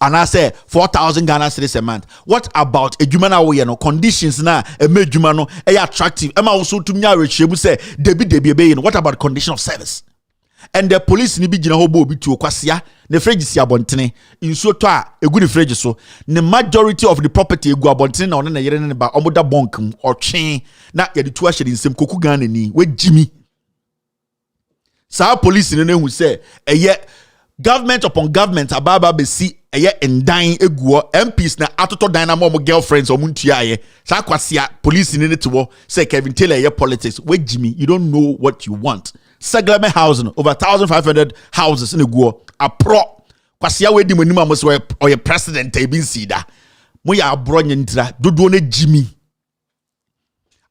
And I say 4,000 Ghana cedis a month. What about a jumana we no conditions na a me jumano attractive? Am also to me say debi. What about condition of service? And the police ni bi gina hobo bi to kwasia ne frege si abontene inso to a egu ne frege so the majority of the property egu abontene na one na yere ne ba omoda bonkum otwe na ye de to ahye nsem koku Ghana ni we jimi sa police ni hu say eye government upon government ababa be si eye ndan eguo MPs na atoto dan na mo girlfriends o muntua ye sa kwasia police ni ne to say Kevin Taylor ye politics we jimi you don't know what you want. Settlement housing, over 1,500 houses in the go. A pro. Kwasia we di monima must or your president bin sida. Moya abroad yentra. Dodone Jimmy.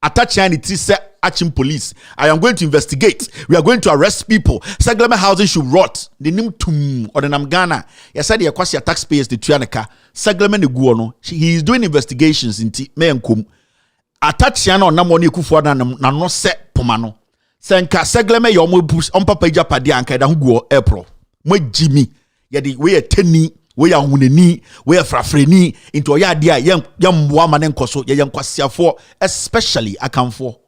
Attach any tisa action police. I am going to investigate. We are going to arrest people. Settlement housing should rot. The name tum or the Namgana. Yes, I said kwasia taxpayers the Trianaka. Settlement go no. He is doing investigations in me and kum. Attach yana na money kufuwa na no set pomano. Senka segleme yo mo papa japade anka da hugo April mo Jimmy ye de we teni we ya huneni we frafreni into oya de a yam boa ma ne nkoso ye yankwasiafo especially akamfo.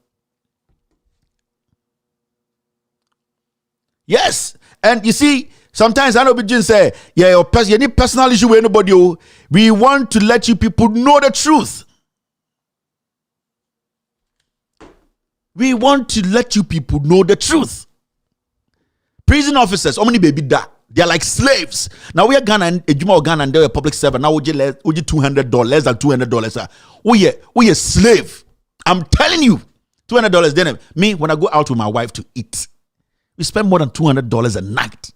Yes, and you see sometimes I know begin say yeah your you need personal issue with anybody. We want to let you people know the truth. We want to let you people know the truth. Prison officers, how many baby that? They are like slaves. Now we are Ghana, Ghana, and they're a public servant. Now we get $200, less than $200. We a slave. I'm telling you, $200. Then me when I go out with my wife to eat, we spend more than $200 a night.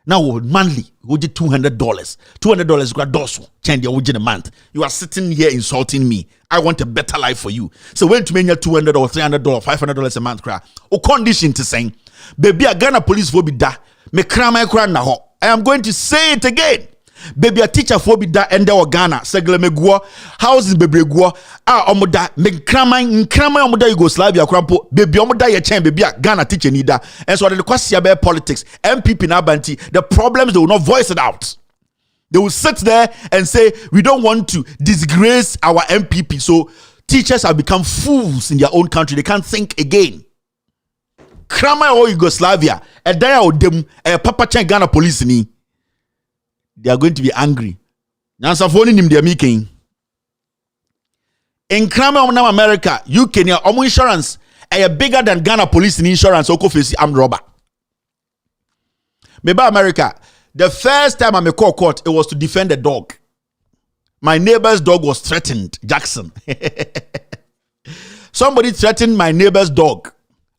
Now monthly, we get $200. $200 got dosu change your a month. You are sitting here insulting me. I want a better life for you. So when to make $200 or $300, $500 a month, cry. O condition to saying, baby, a Ghana police will be da. Me krama ekra na ho. I am going to say it again. Baby, a teacher for be da ende o Ghana. Segle me guo. Houses baby guo. Omoda me krama omoda Yugoslavia krampo. Baby omoda ye chen baby a Ghana teacher nida. And so the question about politics, MPP na banti, the problems they will not voice it out. They will sit there and say, we don't want to disgrace our MPP. So teachers have become fools in their own country. They can't think again. Krama or Yugoslavia, a dia or them, a Papa Chen Ghana police ni. They are going to be angry. Nansa phone him they are making. In Krama now America, UK near omo insurance, a bigger than Ghana police in insurance, oko face armed robber. Maybe America. The first time I'm a court, it was to defend a dog. My neighbor's dog was threatened, Jackson. Somebody threatened my neighbor's dog.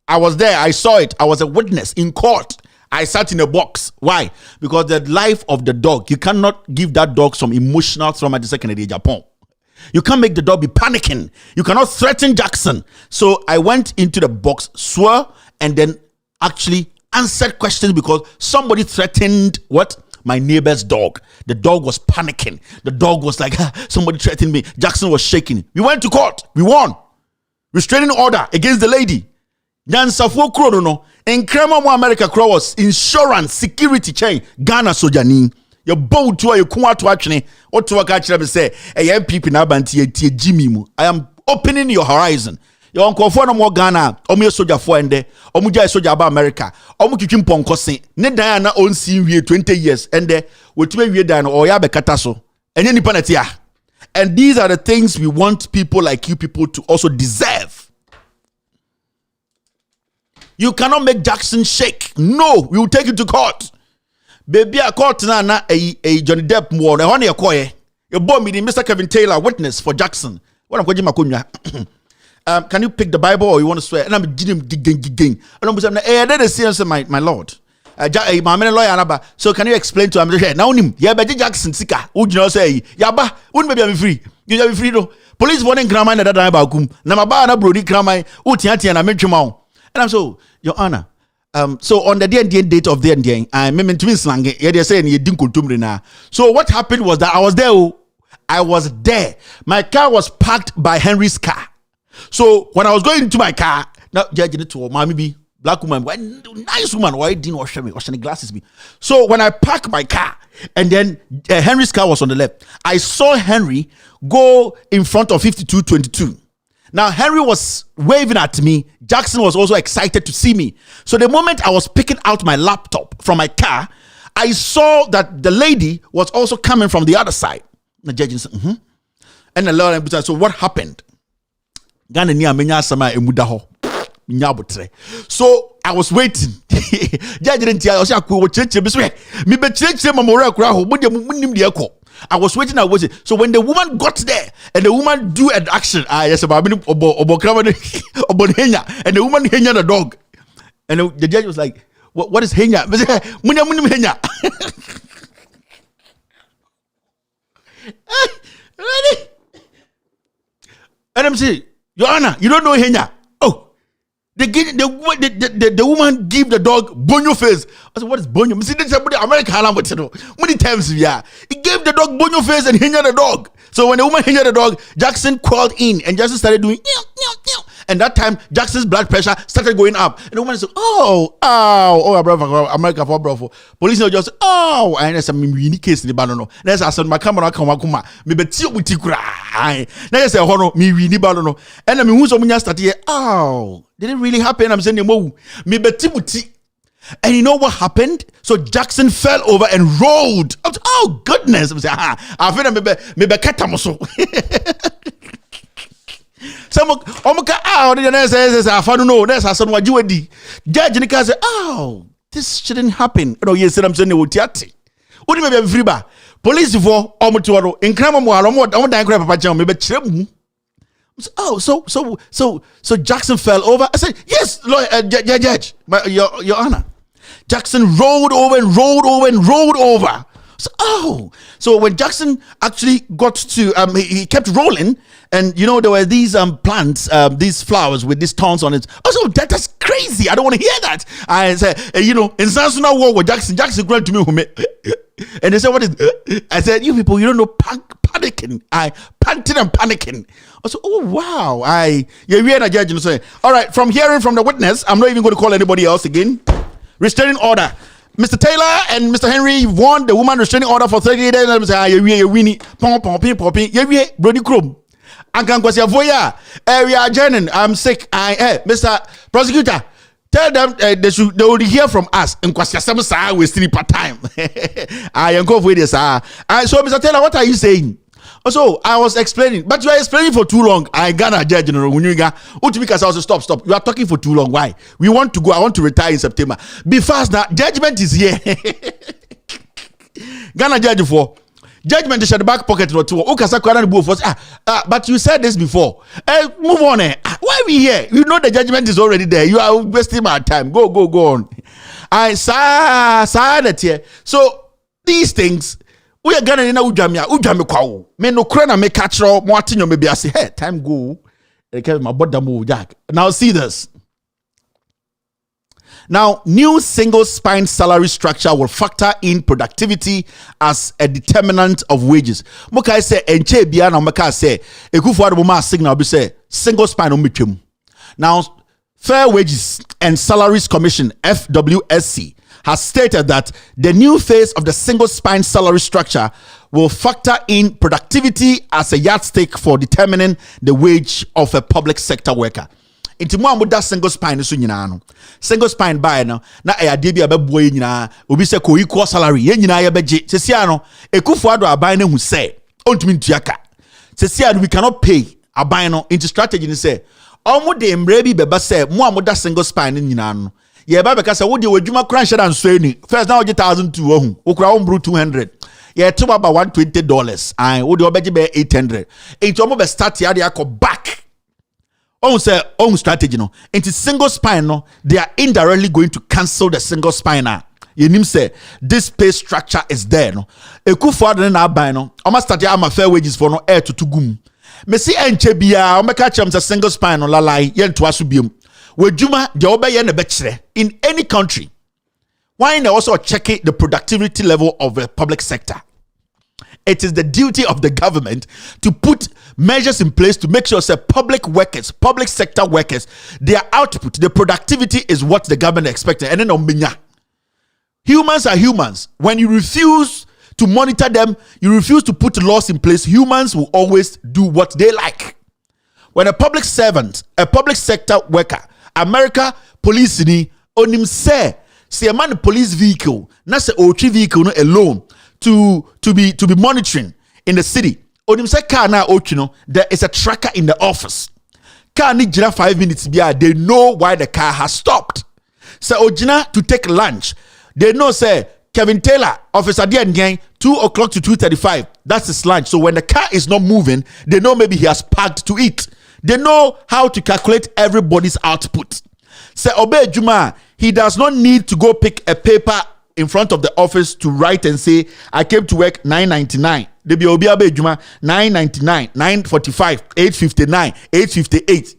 I was there. I saw it. I was a witness in court. I sat in a box. Why? Because the life of the dog, you cannot give that dog some emotional trauma to second in Japan. You can't make the dog be panicking. You cannot threaten Jackson. So I went into the box, swore, and then actually answered questions because somebody threatened what? My neighbor's dog. The dog was panicking. The dog was like, somebody threatened me. Jackson was shaking. We went to court. We won. Restraining order against the lady. Nyansafo kro no. In Krema mo America kro was insurance security chain Ghana sojani. Your bow to your kuma to actually or to a catcher say a MPP na banti tie Jimmy mu. I am opening your horizon. Your uncle for no more Ghana, omu soldier for ende, omu jai soldier about America, omu kikim ponkosin, ne Diana on see we 20 years, and the we Diana or yabe kataso, and any panatia. And these are the things we want people like you people to also deserve. You cannot make Jackson shake. No, we will take you to court. Baby, a court na a Johnny Depp more. The honey akoye. Your boy meeting Mr. Kevin Taylor, witness for Jackson. What I'm going to can you pick the Bible or you want to swear? And I'm giving him gigging. And I'm saying, hey, that is my Lord. Mamma lawyer anaba. So can you explain to him? Now him, yeah, but Jackson Sika, would you know say, Yaba, wouldn't be free. You be free though. Police warning grandma that I about kum. Namaba na brody grandma, Utianti and I mention and I'm so, Your Honor. So on the date of the end, I mean twin slang, they're saying you didn't go now. So what happened was that I was there. My car was parked by Henry's car. So when I was going into my car, now judging it to mommy be black woman, nice woman, why didn't wash me, wash any glasses me. So when I parked my car and then Henry's car was on the left, I saw Henry go in front of 5222. Now, Henry was waving at me. Jackson was also excited to see me. So the moment I was picking out my laptop from my car, I saw that the lady was also coming from the other side. The judge said, And the lawyer said, so what happened? So I was waiting. I was waiting. So when the woman got there and the woman do an action, yes, and the woman henya the dog, and the judge was like, "What is henya?" And I'm saying, Your Honor, you don't know henya. The woman give the dog bonyo face. I said, what is bonyo? See, that's about the American language. Many times, yeah. He gave the dog bonyo face and hinya the dog. So when the woman hinya the dog, Jackson crawled in and Jackson started doing and that time Jackson's blood pressure started going up. And the woman said, America for bravo. Police just and there's some unique case in the banana. There's a son my camera kuma. Me beti utikura. Now say hono me wini balono. And I mean who's omunya start here. Did it really happen? I'm saying me beti buti. And you know what happened? So Jackson fell over and rolled. Oh goodness! I'm saying, I feel me be katamoso. Some omuka I don't know. That's how someone you di. Judge Nika say, this shouldn't happen. Yes, I'm saying utiati. Udi me be free ba. Police for omutuaro. In krama mo alomo dan kra papa jam me be chiremu. So Jackson fell over. I said, yes, Lord, Judge, Your Honor. Jackson rolled over and rolled over and rolled over. So when Jackson actually got to, he kept rolling, and you know there were these plants, these flowers with these thorns on it. That's crazy. I don't want to hear that. I said, in Sansuna war with Jackson grabbed to me, and they said, what is? I said, you people, you don't know panicking. I panting and panicking. I said, wow. We are a judge. All right, from hearing from the witness, I'm not even going to call anybody else again. Restraining order. Mr. Taylor and Mr. Henry, you've won the woman restraining order for 38 days. Let me say, you winnie, Brody Chrome. I can't go see a voya. We are joining. I'm sick. Mr. Prosecutor, tell them they will hear from us. In Kwasiasam, we still part time. I am going for this. So, Mr. Taylor, what are you saying? So I was explaining, but you are explaining for too long. I got a judge general. Stop. You are talking for too long. Why? We want to go. I want to retire in September. Be fast now. Judgment is here. Ghana judge for judgment is at the back pocket or two. But you said this before. Move on. Why are we here? You know the judgment is already there. You are wasting my time. Go on. I saw that here. So these things. We are gonna na ujame kwawo. Me no kra na me catch mo atinyo me bi ase. Hey, time go. My body move jack. Now see this. Now, new single spine salary structure will factor in productivity as a determinant of wages. Moka say enche bia na moka say ekufo ado ma signal be say single spine on betwem. Now, Fair Wages and Salaries Commission FWSC has stated that the new phase of the single spine salary structure will factor in productivity as a yardstick for determining the wage of a public sector worker. Into more that single spine so nyina no. Single spine by no na e ade bia beboa nyina obi se ko equal salary ye nyina ye beje. Sesia no ekufo ado aban na hu se ontumi ntuaka. Sesia no we cannot pay aban no into strategy ni say omo de mbre bi beba se mo amoda single spine nyina no. Ye ba beka say wo de wadwuma kran hye dan so ni first now you 1,200 ohu okura wo 200 ye to about $120 and wo de obeje be 800 into omo be start ya de akọ back on say own strategy no into single spine no they are indirectly going to cancel the single spine yenim say this pay structure is there no Ekufuado na aban no almost start ya fair wages for no air to tugum me see enche bia o meka chem say single spine no lalai ye nto aso biom wadwuma de obeye na be kire in any country. Why they also checking the productivity level of the public sector? It is the duty of the government to put measures in place to make sure that public workers, public sector workers, their output, their productivity is what the government expects. And then humans are humans. When you refuse to monitor them, you refuse to put laws in place, humans will always do what they like. When a public servant, a public sector worker, America police ni onim say a man police vehicle, not say O3 vehicle no alone to be monitoring in the city. Onim say car na O3 there is a tracker in the office. Car ni jira 5 minutes bia, they know why the car has stopped. So ojina to take lunch, they know say Kevin Taylor, Officer Dian 2 o'clock to 2:35. That's his lunch. So when the car is not moving, they know maybe he has parked to eat. They know how to calculate everybody's output. Say Obe Juma, he does not need to go pick a paper in front of the office to write and say, I came to work 9:99. They be Obe Juma 9:99, 9:45, 8:59, 8:58.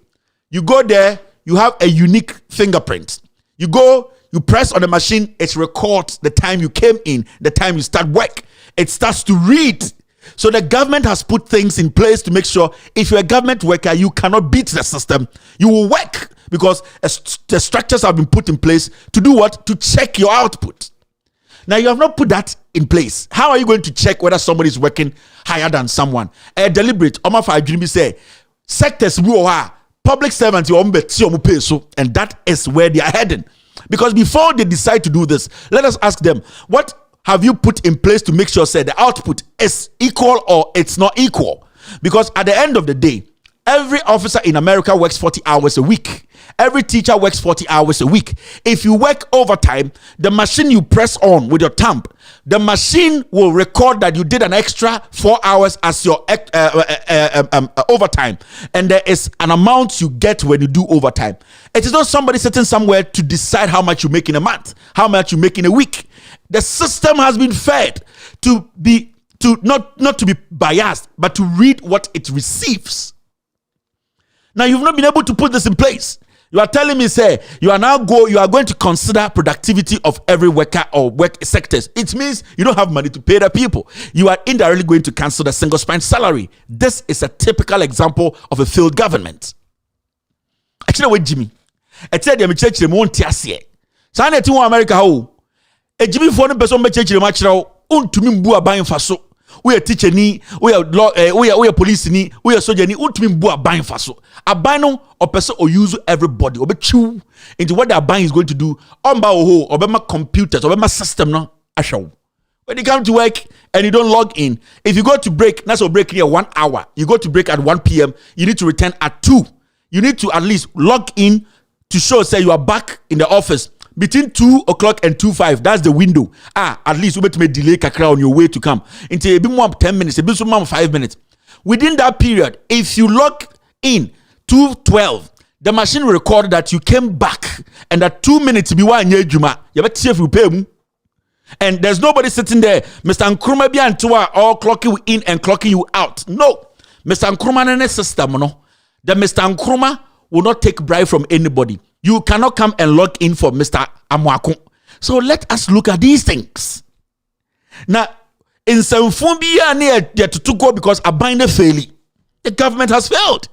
You go there, you have a unique fingerprint. You go, you press on the machine, it records the time you came in, the time you start work. It starts to read. So the government has put things in place to make sure if you're a government worker, you cannot beat the system. You will work because the structures have been put in place to do what? To check your output. Now you have not put that in place. How are you going to check whether somebody is working higher than someone? A deliberate, say, sectors, public servants, and that is where they are heading. Because before they decide to do this, let us ask them, what have you put in place to make sure say the output is equal or it's not equal? Because at the end of the day, every officer in America works 40 hours a week. Every teacher works 40 hours a week. If you work overtime, the machine you press on with your thumb, the machine will record that you did an extra 4 hours as your overtime. And there is an amount you get when you do overtime. It is not somebody sitting somewhere to decide how much you make in a month, how much you make in a week. The system has been fed not to be biased, but to read what it receives. Now you've not been able to put this in place. You are telling me, say, you are going to consider productivity of every worker or work sectors. It means you don't have money to pay the people. You are indirectly going to cancel the single spine salary. This is a typical example of a failed government. Actually, with Jimmy, I tell you, church won't tell you. So I know America how. A Jimmy for the person church match now. Untumi mbu aban faso. We are teacher ni, we are law, we are police ni, we are soldier ni. Untumi mbu aban faso. Abano or person or use everybody. Obe chew into what the aban is going to do. Omba oho, obema computers, obema system no. Ashaw. When you come to work and you don't log in, if you go to break, that's a break near 1 hour. You go to break at 1 p.m. You need to return at 2. You need to at least log in to show say you are back in the office. Between 2 o'clock and 2:05, that's the window. At least you may delay kakra on your way to come. Until a bit more 10 minutes, a bit more 5 minutes. Within that period, if you log in 2:12, the machine will record that you came back and that 2 minutes be one year juma. You better see if you pay. And there's nobody sitting there, Mr. Nkrumah be antua all clocking you in and clocking you out. No, Mr. Nkrumah and system no. The Mr. Nkrumah will not take bribe from anybody. You cannot come and log in for Mr. Amwako. So let us look at these things. Now, in Sanfumbia near to go because a binder failed. The government has failed.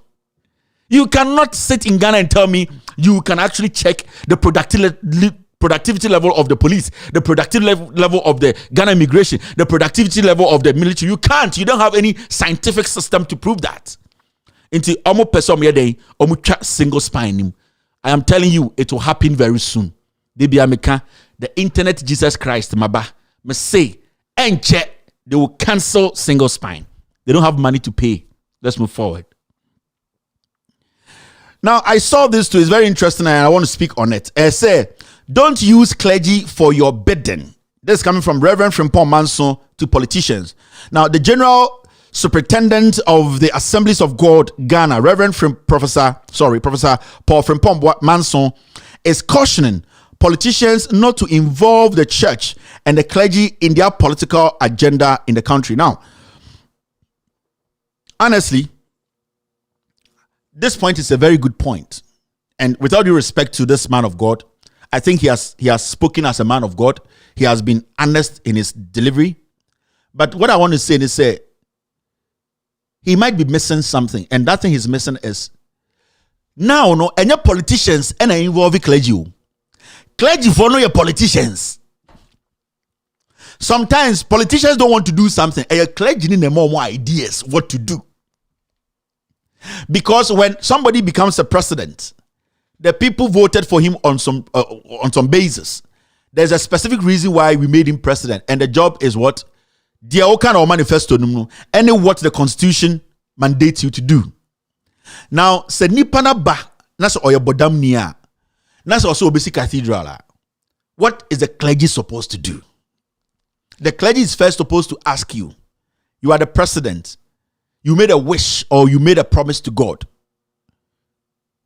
You cannot sit in Ghana and tell me you can actually check the productivity level of the police, the productivity level of the Ghana immigration, the productivity level of the military. You can't. You don't have any scientific system to prove that. Into almost person day, almost single spine. I am telling you, it will happen very soon. The internet Jesus Christ, me say, and check, they will cancel single spine. They don't have money to pay. Let's move forward. Now, I saw this too. It's very interesting and I want to speak on it. I say, don't use clergy for your bidding. This is coming from Reverend Frimpong Manson to politicians. Now, the General Superintendent of the Assemblies of God, Ghana, Professor Paul Frimpong Manson, is cautioning politicians not to involve the church and the clergy in their political agenda in the country. Now, honestly, this point is a very good point. And without due respect to this man of God, I think he has spoken as a man of God. He has been honest in his delivery. But what I want to say is he might be missing something. And that thing he's missing is now, no, any politicians and involve clergy. Clergy for no your politicians. Sometimes politicians don't want to do something, and your clergy need more ideas what to do. Because when somebody becomes a president, the people voted for him on some basis. There's a specific reason why we made him president, and the job is what the kind of manifesto and what the constitution mandates you to do. Now, se nipa na ba na se oyo bodam nia. That's also basic cathedral. What is the clergy supposed to do? The clergy is first supposed to ask you. You are the president. You made a wish or you made a promise to God.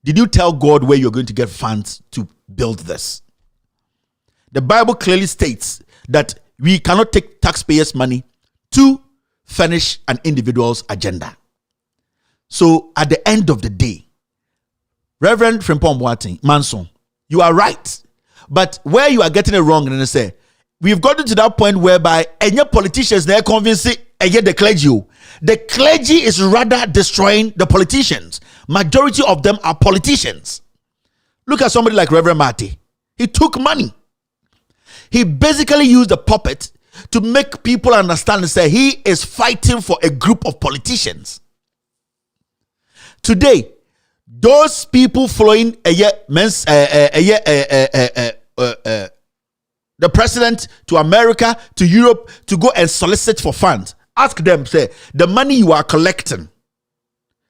Did you tell God where you're going to get funds to build this? The Bible clearly states that we cannot take taxpayers' money to furnish an individual's agenda. So at the end of the day, Reverend Frimpong Boateng Manson, you are right. But where you are getting it wrong, and I say, we've gotten to that point whereby any politicians they are convincing the clergy. The clergy is rather destroying the politicians. Majority of them are politicians. Look at somebody like Reverend Marty. He took money. He basically used the puppet to make people understand and say he is fighting for a group of politicians. Today, those people following the president to America, to Europe, to go and solicit for funds. Ask them, say, the money you are collecting,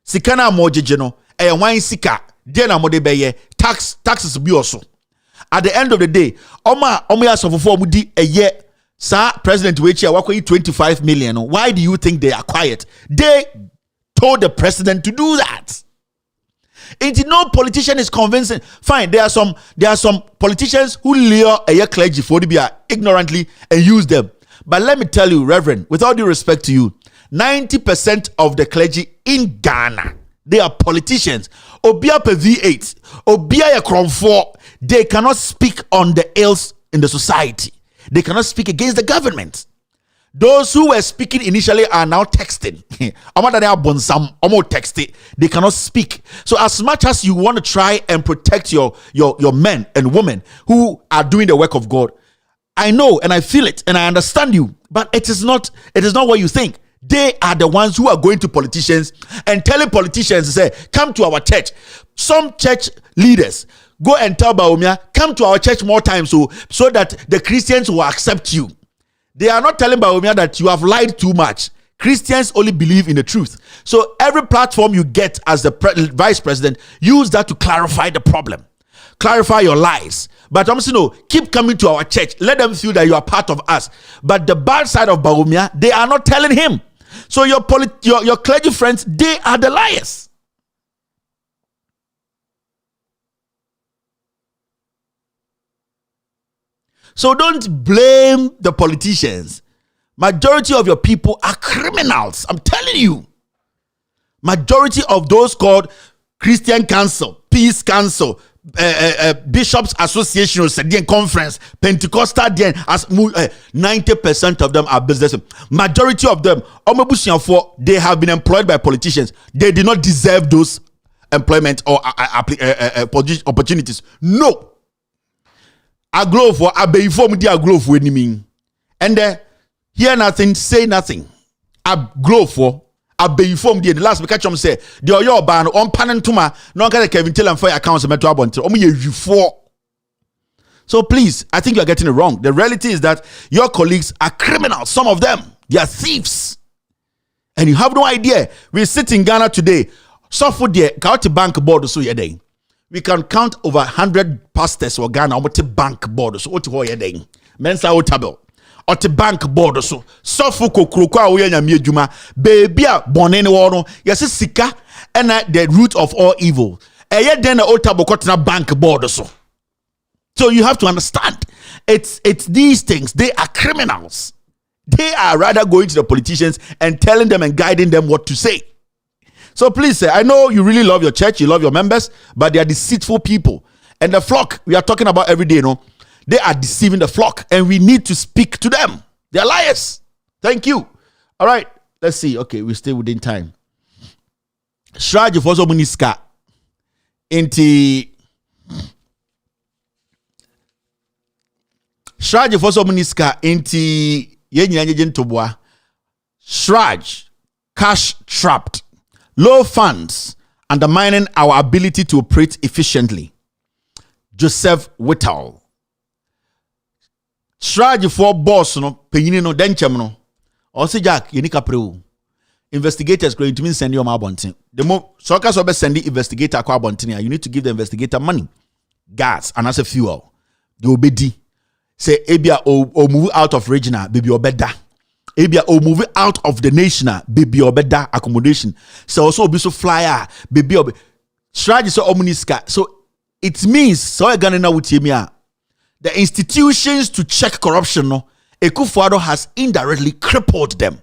sikana mojejeno, wine sika, dena modebeye, taxes be also. At the end of the day, Oma ya sofofo mudi sa president wechi wako 25 million. Why do you think they are quiet? They told the president to do that. It's no politician is convincing. Fine, there are some politicians who lure a clergy for to be ignorantly and use them. But let me tell you, Reverend, with all due respect to you, 90% of the clergy in Ghana, they are politicians. Obia per V8, Obia Kron 4, they cannot speak on the ills in the society. They cannot speak against the government. Those who were speaking initially are now texting. They cannot speak. So as much as you want to try and protect your men and women who are doing the work of God, I know and I feel it and I understand you, but it is not what you think. They are the ones who are going to politicians and telling politicians to say, come to our church. Some church leaders go and tell Baumia, come to our church more times so that the Christians will accept you. They are not telling Baumia that you have lied too much. Christians only believe in the truth. So every platform you get as the vice president, use that to clarify the problem. Clarify your lies. But I'm saying, no, keep coming to our church. Let them feel that you are part of us. But the bad side of Baumia, they are not telling him. So your clergy friends, they are the liars. So don't blame the politicians. Majority of your people are criminals. I'm telling you. Majority of those called Christian Council, Peace Council, Bishops Association, Conference, Pentecostal, as 90% of them are businessmen. Majority of them, they have been employed by politicians. They did not deserve those employment or opportunities. No. I grow for I be informed I grow for any mean. And hear nothing, say nothing. I grow for I be informed the last catch them say the oyo ban on panentuma no can Kevin tell and for accounts meto abonte. So please, I think you are getting it wrong. The reality is that your colleagues are criminals. Some of them, they are thieves. And you have no idea. We sit in Ghana today. So for the bank board so you're day. We can count over 100 pastors or Ghana on the bank board. So what you doing? Mensa otabo. Or the bank board so fuko krokwa we nyame adwuma baby a bone ne wo no yes sika and the root of all evil. Eye den na otabo kotena bank board so. So you have to understand, it's these things. They are criminals. They are rather going to the politicians and telling them and guiding them what to say. So please say, I know you really love your church, you love your members, but they are deceitful people. And the flock we are talking about every day, they are deceiving the flock, and we need to speak to them. They are liars. Thank you. All right, let's see. Okay, we stay within time. Strategy for so many ska into strategy for so many ska into yenyanyen toboa. Strategy cash trapped, low funds undermining our ability to operate efficiently. Joseph Whittle. Strategy for boss no penyini no denchem no. Also Jack yenika preu. Investigators going to mean send you my bunting. The more soccer so be send the investigator kwa bunting, you need to give the investigator money, gas, and as a fuel. The obedi say ebia o move out of regional baby obeda. Ebia o move out of the national baby obeda accommodation. So also be so flyer baby obe. Strategy so omniska. So it means so again na wutie the institutions to check corruption no Ekufuado has indirectly crippled them.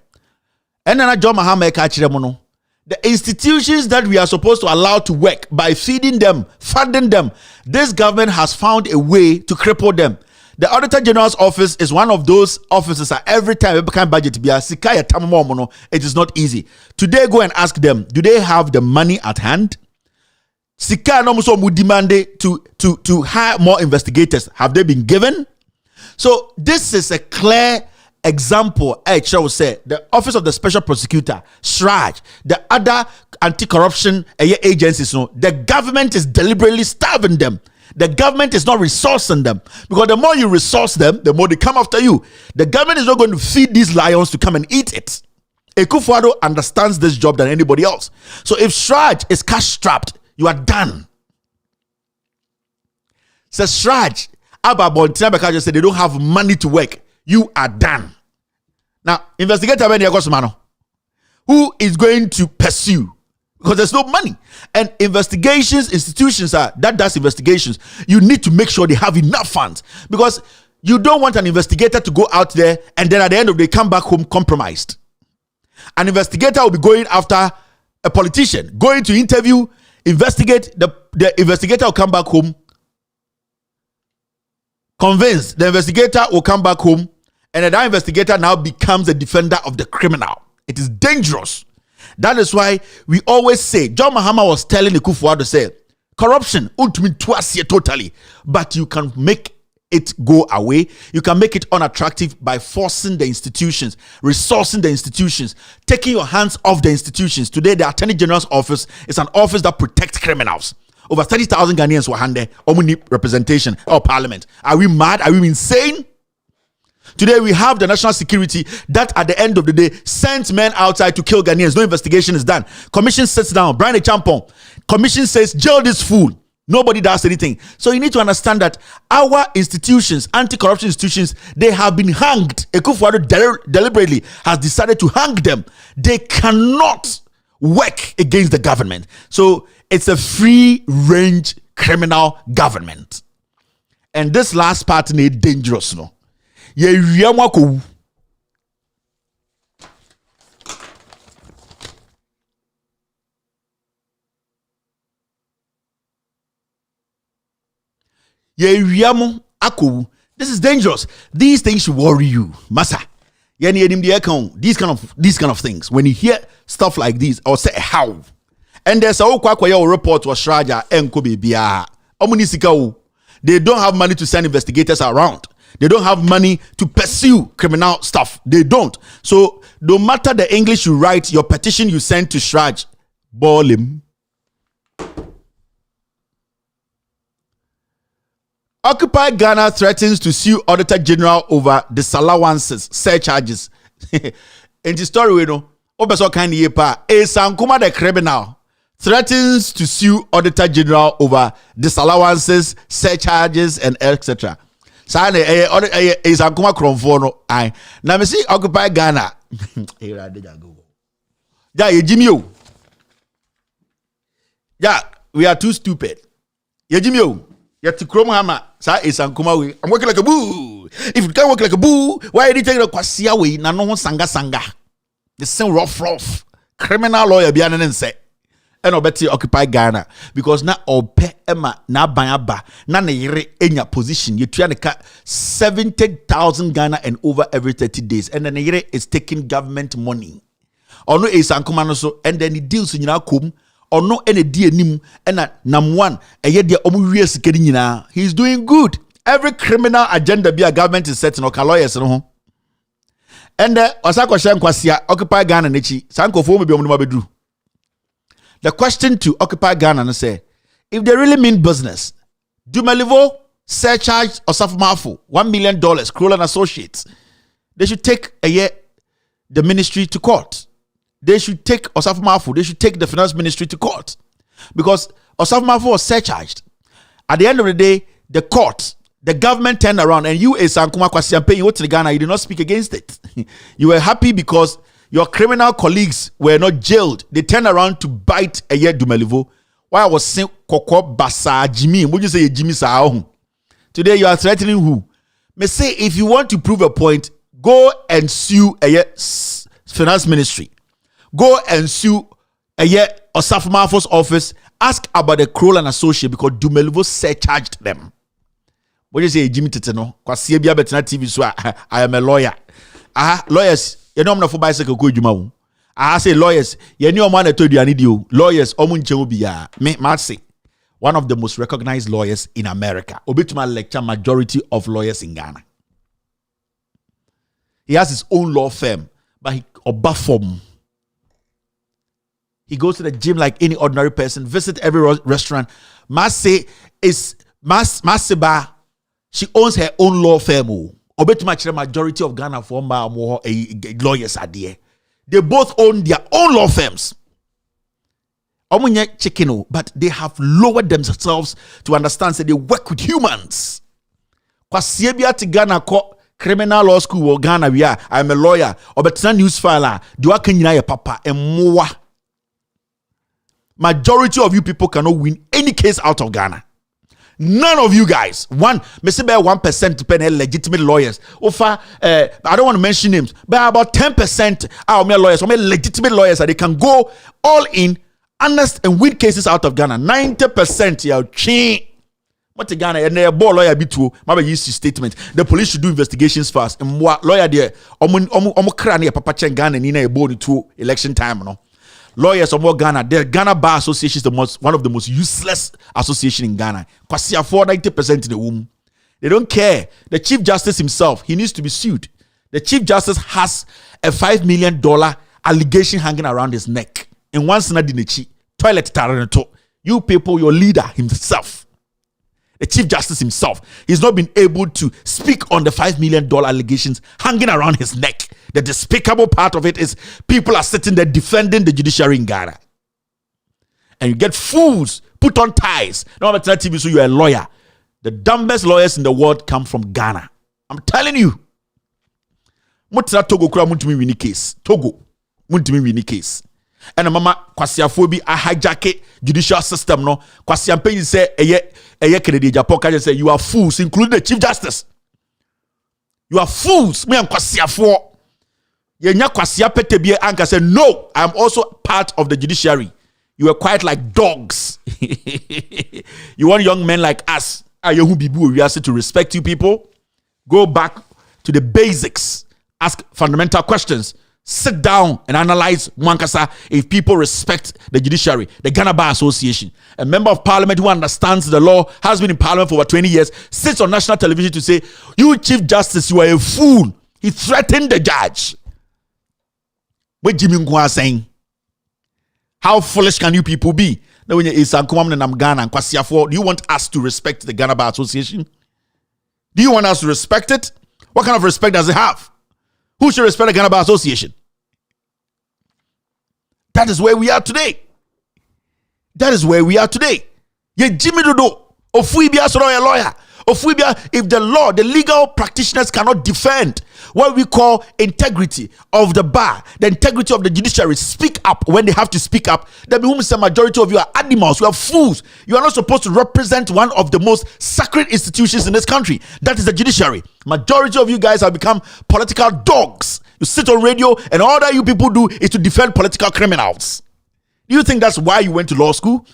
And then John Mahama Kachiremo, the institutions that we are supposed to allow to work by feeding them, funding them, this government has found a way to cripple them. The Auditor General's office is one of those offices that every time we become budget, it is not easy. Today, go and ask them, do they have the money at hand? Sika no muso mu demand to hire more investigators. Have they been given? So this is a clear example. I shall say the Office of the Special Prosecutor, SRAJ, the other anti-corruption agencies. The government is deliberately starving them. The government is not resourcing them, because the more you resource them, the more they come after you. The government is not going to feed these lions to come and eat it. Ekufuado understands this job than anybody else. So if SRAJ is cash strapped, you are done. Says SRAJ, Abba just said they don't have money to work. You are done. Now, investigator who is going to pursue? Because there's no money. And investigations, institutions that does investigations, you need to make sure they have enough funds. Because you don't want an investigator to go out there and then at the end of the day come back home compromised. An investigator will be going after a politician, going to interview, investigate. The investigator will come back home convinced. The investigator will come back home, and that investigator now becomes a defender of the criminal. It is dangerous. That is why we always say, John Mahama was telling Ekufuado to say, corruption totally, but you can make it go away. You can make it unattractive by forcing the institutions, resourcing the institutions, taking your hands off the institutions. Today, the Attorney General's office is an office that protects criminals. Over 30,000 Ghanaians were handed omni representation or parliament. Are we mad? Are we insane? Today we have the national security that at the end of the day sends men outside to kill Ghanaians. No investigation is done. Commission sits down. Brian Champon. Commission says jail this fool. Nobody does anything. So you need to understand that our institutions, anti-corruption institutions, they have been hanged. Ekufuado deliberately has decided to hang them. They cannot work against the government. So it's a free-range criminal government. And this last part is dangerous. No? Yewako. This is dangerous. These things should worry you, Masa. These kind of things. When you hear stuff like this, or say how, and there's a report was Shraja and Kobe Bia. They don't have money to send investigators around. They don't have money to pursue criminal stuff. They don't. So no matter the English you write, your petition you send to Shraj, ball him. Occupy Ghana threatens to sue Auditor General over disallowances, surcharges. In the story, we know, Obeso kind yepa, Sankuma the criminal threatens to sue Auditor General over disallowances, surcharges, and etc. Sane Sankuma Kronfono. I now me see Occupy Ghana. Yeah, Jimmy. Yeah, we are too stupid. Yeah, Jimmy. Yet to Chrome Hammer. Sa Esankuma way. I'm working like a boo. If you can't work like a boo, why are you taking a kwasia way? Na no sanga. The same rough. Criminal lawyer be an say. And obeti occupy Ghana because na ope ema na banyaba na ne yere enya position you try to 70,000 Ghana and over every 30 days and then the yere is taking government money or no Esankuma no so and then the deals nyina kom or no any di anim and nam one eye de omu wie sika nyina he's doing good. Every criminal agenda be a government is setting or lawyers no ho and osako hye nkwasia occupy Ghana nechi sankofo me bi omu no mabedru. The question to Occupy Ghana and say, if they really mean business, Dumelivo surcharged Osaf Mafu $1 million, Kroll and Associates. They should take the ministry to court. They should take Osaf Mafu. They should take the finance ministry to court because Osaf Mafu was surcharged. At the end of the day, the court, the government turned around and you, Esankuma Kwasiampe, you went to Ghana, you did not speak against it. You were happy because your criminal colleagues were not jailed. They turned around to bite a year Dumelivo. Why I was saying Koko Basa Jimmy? Would you say Jimmy Saahun? Today you are threatening who? May say if you want to prove a point, go and sue a year finance ministry. Go and sue a year Osaf Mafo's office. Ask about the Kroll and Associate because Dumelivo surcharged them. What do you say, Jimmy Teteno? Kwasi Ebia Betena TV so I am a lawyer. Lawyers. You know I'm not for bicycle go juma. I say lawyers, you know man told you I need you. Lawyers omunche biya. Me say one of the most recognized lawyers in America. Obituma lecture majority of lawyers in Ghana. He has his own law firm, but he form. He goes to the gym like any ordinary person, visit every restaurant. Say is Masiba, she owns her own law firm. The majority of Ghana for lawyers are there. They both own their own law firms. But they have lowered themselves to understand that they work with humans. Ghana criminal law school or Ghana we are. I'm a lawyer. Or better news filer. Do I can you papa and more? Majority of you people cannot win any case out of Ghana. None of you guys. Maybe 1% to pay legitimate lawyers. I don't want to mention names, but about 10% are lawyers, legitimate lawyers that they can go all in, honest, and win cases out of Ghana. 90% what the Ghana and their ball lawyer be too. Maybe use the statement. The police should do investigations fast. And what lawyer there? Krani Papa Chen Ghana Nina Ebony to election time, no. Lawyers of Ghana, the Ghana Bar Association is one of the most useless association in Ghana. Because 90% in the womb. They don't care. The Chief Justice himself, he needs to be sued. The Chief Justice has a $5 million allegation hanging around his neck. In one Sinadinichi, toilet Taranto. You people, your leader himself, the Chief Justice himself, he's not been able to speak on the $5 million allegations hanging around his neck. The despicable part of it is people are sitting there defending the judiciary in Ghana. And you get fools put on ties. Now I'm telling you, so you're a lawyer. The dumbest lawyers in the world come from Ghana. I'm telling you. Mutira Togo kura muntumi wini case. Togo muntumi wini case. And mama kwasiafo bi a hijack judicial system no. Kwasiampe you say eye Kennedy Japan can say you are fools, including the Chief Justice. You are fools. Me and kwasiafo. Yenya kwasia petebie anka said, no, I'm also part of the judiciary. You are quite like dogs. You want young men like us to respect you people. Go back to the basics. Ask fundamental questions. Sit down and analyze Mwankasa if people respect the judiciary, the Ghana Bar Association. A member of parliament who understands the law, has been in parliament for over 20 years, sits on national television to say, you Chief Justice, you are a fool. He threatened the judge. What Jimmy Ngwa saying? How foolish can you people be? Now when you is Ghana and Kwasiafo, do you want us to respect the Ghana Bar Association? Do you want us to respect it? What kind of respect does it have? Who should respect the Ghana Bar Association? That is where we are today. That is where we are today. Ye Jimmy Dodo, Ofuibi Asoro a lawyer. If the law, the legal practitioners cannot defend what we call integrity of the bar, the integrity of the judiciary, speak up when they have to speak up, then the majority of you are animals, you are fools. You are not supposed to represent one of the most sacred institutions in this country. That is the judiciary. Majority of you guys have become political dogs. You sit on radio and all that you people do is to defend political criminals. Do you think that's why you went to law school?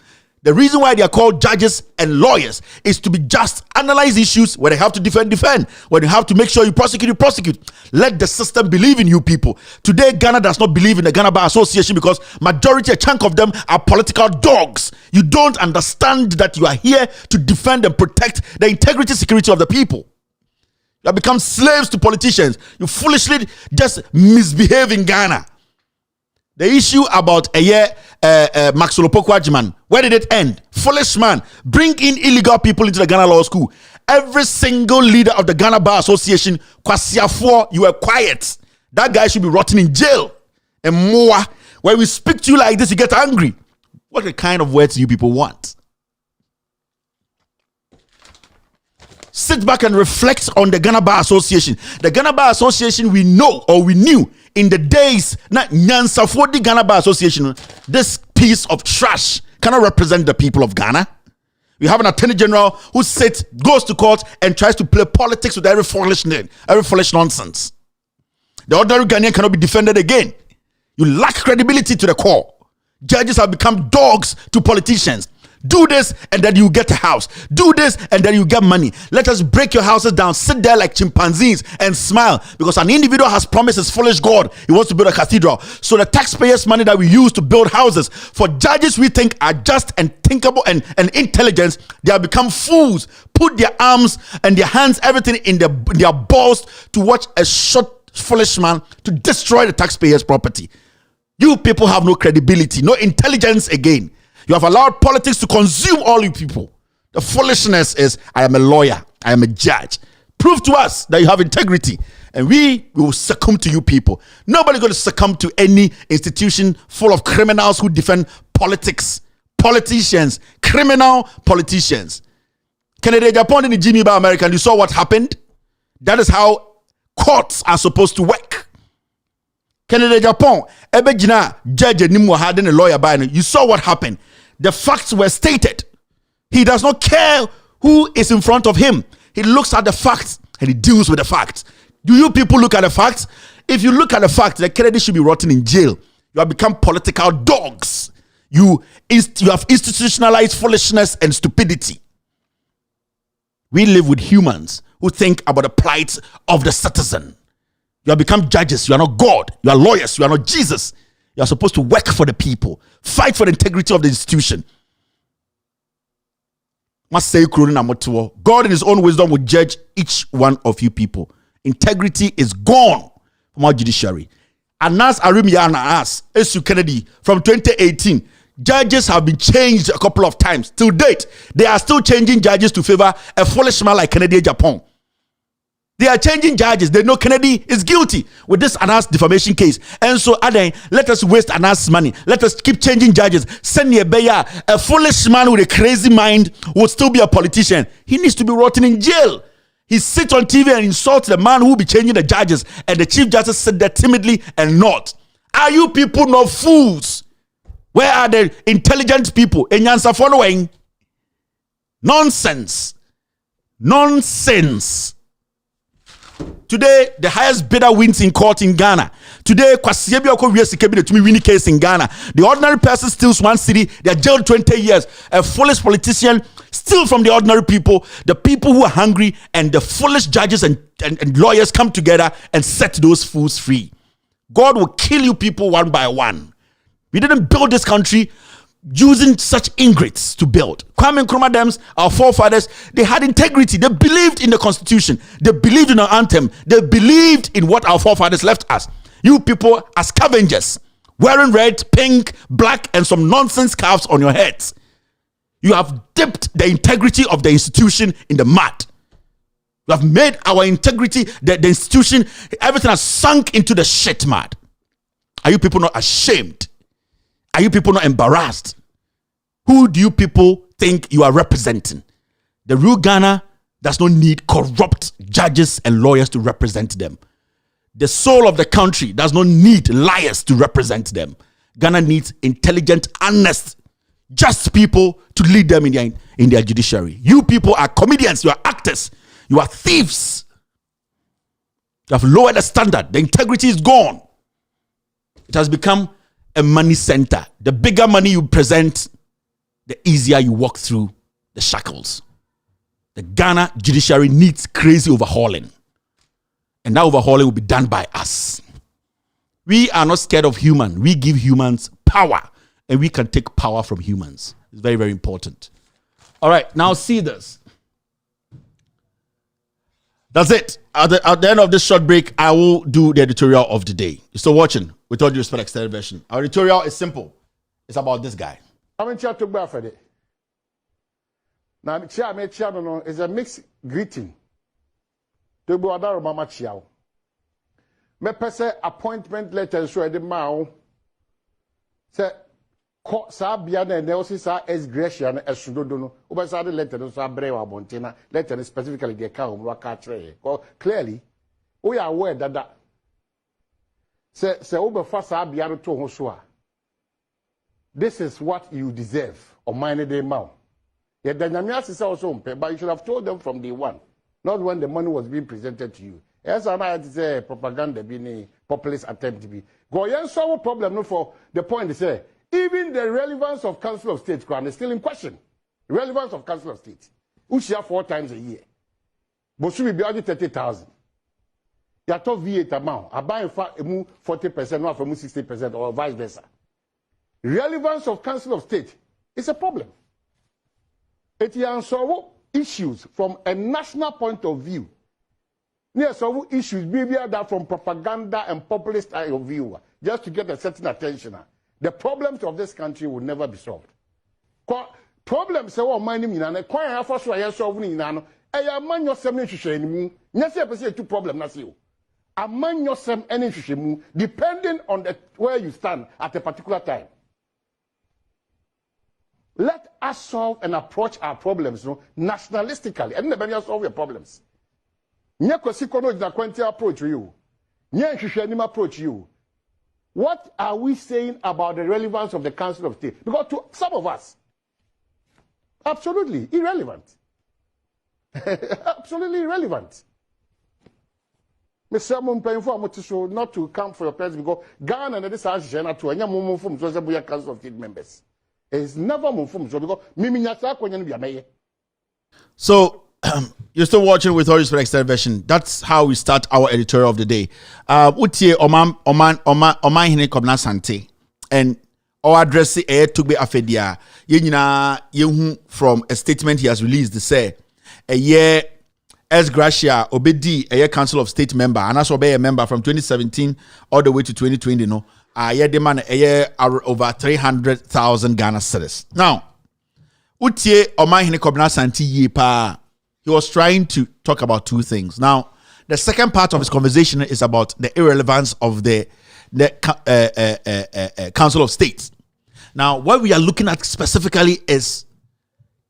The reason why they are called judges and lawyers is to be just, analyze issues. When they have to defend. When you have to make sure you prosecute. Let the system believe in you people. Today, Ghana does not believe in the Ghana Bar Association because majority, a chunk of them are political dogs. You don't understand that you are here to defend and protect the integrity, security of the people. You have become slaves to politicians. You foolishly just misbehave in Ghana. The issue about Max Olopokwajiman, where did it end? Foolish man. Bring in illegal people into the Ghana Law School. Every single leader of the Ghana Bar Association, Kwasiafo, you were quiet. That guy should be rotting in jail. And more, when we speak to you like this, you get angry. What kind of words do you people want? Sit back and reflect on the Ghana Bar Association. The Ghana Bar Association we know or we knew in the days, not Nyansafo Ghana Bar Association, this piece of trash cannot represent the people of Ghana. We have an attorney general who goes to court and tries to play politics with every foolish nonsense. The ordinary Ghanaian cannot be defended again. You lack credibility to the core. Judges have become dogs to politicians. Do this and then you get a house. Do this and then you get money. Let us break your houses down. Sit there like chimpanzees and smile because an individual has promised his foolish God he wants to build a cathedral. So the taxpayers' money that we use to build houses for judges we think are just and thinkable and intelligent, they have become fools. Put their arms and their hands, everything in their balls to watch a short foolish man to destroy the taxpayers' property. You people have no credibility, no intelligence again. You have allowed politics to consume all you people. The foolishness is, I am a lawyer, I am a judge. Prove to us that you have integrity, and we will succumb to you people. Nobody going to succumb to any institution full of criminals who defend politics. Politicians, criminal politicians. Canada, Japan, and the Jimmy by American, you saw what happened? That is how courts are supposed to work. Canada, Japan, Ebejina, judge, and a lawyer by you saw what happened. The facts were stated. He does not care who is in front of him. He looks at the facts and he deals with the facts. Do you people look at the facts? If you look at the facts, the Kennedy should be rotting in jail. You have become political dogs. You have institutionalized foolishness and stupidity. We live with humans who think about the plight of the citizen. You have become judges. You are not God. You are lawyers. You are not Jesus. You are supposed to work for the people. Fight for the integrity of the institution. God in his own wisdom will judge each one of you people. Integrity is gone from our judiciary. Anas Arimiyana asked S.U. Kennedy from 2018. Judges have been changed a couple of times. Till date, they are still changing judges to favor a foolish man like Kennedy Japan. They are changing judges. They know Kennedy is guilty with this Anas defamation case. And so, let us waste Anas' money. Let us keep changing judges. Send me a foolish man with a crazy mind would still be a politician. He needs to be rotten in jail. He sits on TV and insults the man who will be changing the judges. And the Chief Justice sit there timidly and nod. Are you people not fools? Where are the intelligent people? Enyansa following. Nonsense. Nonsense. Today, the highest bidder wins in court in Ghana. Today, the winning case in Ghana. The ordinary person steals 1 city, they are jailed 20 years. A foolish politician steals from the ordinary people, the people who are hungry, and the foolish judges and lawyers come together and set those fools free. God will kill you people one by one. We didn't build this country using such ingrates to build. Kwame Nkrumah Dems, our forefathers, they had integrity. They believed in the Constitution. They believed in our anthem. They believed in what our forefathers left us. You people are scavengers, wearing red, pink, black, and some nonsense scarves on your heads. You have dipped the integrity of the institution in the mud. You have made our integrity, the institution, everything has sunk into the shit mud. Are you people not ashamed? Are you people not embarrassed? Who do you people think you are representing? The real Ghana does not need corrupt judges and lawyers to represent them. The soul of the country does not need liars to represent them. Ghana needs intelligent, honest, just people to lead them in their judiciary. You people are comedians, you are actors, you are thieves. You have lowered the standard. The integrity is gone. It has become a money center. The bigger money you present, the easier you walk through the shackles. The Ghana judiciary needs crazy overhauling. And that overhauling will be done by us. We are not scared of humans. We give humans power. And we can take power from humans. It's very, very important. All right, now see this. That's it. At the end of this short break, I will do the editorial of the day. You're still watching with all due respect, extended version. Our editorial is simple. It's about this guy. I'm in chat to go for it. Now, the is a mixed greeting. To go other mama chiao. Me pese appointment letter so the mao. Say ko sa bia na ne osi sa ex-gratia na esudodo no. Oba sa the letter no so abrewa bontina. Letter specifically the account waka tre. Clearly, we are aware that say oba fa sa bia no to ho so a. This is what you deserve on my day mao. Yeah, the Nyamias is also but you should have told them from day one. Not when the money was being presented to you. Yes, I had to say propaganda being populist attempt to be. Go and solve a problem no for the point to say even the relevance of Council of State is still in question. The relevance of Council of State. We share 4 times a year. But should be only 30,000. You are talking V8 amount. I buy 40%, not for 60%, or vice versa. Relevance of Council of State is a problem. It is solve issues from a national point of view. Near solve issues maybe that from propaganda and populist eye of view, just to get a certain attention. The problems of this country will never be solved. Problems say what money mean and a first way solving nano. A man yourself any two problem na you. A man yourself any depending on where you stand at a particular time. Let us solve and approach our problems nationalistically. And never solve your problems. Approach you. Approach you. What are we saying about the relevance of the Council of State? Because to some of us, absolutely irrelevant. Absolutely irrelevant. Mr. Mumpay not to come for your presence because Ghana and this house to and from Council of State members. It's never moved from because so you're still watching with all respect extended version. That's how we start our editorial of the day. Utie Oman Hine Kobna Sante and our address to be afedia. Yehu from a statement he has released to say a year ex-gratia obedi a year Council of State member and also be a member from 2017 all the way to 2020 no. Demand a year over 300,000 Ghana cedis. Now, Utie Omahine Kobna Santi Yepa, he was trying to talk about 2 things. Now, the second part of his conversation is about the irrelevance of the Council of State. Now, what we are looking at specifically is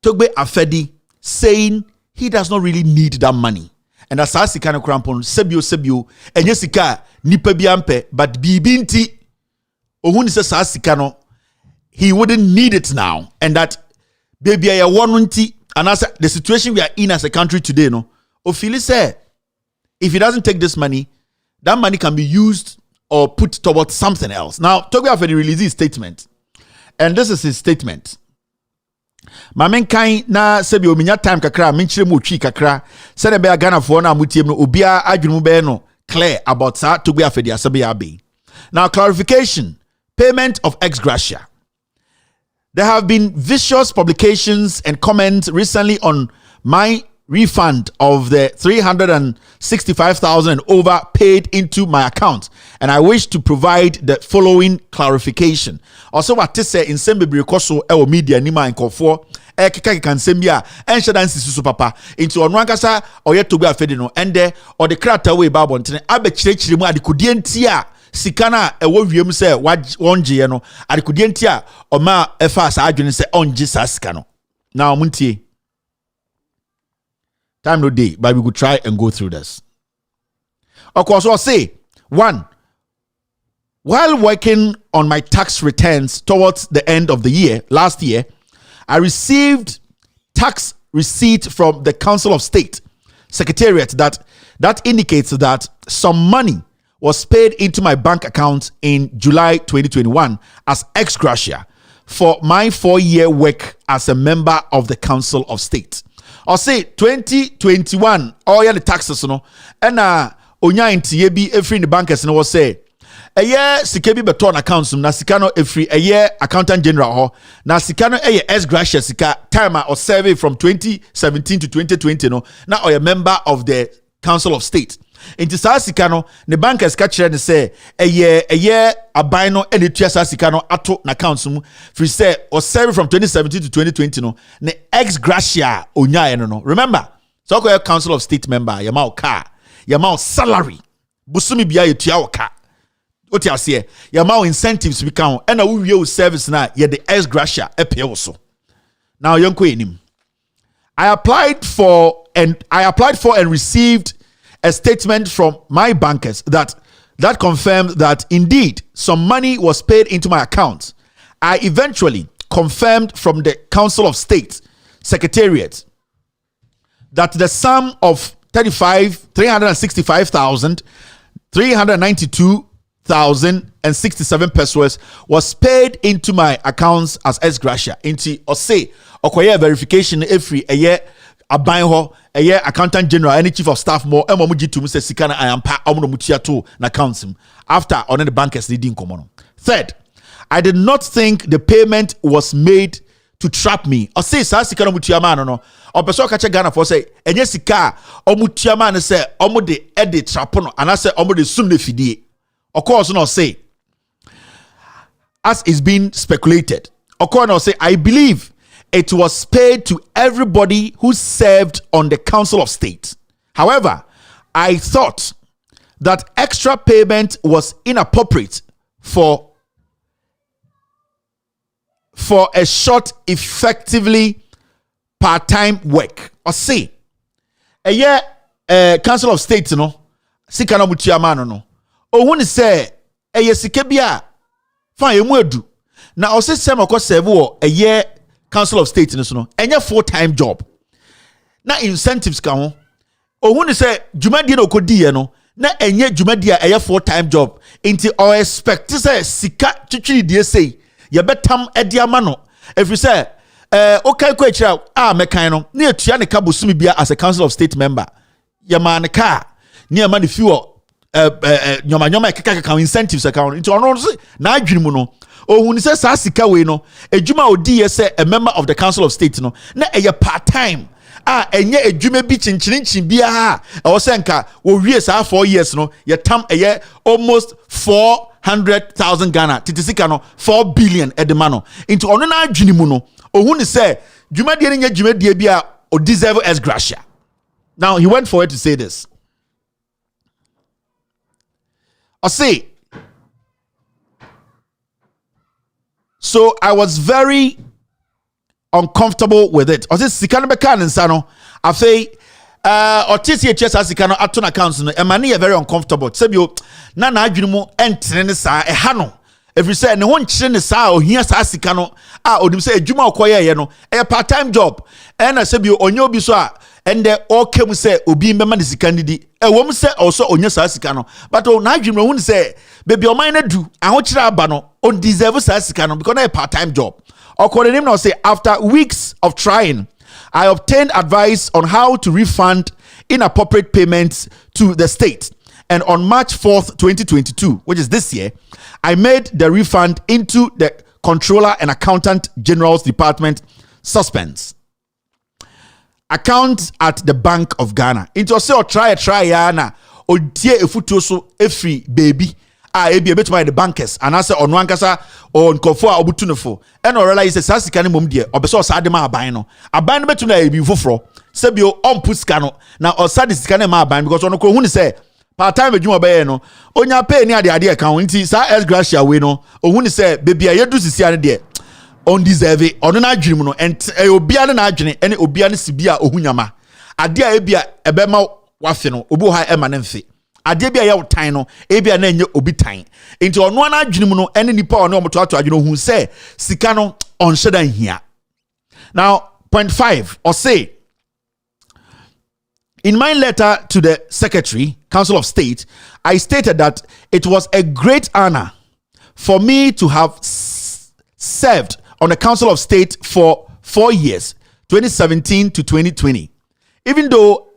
Togbe Afedi saying he does not really need that money. And as I see kind of crampon, sebio, and yesika nipa biampe, but bibinti. Ohun says Sasikano, he wouldn't need it now, and that baby I want and as the situation we are in as a country today, no. Ophili said, if he doesn't take this money, that money can be used or put towards something else. Now, Togbe Afedi released his statement, and this is his statement. Mamen kai na sebi ominya time kakra minchire mu twi kakra se ne be Ghana fo na mutiem no obia adwunu be no clear about sa Togbe Afedi asabe abi. Now, clarification. Payment of ex-gratia. There have been vicious publications and comments recently on my refund of the 365,000 over paid into my account, and I wish to provide the following clarification. Also, what is say in Sembe Koso e media nima nkofo e keka kan sembia en shedan sisi papa into onu ankasa oye Togbe Afedi no ende or the krata we ba bontene abekirechire mu adekudie ntia sikana ewo wiem se wonje no adekudie ntia oma efa sa adwene se onje sa sika no. Now muntie Time no day, but we could try and go through this. Of course, I'll say, one, while working on my tax returns towards the end of the year, last year, I received tax receipt from the Council of State Secretariat that indicates that some money was paid into my bank account in July 2021 as ex-gratia for my 4-year work as a member of the Council of State. I'll say 2021, all the taxes, no, and onya intiye bi efri the bankers no was say eye sika bi beton accounts na sika no efri eye accountant general ho na sika no eye ex-gratia sika time or survey from 2017 to 2020 no na or a member of the Council of State. Inti sa sika no the bankers ka kire ne say eye aban no enetua sa sika no ato na accounts mu free say or survey from 2017 to 2020 no ne ex-gratia onya no. Remember, so ko Council of State member yama car yama salary busumi bia yetua oka oti ase yama incentives bi kan and na wo service na ye the ex-gratia epe wo so. Now yonko enim, I applied for and received a statement from my bankers that confirmed that indeed some money was paid into my account. I eventually confirmed from the Council of State Secretariat that the sum of 365,392,067 pesos was paid into my accounts as ex-gratia. Inti ose okoye verification every a year aban a year accountant general any chief of staff more emoji to Mr. Sikana ayampa omo mutia to na accounts him after on the bankers leading common. Third, I did not think the payment was made to trap me. Or say sa sika no mutua man no. Or person ka che Ghana for say enye sika o mutua man say omo de edit trap no and say omo de sum de fidie. Of course no say as is being speculated. Of course no say I believe it was paid to everybody who served on the Council of State. However, I thought that extra payment was inappropriate for a short, effectively part-time work. Or say, a year Council of State, no, sika no mutia mano no. O woni say, a year sika bia, fine edu. Na o say sem akọ serve a year Council of State no, enya full-time job. Na incentives ka ho. O woni say, jumadi no kodi no, na enye jumadi a full-time job. Inti o expect say sika chichiri die say. You betam ediama no. If you say, okay, kwechira mekan no, na etua ne ka bosumi bia as a Council of State member. Ya man ne ka, na man the fuel nyoma kaka incentives account. Into ono na adwene mu no. Ohun say sa sika we no, ejuma odi say a member of the Council of State no, na eye part time. Enye ejuma bi chinchinchin bia ha. E wo say nka wo wie sa 4 years no, ye tam eye almost 400,000 Ghana. Titisika no 4 billion edemano. Into ono na adwene mu no. Ohun say dwuma de nye dwuma de bia o deserve ex-gratia. Now he went forward to say this. I say, so I was very uncomfortable with it. I said, Sikano Bekan and Sano, I say, or TCHS as Sikano Atuna Council, and Mani are very uncomfortable. Sebio, Nana Juno, and Trenesa, a Hano. If you say, no one Trenesa, or here's Asikano, or you say, Juma Koya, a part time job, and I said, you on your biswa. And they all came say obi member is candidate. A woman say also on your sasikano. But on Nigerian won't say, baby, your mind do. I want you to on deserve sasikano because a part-time job. According to him, now say after weeks of trying, I obtained advice on how to refund inappropriate payments to the state. And on March 4th, 2022, which is this year, I made the refund into the Controller and Accountant General's Department suspense account at the Bank of Ghana. Into say or try yana or tie efuto so every baby. Ebi a bit by the bankers and answer on wankasa or on kofo obutunefo. And or realize say sika mum die obeso sade ma aban no. Aban no betu na ebi foforo. Sebio on put sika no. Na or sade sika na ma aban because on ko hunu say part time adwuma be no. Onya pay ni ade account nti sa ex-gratia we no. Ohunu say baby a yedu sisia ne de on deserve ono na adwene mu no and obia na adwene ene obia ne sibia ohunyama Adia ebia ebema wafe no obi ha ema ne mfe. Adia bia ya wotan no ebia na enye obi tan. Enti ono ana adwene mu no ene nipa ono omoto ato adwene hu se sika no onhyeda nhia. Now point 5 or say in my letter to the Secretary, Council of State, I stated that it was a great honor for me to have served on the Council of State for 4 years, 2017 to 2020. Even though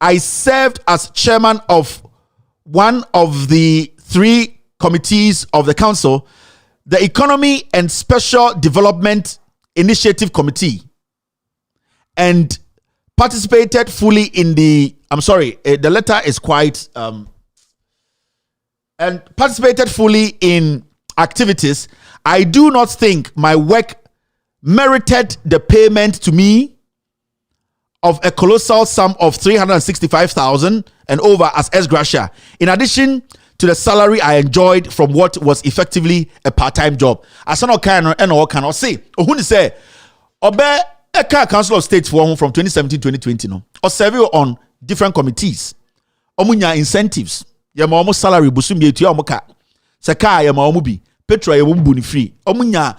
I served as chairman of one of the 3 committees of the council, the Economy and Special Development Initiative Committee, and participated fully in the, the letter is quite, and participated fully in activities, I do not think my work merited the payment to me of a colossal sum of 365,000 and over as ex-gratia, in addition to the salary I enjoyed from what was effectively a part-time job. As an kind and all cannot say, who say, Obe Eka Council of State from 2017 to 2020 no, or serve on different committees. Omunya incentives. Yama almost salary busum yetu ya omuka. Seka yama omubi. Petrol ya wumbu ni free. Omunya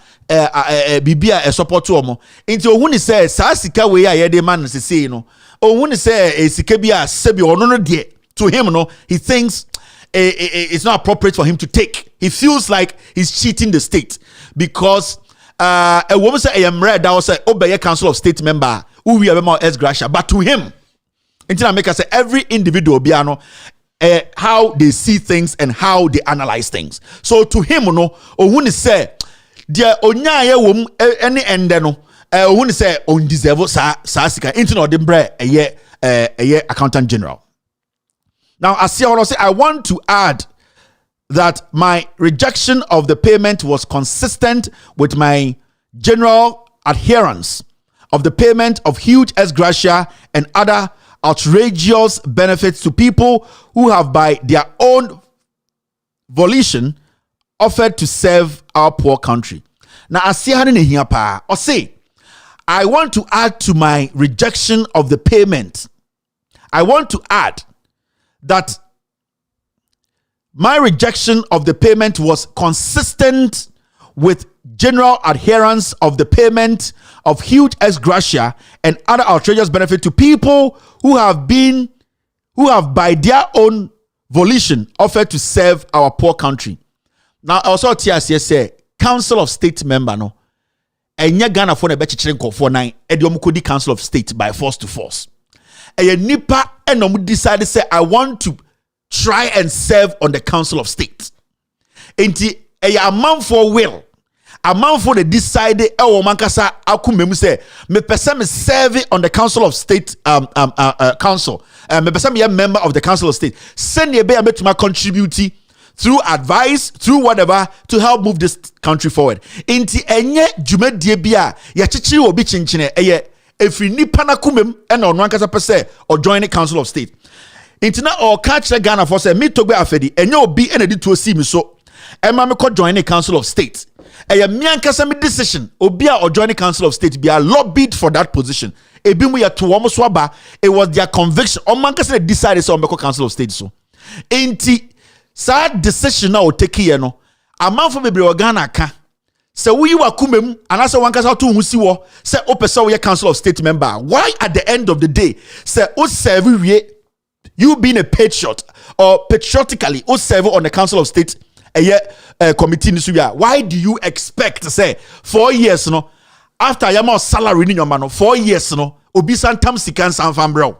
bibia support omo. Inti ohuni se sa sika we ya yede man se say no. Ohuni se sika bia sebi ono no de. To him no, he thinks it's not appropriate for him to take. He feels like he's cheating the state because a woman say I am read that was say obey Council of State member who we have ex-gratia, but to him until I make us say every individual biano how they see things and how they analyze things. So to him no ohun say dia onyaye wom any ende no ohun say on deserve sa sika into no de bre accountant general. Now as I say I want to add that my rejection of the payment was consistent with my general adherence of the payment of huge ex-gratia and other outrageous benefits to people who have by their own volition offered to serve our poor country. Now, I say, I want to add to my rejection of the payment. I want to add that my rejection of the payment was consistent with general adherence of the payment of huge ex-gratia and other outrageous benefit to people who have by their own volition offered to serve our poor country. Now also TSC say Council of State member no enya Ghana for na be chichire nkofo nan e de omukodi Council of State by force to force. Eye nipa enom decide say I want to try and serve on the Council of State. Enti a man for will. A man for the decide mankasa akumemu say me pese me serve on the Council of State council. Me pese me a member of the Council of State. Send ye be to contribute through advice, through whatever to help move this country forward. Enti enye dwumadie bia ya chichiri obi chinchine eye efri nipa na kumem ena ono ankasa pese or join the Council of State. Intina or catch the Ghana for say me togbe afedi enye obi enedi to see me so emma me ko join the Council of State. Eye me ankasa me decision obi a or join the Council of State be a lobbied for that position. Ebi mu ya to omo so aba it was their conviction. O man ankasa decide so omo Council of State so. Enti sad decision na o take here no amanfo bebre o Ghana ka se wo yi wakumem anase wankasa to husi wo se opese wo ye Council of State member. Why at the end of the day se o serve wie you being a patriot or patriotically or serve on the Council of State committee in Suya, why do you expect to say 4 years no after your salary in your man 4 years no obi santam sikan sanfam bro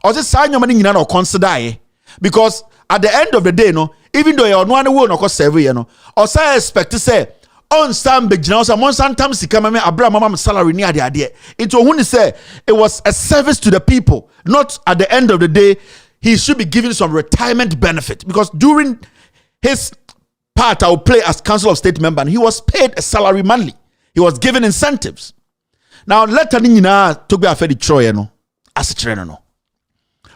or say sign your money no consider because at the end of the day no even though you no one will no serve you know or say expect to say on stand big now some santam sikan me abra mama salary ni ade into who say it was a service to the people, not at the end of the day he should be given some retirement benefit because during his part I will play as Council of State member and he was paid a salary monthly. He was given incentives. Now let ni na to be afedi troye no as a no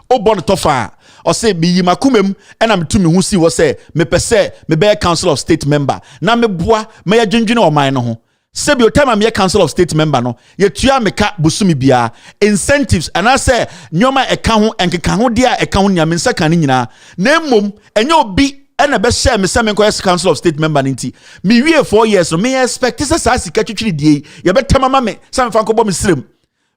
o bon tofa or say bi yimakumem and am to me hu si wo say me pese me be Council of State member na me boa me ya dwendwene o man no ho Sebi o time am ye council of state member no ye tua meka busumi bia incentives and I say nyoma eka ho enkeka ho dia eka ho nya mensa kan nyina na mmom enye obi ena be share me se me nko council of state member nti me wie 4 years no me expect say sa sika twitwiri die ye betama ma me sa me fa nko bo me srem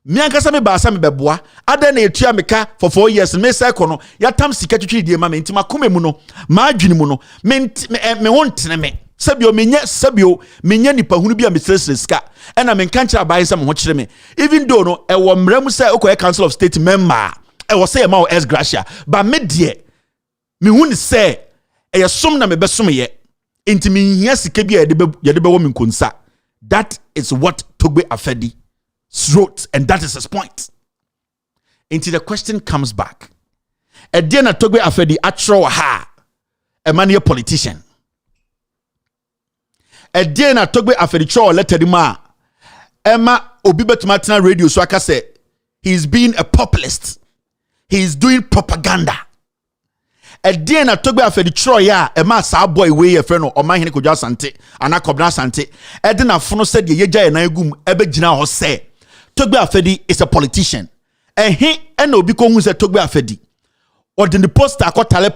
me ankasa me ba sa me beboa ada na etua meka for 4 years me say kono ya tam sika twitwiri die ma me nti makoma mu no ma adwene mu no me ho ntene me sabio menye nipa hunu bi a metresre ska ena men kan kira bae sam ho kire me even though no e wo mramu say okoye council of state member e wo say ma o ex-gratia ba me de me hunu say e yesom na me besom ye enti me hia sika bi a ye de be wo me konsa. That is what Togbe Afedi wrote, and that is his point. Enti the question comes back, e de na Togbe Afedi atro ha a man politician. A day na Togbe Afedi cho letter di ma Emma obi betumatena radio so aka say he's being a populist. He's doing propaganda. A day na Togbe Afedi cho ya Emma sa boy we ye friend no Omanhene Kodwo Asante ana Kobna Asante e de na fono said ye gya na egum ebe gina ho say Togbe Afedi is a politician. He na obi ko hu say Togbe Afedi or the poster akotale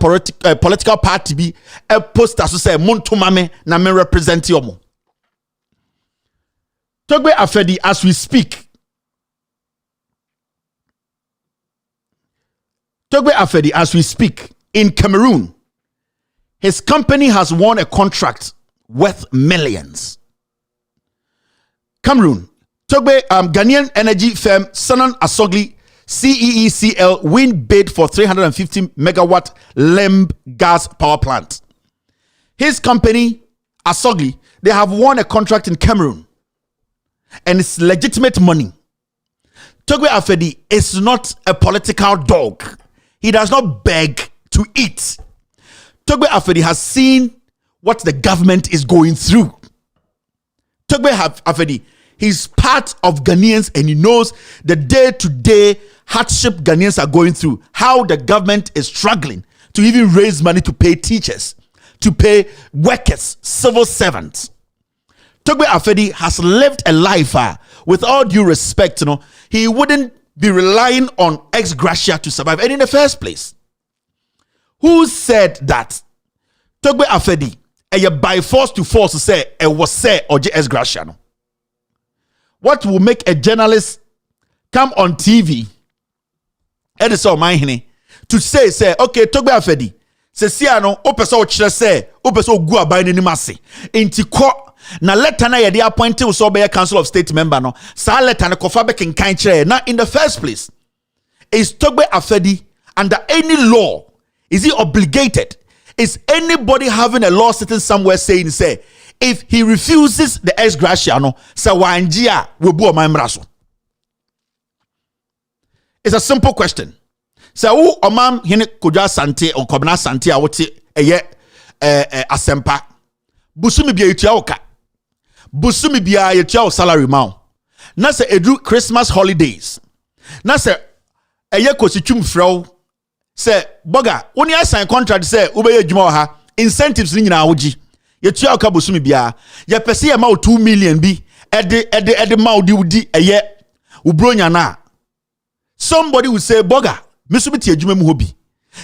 political party be a poster so say montoma me na me represent yomo. Togbe Afedi as we speak. Togbe Afedi as we speak in Cameroon. His company has won a contract worth millions. Cameroon. Togbe Ghanaian energy firm Sanan Asogli CEECL win bid for 350 megawatt Lemb gas power plant. His company, Asogli, they have won a contract in Cameroon. And it's legitimate money. Togbe Afedi is not a political dog. He does not beg to eat. Togbe Afedi has seen what the government is going through. Togbe Afedi, he's part of Ghanaians and he knows the day-to-day hardship Ghanaians are going through, how the government is struggling to even raise money to pay teachers, to pay workers, civil servants. Togbe Afedi has lived a life, with all due respect, he wouldn't be relying on ex-gratia to survive. And in the first place, who said that Togbe Afedi, by force to force to say, was say or ex-gratia? No? What will make a journalist come on TV and it's all mine to say, okay, Togbe Afedi, say, Siano, opeso chile say, opeso gua by any massy. Inti ko na letter na yedi appointed was so be a council of state member no. Sa letter na kofabe kin kind chair. Now, in the first place, is Togbe Afedi under any law? Is he obligated? Is anybody having a law sitting somewhere saying, say, if he refuses the ex-gratia, no, say wanjia will bo my mraso. It's a simple question. So, who Omam Hene Kodwo Asante or Kobna Asante a wote asempa. Busumi bia yetua oka. Busumi bia yetua salary ma. Na se edu Christmas holidays. Na se kositwum frɛw se boga woni assign contract se ubeye dwuma ha incentives ni nyina wogi. Yetua oka busumi bia. Ye pese ye ma 2 million bi ede ma odi ubronya na. Somebody will say, Boga, Missubiti Jumem Hobi.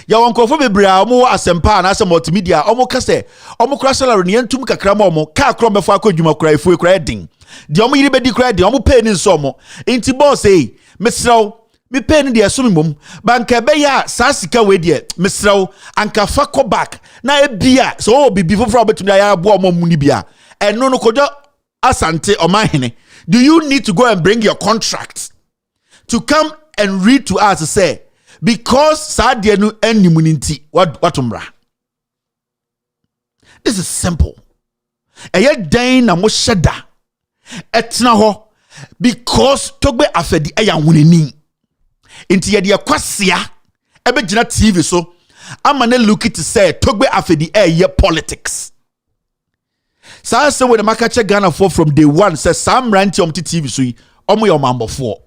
Ya wankofo bebra omo asempa na ase multimedia omo kase omo kra salary ne ntum kakra ma omo ka kro mefo akwadwuma kra efu kra din de omo yiri bedi kra de omo pay ni nso omo enti boss mesraw me pay ni de so mum banka be ya sa sika we de mesraw anka fa ko back na e bia so bibi foforo obetumi ya abo omo mu ni bia eno no Kodwo Asante Omanhene. Do you need to go and bring your contract to come and read to us, say, because Sadianu enimuninti watumra. This is simple. Eye dan na mo sheda. Etna ho because Togbe Afedi eya wunini. Inti ye de kwasia ebe gina TV so amane look it say Togbe Afedi eye politics. Sa say when the makache Ghana for from day one says Sam Ranti on TV so omo your mambo for.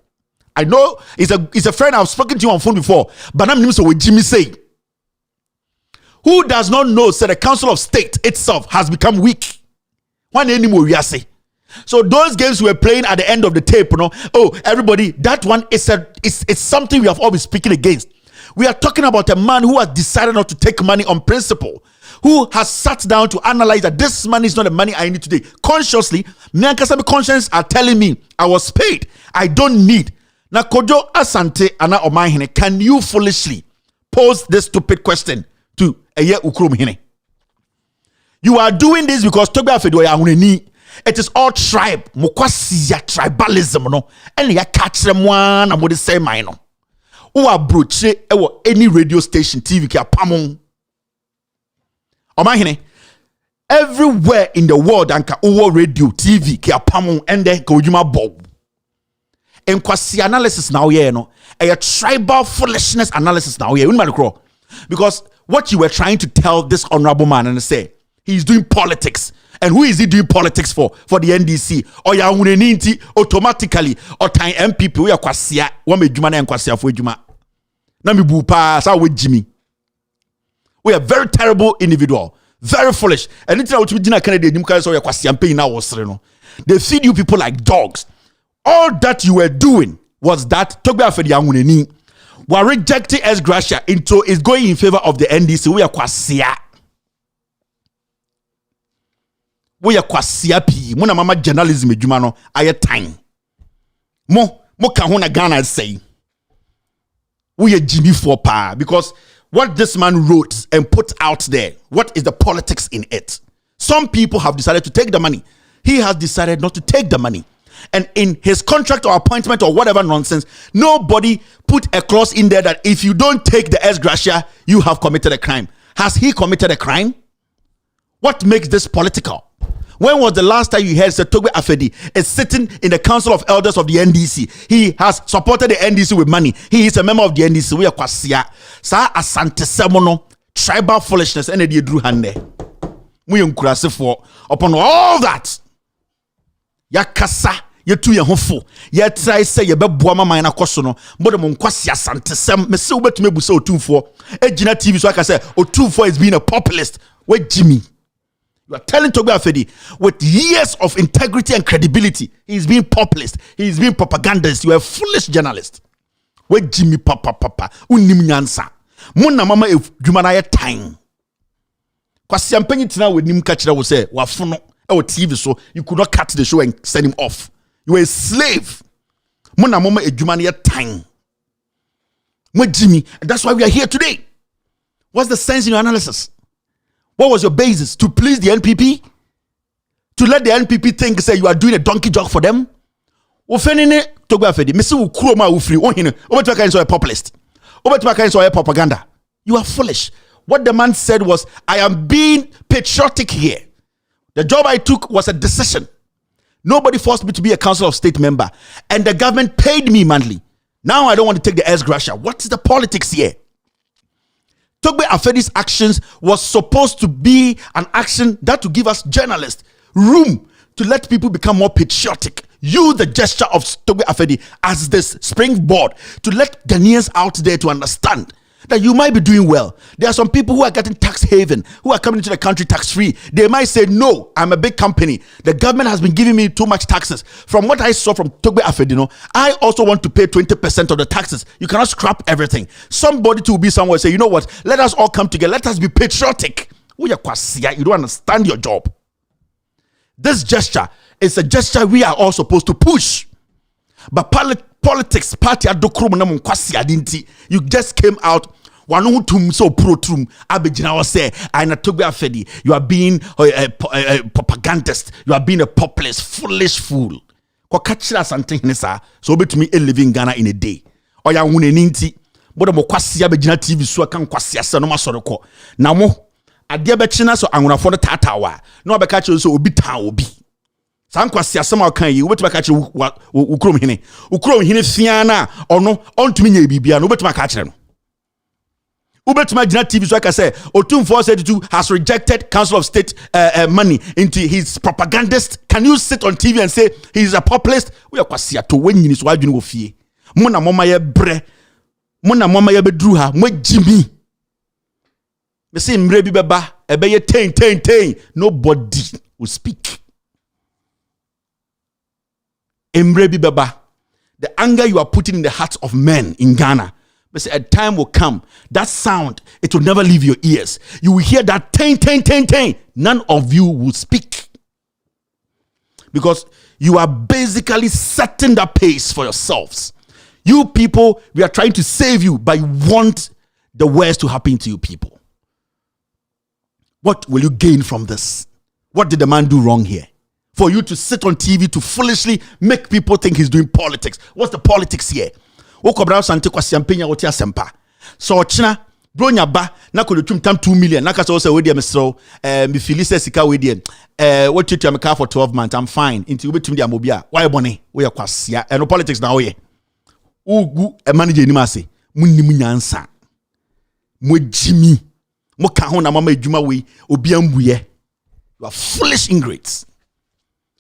I know it's a friend I've spoken to you on phone before, but I'm so with Jimmy say. Who does not know that the Council of State itself has become weak? One anymore we say. So those games we were playing at the end of the tape, oh, everybody, that one is something we have all been speaking against. We are talking about a man who has decided not to take money on principle, who has sat down to analyze that this money is not the money I need today. Consciously, my conscience are telling me I was paid. I don't need. Now, Kojo Asante Ana Omahine, can you foolishly pose this stupid question to Eye Ukrum Hine? You are doing this because Togbe Afedi Oyahuneni. It is all tribe, mukwasiya tribalism, no. And ya catch them one and what they say, mine. Who are broche any radio station, TV, kia pamon. Omahine, everywhere in the world, anka uwo radio, TV, kia pamon, and then kojuma bob. And kwasi analysis now, yeah, no. A tribal foolishness analysis now, yeah. Because what you were trying to tell this honorable man and say, he's doing politics. And who is he doing politics for? For the NDC. Or ya uneniti automatically or time MPP we are kwasia. Wame juma na kwasia for juma. Na mi bupa sa we Jimmy. We are very terrible individual. Very foolish. And it's not to be dinner Canada nimka so ya kwasia pay na wasre no. They feed you people like dogs. All that you were doing was that Togbe Afedi ya uneni. We are rejecting ex-gratia into is going in favor of the NDC. We are kwasia. We are kwasia pi. Muna mama journalism ejuma no aye time. Mo ka ho na Ghana say. We are Jimmy for pa because what this man wrote and put out there, what is the politics in it? Some people have decided to take the money. He has decided not to take the money. And in his contract or appointment or whatever nonsense, nobody put a clause in there that if you don't take the ex-gratia, you have committed a crime. Has he committed a crime? What makes this political? When was the last time you heard Togbe Afedi is sitting in the Council of Elders of the NDC? He has supported the NDC with money. He is a member of the NDC. We are kwasia. Sa asante semono tribal foolishness and the drew hande. We unkurase for upon all that. Yakasa yetu ye hofo. Ye try say ye beboa mama na kwaso no. Mbode mo nkwase asante sem. Me se obetume bu se otumfo. Ejina TV so aka say otumfo is being a populist. We Jimmy. You are telling Togbe Afedi with years of integrity and credibility, he is being populist, he is being propagandist. You are a foolish journalist. Where Jimmy Papa unim nyansa. Muna mama jumana ye time. Kwa siampenyi tina with nim kachira will say wafuno or TV so you could not cut the show and send him off. You are a slave. Muna mama jumana ye time. Where Jimmy, and that's why we are here today. What's the sense in your analysis? What was your basis? To please the NPP? To let the NPP think, say, you are doing a donkey job for them? Ofenine Togbe Afedi, Mr. Ukroma Ufri, Ohine, Obetuaka is a populist. Obetuaka is a propaganda. You are foolish. What the man said was, I am being patriotic here. The job I took was a decision. Nobody forced me to be a Council of State member. And the government paid me monthly. Now I don't want to take the ex-gratia. What is the politics here? Togbe Afedi's actions was supposed to be an action that to give us journalists room to let people become more patriotic. Use the gesture of Togbe Afedi as this springboard to let Ghanaians out there to understand that you might be doing well. There are some people who are getting tax haven, who are coming into the country tax free. They might say, no, I'm a big company. The government has been giving me too much taxes. From what I saw from Togbe Afedi, I also want to pay 20% of the taxes. You cannot scrap everything. Somebody to be somewhere say, you know what? Let us all come together. Let us be patriotic. You don't understand your job. This gesture is a gesture we are all supposed to push. But politics, party, you just came out. So pro-trum, Abidjan say, I na Togbe Afedi, you are being a propagandist, you are being a populist, foolish fool. Kwa kachira something nisa, so be to me a living Ghana in a day. Or ya wune ninti, but mo kwasi Abidjan TV so kan kwasi asa no masoroko. Na mo, adia bechina so anguna for the tatawa. No abekachi so obi ta obi. San kwasi asa ma kan yi, obetuma kachi ukrom hine. Ukrom hine fiana ono ontumi nya bibia no obetuma kachi no. Ubetima Jina TV so I can say Otum 472 has rejected Council of State money into his propagandist. Can you sit on TV and say he's a populist? We are kwasia to when you so adwene go fie. Mona mama ye bre. Mona mama ye bedruha, mo Jimmy. Me say mre bi beba, ebe ye ten. Nobody will speak. the anger you are putting in the hearts of men in Ghana, but a time will come, that sound, it will never leave your ears. You will hear that ting. None of you will speak. Because you are basically setting the pace for yourselves. You people, we are trying to save you, but you want the worst to happen to you people. What will you gain from this? What did the man do wrong here? For you to sit on TV to foolishly make people think he's doing politics. What's the politics here? So China, bronya ba na ko tum tam 2 million na kasa say we dey mesro me feel say sika we dey what you am car for 12 months I'm fine into we betum dey amobi a why bone we yakwasia no politics na we ugu e manager ni ase munnim nyansa mo jimi mo ka ho na mama adwuma we obi ambuye. You are foolish ingrates.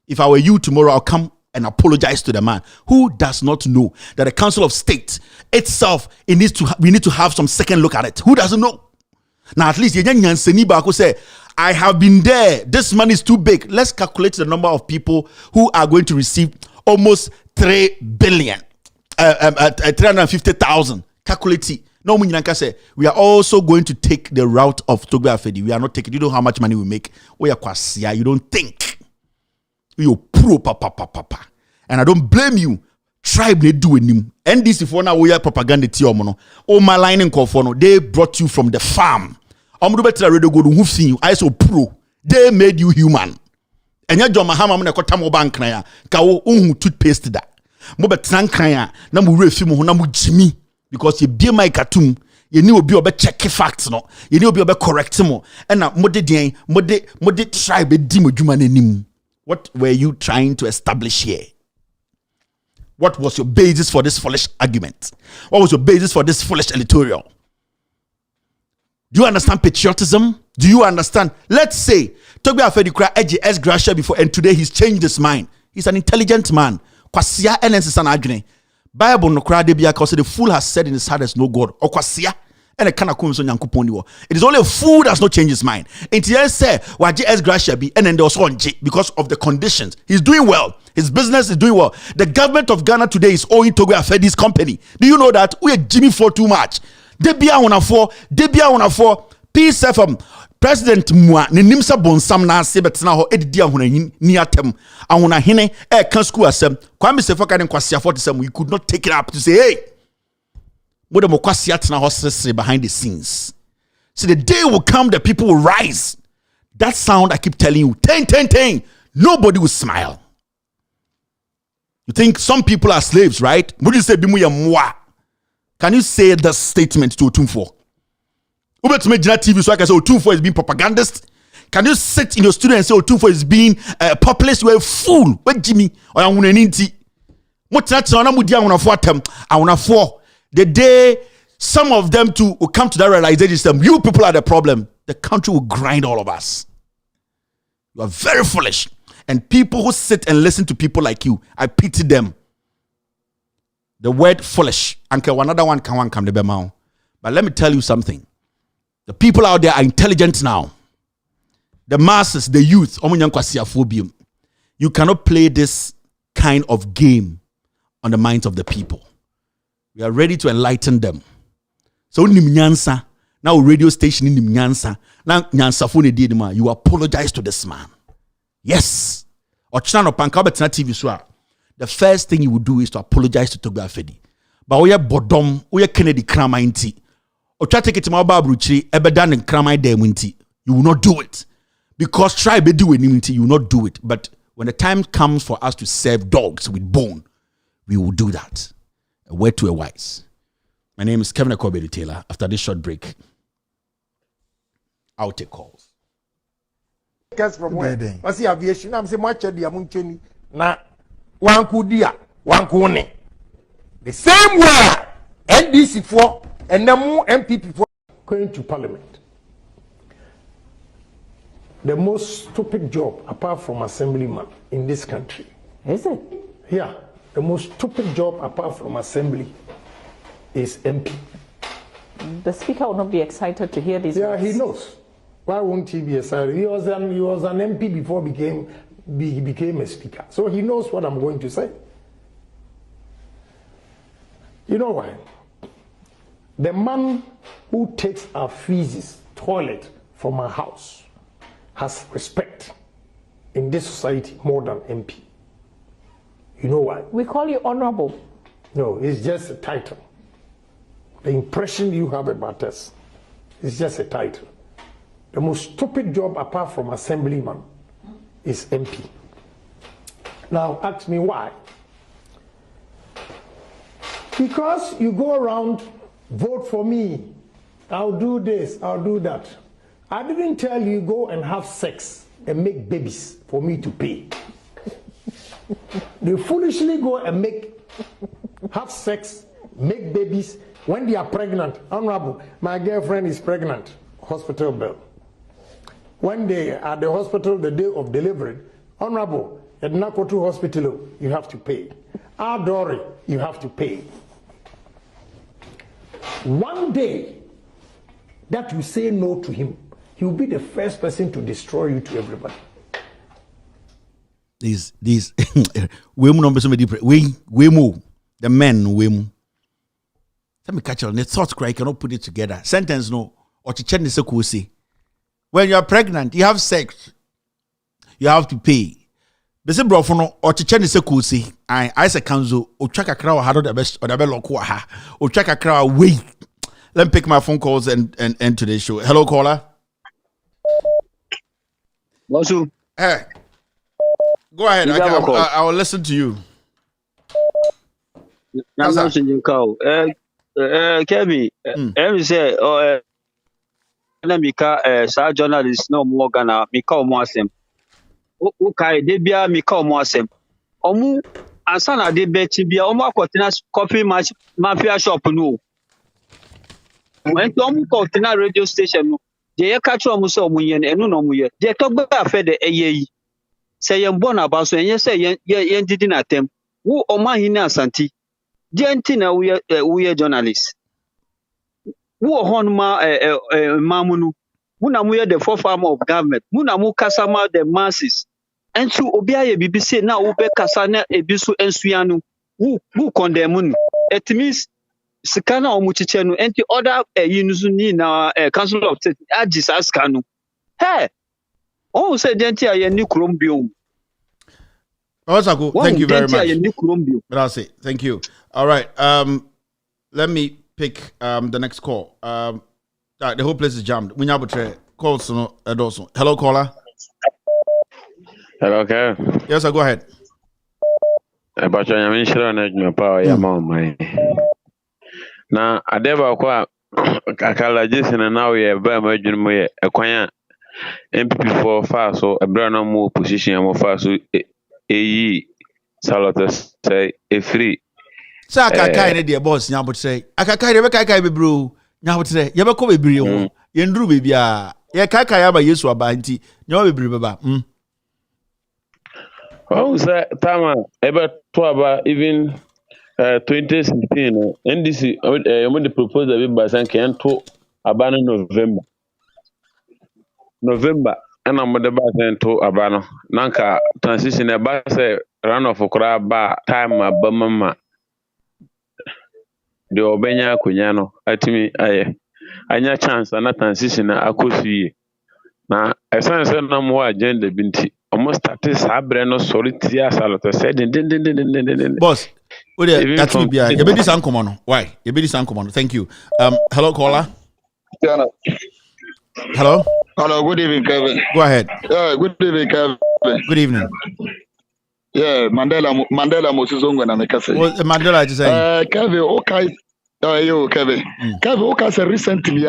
If I were you tomorrow, I'll come and apologize to the man who does not know that the Council of State itself, we need to have some second look at it. Who doesn't know? Now, at least say, I have been there. This money is too big. Let's calculate the number of people who are going to receive almost 3 billion, 350,000. Calculate it. No, we are also going to take the route of Togbe Afedi. We are not taking. You know how much money we make. We are kwasia. You don't think. You pro papa. And I don't blame you. Tribe they do him. NDC for now we are propaganda tiomono. Oh my line in Kofono. They brought you from the farm. Better radio go to who seen you. I so pro. They made you human. And ya John Mahama mna kota mo bank na ya. Ka wo unhu toothpaste da. Mo betran kan ya. Na mo refi mo ho na mo jimi. Because you be my cartoon, you need to be able check facts no. You need to be able correct mo. And now mode tribe dimo jumanenim. What were you trying to establish here? What was your basis for this foolish argument? What was your basis for this foolish editorial? Do you understand patriotism? Do you understand? Let's say Togbe Afedi kra ex-gratia before, and today he's changed his mind. He's an intelligent man. Kwasia enense na adwene. Bible no cry because the fool has said in his heart there's no God. Okwasia and a kind of it is only a fool that has not changed his mind. And he said, why ex-gratia be and then there was one because of the conditions. He's doing well. His business is doing well. The government of Ghana today is owing Togbe Afedi's company. Do you know that? We are Jimmy for too much. Debia on for peace FM. President Mwa ne nimsa bonsam na ase betena ho edidi ahonahin ni atem ahona hene kan school asem Kwame Sefoka ne kwasia 47 you could not take it up to say hey mo de mo kwasia tena ho sese behind the scenes. So the day will come the people will rise. That sound I keep telling you, ten, nobody will smile. You think some people are slaves, right? Would you say bimu ya mwa? Can you say that statement to Otumfo? TV so I can say Otumfo is being propagandist. Can you sit in your studio and say Otumfo is being a populist? You are a fool. What Jimmy or I want the day some of them too will come to that realization, you people are the problem. The country will grind all of us. You are very foolish. And people who sit and listen to people like you, I pity them. The word foolish. Another one can come the bemao. But let me tell you something. The people out there are intelligent now. The masses, the youth, you cannot play this kind of game on the minds of the people. We are ready to enlighten them. So now radio station in Nyansa, now you apologize to this man. Yes. Or channel pankabet TV so. The first thing you would do is to apologize to Togbe Afedi. But we are bodom, we are Kennedy Krama inti. Or try to take it to my babruchi, ebedan and Krama demunti. You will not do it. Because try be do it, you will not do it. But when the time comes for us to serve dogs with bone, we will do that. A word to a wise. My name is Kevin Editorial. After this short break, I'll take calls. From where? I see aviation. I'm saying much the amuncheni na one kudia one kune. The same way NDC for and now MPP for going to Parliament. The most stupid job apart from assemblyman in this country. Is it? Yeah, the most stupid job apart from assembly is MP. The speaker will not be excited to hear this. Yeah, he knows. Why won't he be excited? He was an MP before he became a speaker. So he knows what I'm going to say. You know why? The man who takes our feces, toilet from our house has respect in this society more than MP. You know why? We call you honorable. No, it's just a title. The impression you have about us is just a title. The most stupid job apart from assemblyman is MP. Now ask me why. Because you go around, vote for me, I'll do this, I'll do that. I didn't tell you go and have sex and make babies for me to pay. They foolishly go and have sex, make babies when they are pregnant. Honorable, my girlfriend is pregnant, hospital bill. When they are at the hospital the day of delivery, honorable, at Nakotu Hospital, you have to pay. Adore, you have to pay. One day that you say no to him, he will be the first person to destroy you to everybody. These women number so many we move the men women. Let me catch on the thought cry cannot put it together. Sentence no or to change the say. When you are pregnant, you have sex, you have to pay. The same bro for no or to change the say. I say council or check a crowd how the best or the bell or check a crowd wait. Let me pick my phone calls and end today's show. Hello, caller. Bosu. Hey. Go ahead. I will listen to you. Kevin, say, let me call journalist no more gonna me call more sem. Okay, they be me call more sem. Omu ansana de beti bia omu akotina coffee match mafia shop no. When omu kotina radio station no, they catch omu so omu yen enu no mu ye. They talk about fe de eyeyi. Say yen born about so yen say yen didn't attempt. Who oma hina asanti. Gentina we journalists. Who honma mamunu. Muna mu the forefarm of government. Muna mu kasama the masses. And so obia BBC na ube kasana ebisu ensuanu. Who condemn. It means Sikana omuchichenu and the other Yunuzuni na Council of State Agis Askanu. Hey! Oh, say Gentia ye new Chrombium. Thank you very much. That's it. Thank you. All right. Let me pick the next call. The whole place is jammed. We now call also. Hello, caller. Hello, okay. Yes, sir, go ahead. But I'm sure I'm power your mom. Now, I never quite a color Jason and now we have very much a quiet MP for fast so a brand more position more fast so a salutas say a free. So I can't kind of dear boss now, but say I can't kind of be brew now today. You ever come a brew? You drew baby. Yeah, Kakayaba used to a banty. No, be baba. Oh, sir, Tama, ever to about even 2016, NDC, I'm going to propose a bit by San to abandon November, and I'm the back to Abano. Nanka transition a bus run off for crab bar time, Bamama. The Obenya Kunyano, at me, I need chance and not transition. I could see. Now, I sense no more agenda binti. Almost started Sabreno solitaire salata said, boss. That's me. You be this uncommon. Why? You be this uncommon. Thank you. Hello, caller. Hello. Hello. Good evening, Kevin. Go ahead. Good evening, Kevin. Good evening. Yeah, Mandela Mosizongo na mekase. What Mandela just saying? Kevin, okay. Kevin. Kevin, okay. Recently,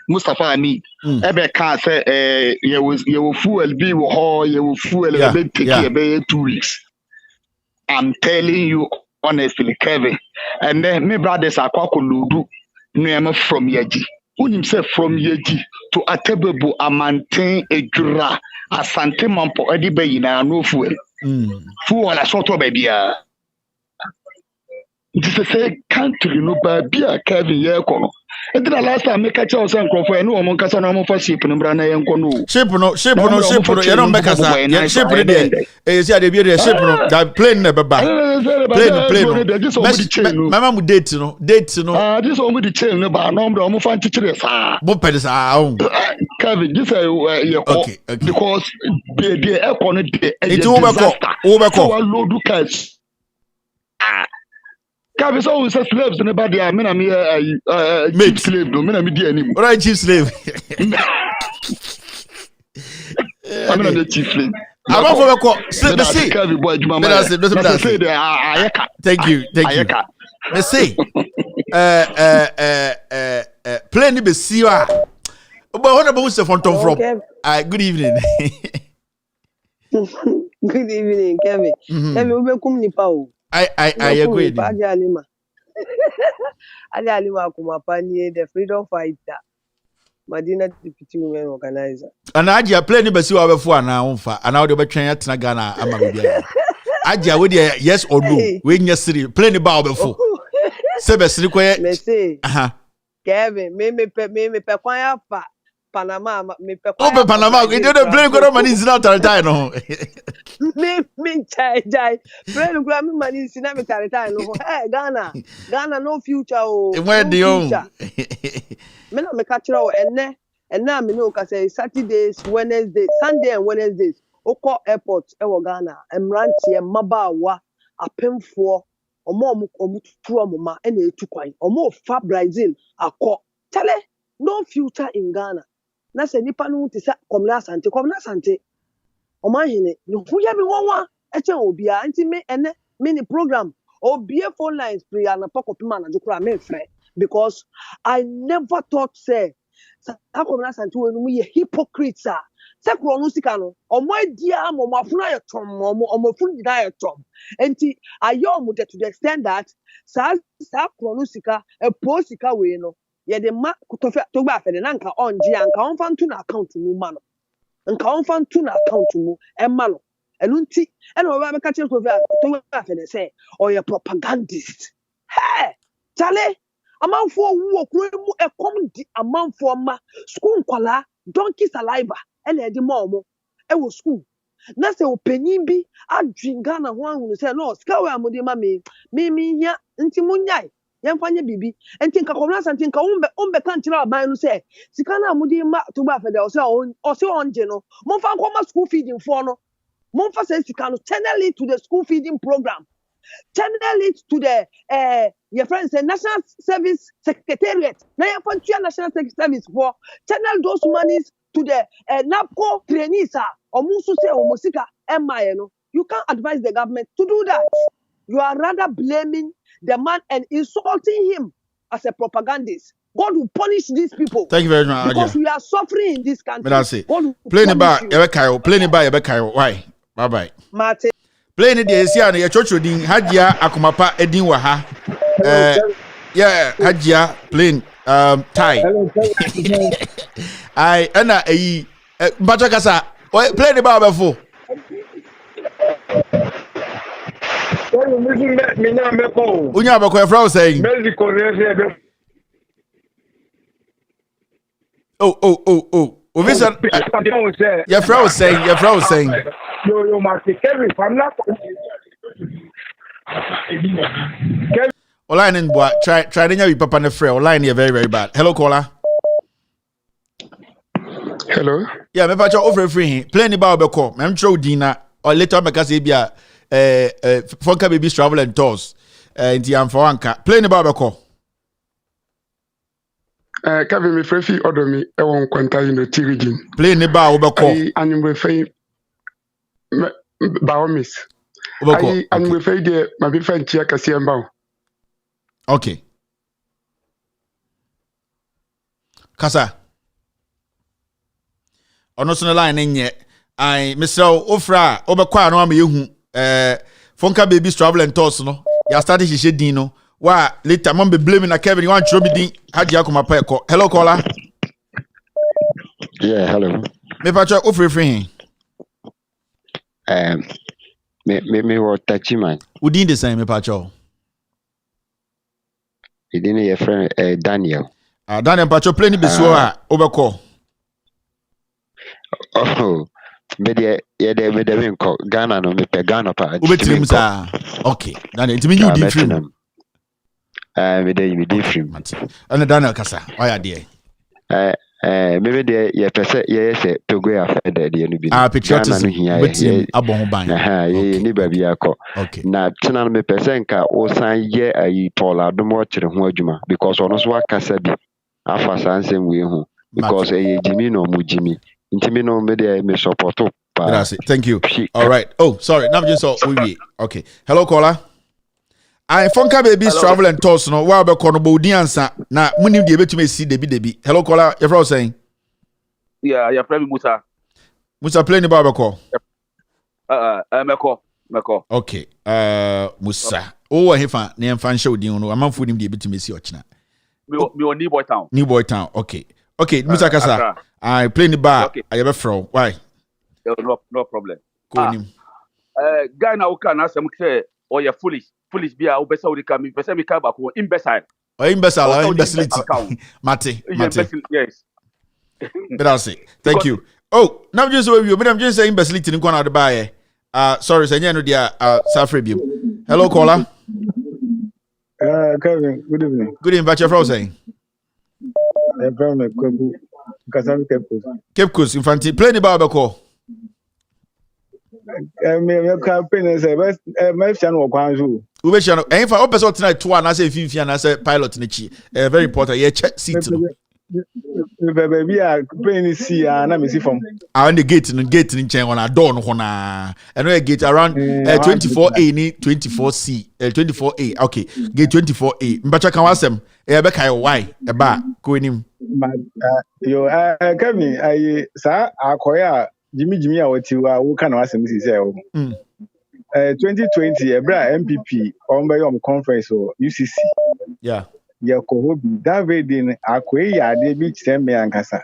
Mustafa Ami. Ebe ka say, you fuel be ho, you fuel be take 2 weeks. I'm telling you honestly, Kevin. And then my brothers are kwakuludu. No, from Yeji. Who himself from Yeji to Atebebu a maintain a jura a sentiment for Edibe in a no fuel. Fuel a sort of baby. This is a country no baby, Kevin Yakono. Enti na last time make a chow san crofo no mo kasa no mo fa ship no bra na yen ko no. Ship no, you don't make us ship no dey. Eh see dey be dey ship no, that plane na baba. Plane. Mama mu date no. Ah, this one with the chain no ba no bra mo fa nchichire sa. Mo pede sa on. Kevin, this okay. Because the economy it's over. Load cash. Kevin, so we say slaves in the body. I mean, chief slave. No, I mean, anymore. All right, chief slave. I mean, the chief slave. I'm not for the see. Kevin, boy, thank you. Let's see. Play be see you. But what about Mr. Fonton from? Good evening. Good evening, Kevin. Kevin, we come ni pa o. I agree. Ali Alima Kumapani, the freedom fighter. Madina deputy women organizer. And Ajia play ni besi wa before na onfa. And now they be train at Ghana ama bibia. Ajia we dey yes or no. We nya siri play ni ba before. Sebe siri ko ye. Me say. Kevin, me pe kwan fa. Panama, me pe Panama. You don't play go money is not time no. Me jai. Play go money is not me time no. Hey, Ghana no future oh. Where the own? Me na me catch you and now me know ka say Saturdays, Wednesdays, Sunday and Wednesdays. Oko airport e wo Ghana. Emrantie mabawa apemfo omo tru omo ma e na etu kwan. Omo fa Brazil akọ. Tell no future in Ghana. Na se nipa no ti sa komna asante oman hene no huya me wonwa e che obia anti me ene mini program obia phone lines free and pokopima na jukura me frɛ because I never thought say komna asante we no ye hypocrites se kro no sika no omo adia mo afuna ye tom omo fun dida ye tom enti ayo mo to the extent that sa kro no sika e po sika we no ye de ma kutofa to gba afede na nka onje anka onfa ntu na account mu ma no nka onfa ntu na account mu e ma no enu nti e na oba be ka che to gba afede say oye propagandist hey chale amanfo wu okuro mu e kom di amanfo ma school kwala donkey saliva e na de ma omo e wo school na se opanyin bi adwinga na ho ahunu say no ska we amode ma me ya nti munyai yemfanye bibi enti nka komna santi nka umbe kan kira aban no say sika na amudi ma to gba fede o say onje no monfa nkoma school feeding for no monfa say sika no channel it to the school feeding program, channel it to the your friends say national service secretariat na yemfa national service for channel those monies to the NAPCO trainees omuso say omosika emaye no. You can't advise the government to do that. You are rather blaming the man and insulting him as a propagandist. God will punish these people. Thank you very much. Because we are suffering in this country. Play the bar, why? Bye. Martin. Play the Asia and your church din Hajia Akumapa Edin Waha. Hajia plain tie. I Anna Batakasa. Play the bar before. Unya bako your friend saying. Oh. Ovisa. Your friend was saying. Yo, Martin, Kevin, I'm not. Online in boy, try to know papa na friend. Online here very, very bad. Hello, caller. Hello. Yeah, me patch over free. Play the bar beko. I'm throw dinner or later because he be a Funka baby travel and tours. Inti amfawanka. Play the bar beko. Kevin, me free order me. I won't contact you no tirigin. Play the bar beko. And you will say, Baomis. And we fade there, my big friend Chiaka. Okay. Kasa. Ono so line enye. I Mr. Ofra, obekwa no am yehu. Funka baby travel and tours no. Ya started hihye din no. Wa later mom be blaming na Kevin wan throw me din. Haji akoma pa eko. Hello caller. Yeah, hello. Me patcha ofre free. Me what touchy man. Who did the same me patcha? He didn't your friend Daniel. Daniel Pacho play ni beso a obeko. Oh, me de winko Ghana no me pe Ghana pa. Ubetrim sa. Okay. Daniel ntimi you di film. Me de film. And Daniel kasa. Why are there? Maybe de ye pese ye say Togo afede de no bi. Patriotism betrim abon ban. Ye ni ba bi akọ. Na tena me pese nka o san ye ayi Paul Adomo kire ho adwuma because ono so akasa bi afa sansem we hu because Jimmy no mu Jimmy. Intimi no me de me support pa. That's it. Thank you. All right. Oh, sorry. Now just so we. Okay. Hello caller. I Fonka babies travel and toss no wa be kono bo diansa na munim de betumi si debi. Hello caller, your friend saying? Yeah, your friend Musa. Musa play ni ba be call. Meko. Okay. Musa. Oh, hefa na emfa nhye odin no amanfo nim de betumi si ochina. Me on New Boy Town. New Boy Town. Okay. Okay, Musa kasa. I play ni ba I be from. Why? No problem. Go nim. Guy na uka na asem say oh you foolish bia obesa we come person me ka ba ko imbecile. Oh imbecility. Mate. Yes. That's it. Thank you. Oh, now just so you, but I'm just saying imbecility in corner the buy. Sorry, say no dia Safri bi. Hello caller. Kevin, good evening. Good evening, Bachelor Fro saying. Cape Coast Infanti play the bar call. Me campaign say my channel kwanzu. We channel and for person tonight two and I say 50 and I say pilot ni chi. Very important. Yeah, check seat. Baby a plane see na me see from. On the gate in chain on a door no na. And we gate around 24A ni 24C 24A. Okay, gate 24A. Mbacha kan wasem e be kai why e ba ko nim. Yo Kevin I sa akoya Jimmy a wati wa wo kana wasem si say o. 2020 ebra MPP on by conference or UCC. Yeah. Ya ko hobi David in akoya ya de bi me ankasa.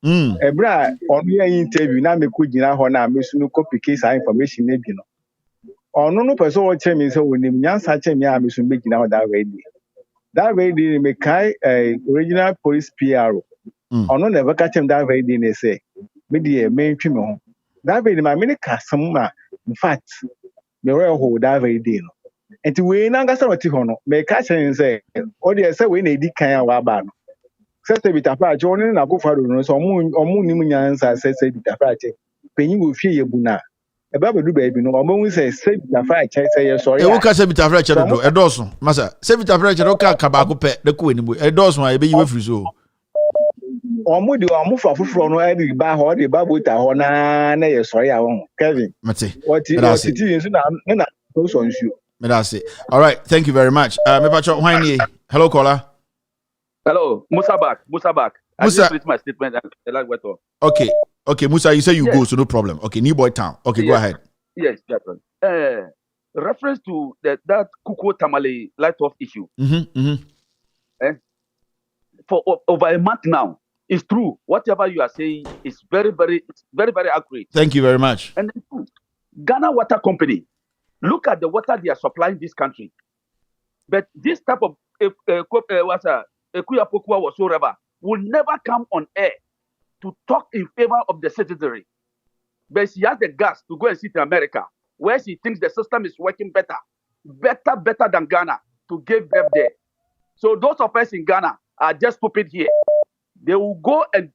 Ebra on your interview na me ko gina ho na me sunu copy case information na bi no. Ono no person wo che me say wonim nyansa che me a me sunu be gina ho David me kai original police PRO. Ono never catch him David in say me the main trim ho. David ma me kasam ma in fact me we ho David no. Enti we na ngasa wati ho no me catch him say o de say we na edi kan wa ba no. Sese bitafa che oni na go faro no so omu nim nyansa sese bitafa che penyi wo fie yebuna. Eba bedu ba bi no omo hu say bitafa che say ye sorry. E wo ka say bitafa che do e doso masa say bitafa che do ka ba ko pe de ko enimu e doso ma e be yi we free so. Omo de omo fa fufuro no e di ba ho de ba bota ho na ye sorry a won Kevin. Mate. What ti nso na so nsu. That's it. All right, thank you very much. Me pacho why ni? Hello caller. Hello, Musa back. I just read my statement and the like what on. Okay, Musa, you say you go, so no problem. Okay, New Boy Town. Okay, go ahead. Yes, Captain. Reference to that Kuko Tamale light-off issue. For over a month now, it's true. Whatever you are saying is very, very accurate. Thank you very much. And Ghana Water Company, look at the water they are supplying this country. But this type of Ekuyapokua whatsoever will never come on air to talk in favor of the citizenry. But she has the guts to go and sit in America, where she thinks the system is working better than Ghana, to give birth there. So those of us in Ghana are just stupid here. They will go and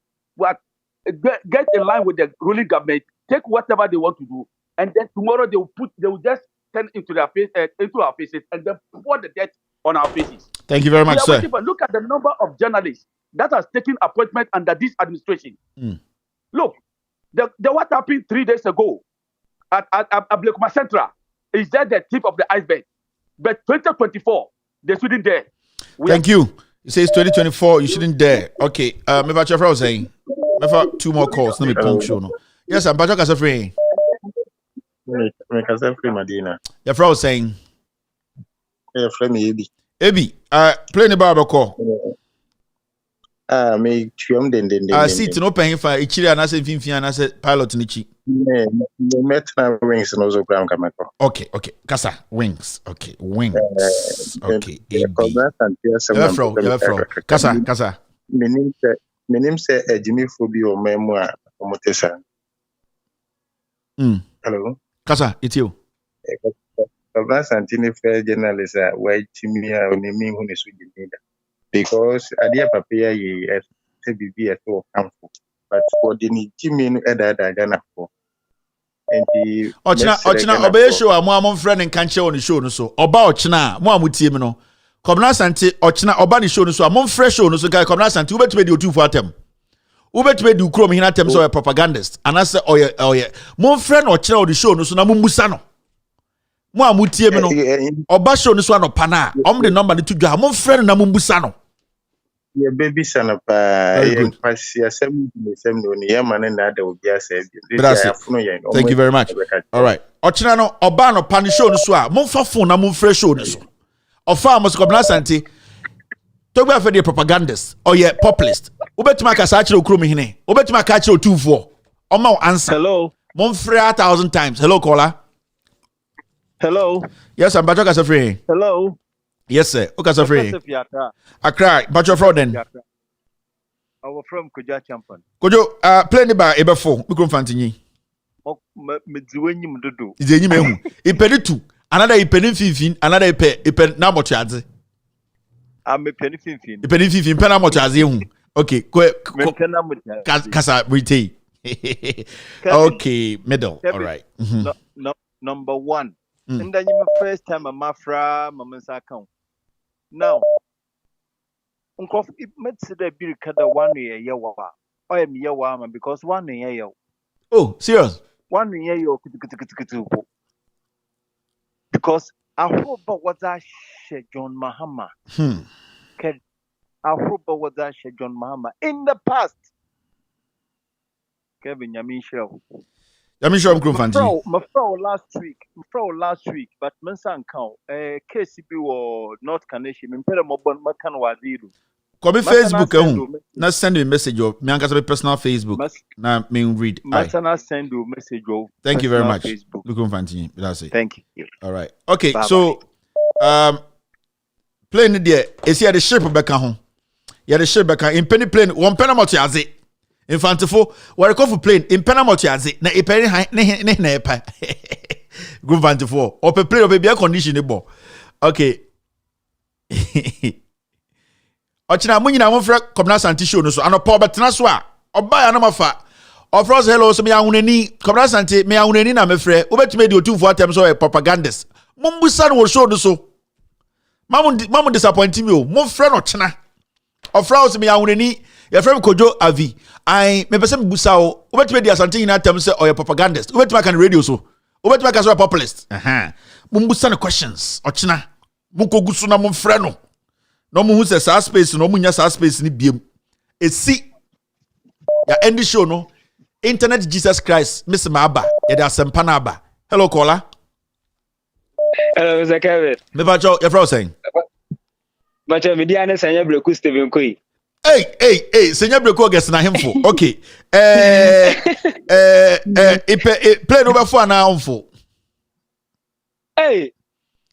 get in line with the ruling government, take whatever they want to do, and then tomorrow they will just turn into our faces and then pour the debt on our faces. Thank you very much, sir. Look at the number of journalists that has taken appointment under this administration. Look, what happened 3 days ago at Blekuma Central is that the tip of the iceberg. But 2024, they shouldn't dare. Thank you. It says 2024, you shouldn't dare. Okay, maybe what you're saying. Maybe 2 more calls. Let me puncture. Yes, I'm Patrick Asafri. Madina. Your friend was saying. Yeah, friend me Ebi, play the bar call. Me tuam den. Seat no paying for Ichiri and I say Finfi and I said pilot Nichi. Yeah, met na wings and also gram kamako. Okay. Kasa wings. Okay, wings. Okay. Ebi. Kasa. menim say Jimmy phobia or memoir or motesa. Hello. Kasa, it's you. Governor Santini fair journalist why Jimmy or naming who is with me. Because idea papaya ye as be at all harmful. But for the Jimmy Edda Ghana for. And the Ochina obey show a mo friend and can't show on the show no so. Oba Ochina, mo amuti no. Governor Santi Ochina Oba ni show no so. Mo fresh show no so guy Governor Santi ube to be the two for them. Ube to be the chrome hina them so a propagandist. And I say oh yeah. Mo friend Ochina on the show no so na mo musano. Mo amuti no. Oba show no so no pana. The number ni to do. Mo friend na mo musano. Yeah, baby son of Thank you very much. All right. Ochina no oba no pan show no so a mo fa phone na mo fresh show no so. Ofa must come last anti. Talk about for the propagandist or yeah populist. Ubetuma kasachi okromi hine. Ubetuma kachi o 2-4. Oma answer. Hello. Mon frère 1,000 times. Hello caller. Hello. Yes, I'm Bajo Kasafri. Hello. Yes, sir. Kasafri. Accra. Bajo Fraud then. Our from Koja Champion. Kojo play the bar ebe 4. Mikron Fantini. Medziwenyi mdodo. Izenyi mehu. Ipedi 2. Another ipedi 15. Another ipedi na mo chaze. I'm a penny 15. Ipedi 15 pena mo chaze hu. Okay, Kasa Brite. Okay, middle. All right. Number 1. And then you first time a mafra mamansa account. Now, Uncle, it made the bill kada 1 year yawa. I am yawa because 1 year. Oh, serious? 1 year because I hope what that John Mahama. I hope what that John Mahama in the past. Kevin Yamisha. Yamisha Mkrufanti. My friend last week, but Mensan count. KCB or North Canadian. Impera Mobon Makan Wadiru. Come Facebook. Na send me a message. Me anka personal Facebook. Na me read. Masana send you message. Thank you very much. Mkrufanti. That's it. Thank you. All right. Okay. Bye-bye. So, plane there. Is here the ship back home. Yeah, the ship back in penny plane. One penny more to in fantifo, where a plane in Penamotiazi, na a penny ne pa. Good fantifo, or per plane of a beer condition. Okay. Ochina Munina won't fret Comnas Anti show no so, and a poor but Naswa, or buy a number fa. Or frost hello, so me auneni, Comnas Anti, me auneni, I'm afraid, over to me do 2-4 times or a propagandist. Mumbusan will show the so. Mamma disappointing you, more friend or china. Or frost me auneni. Your friend Kojo Avi, I me person busao. Over to me the something in that terms or your propagandist. Over to my radio so. Over to my as a populist. Mumbusan questions. Ochina. Muko gusuna mum freno. No mu who says space no munya space ni biem. E si. Ya end the show no. Internet Jesus Christ. Miss Maba. Ya da sempana aba. Hello caller. Hello Mr. Kevin. Me ba your friend saying. But me dia na sanya breku Steven Koi. Hey, Senior Breko gets na him for. Okay. Play number 4 now for. Hey,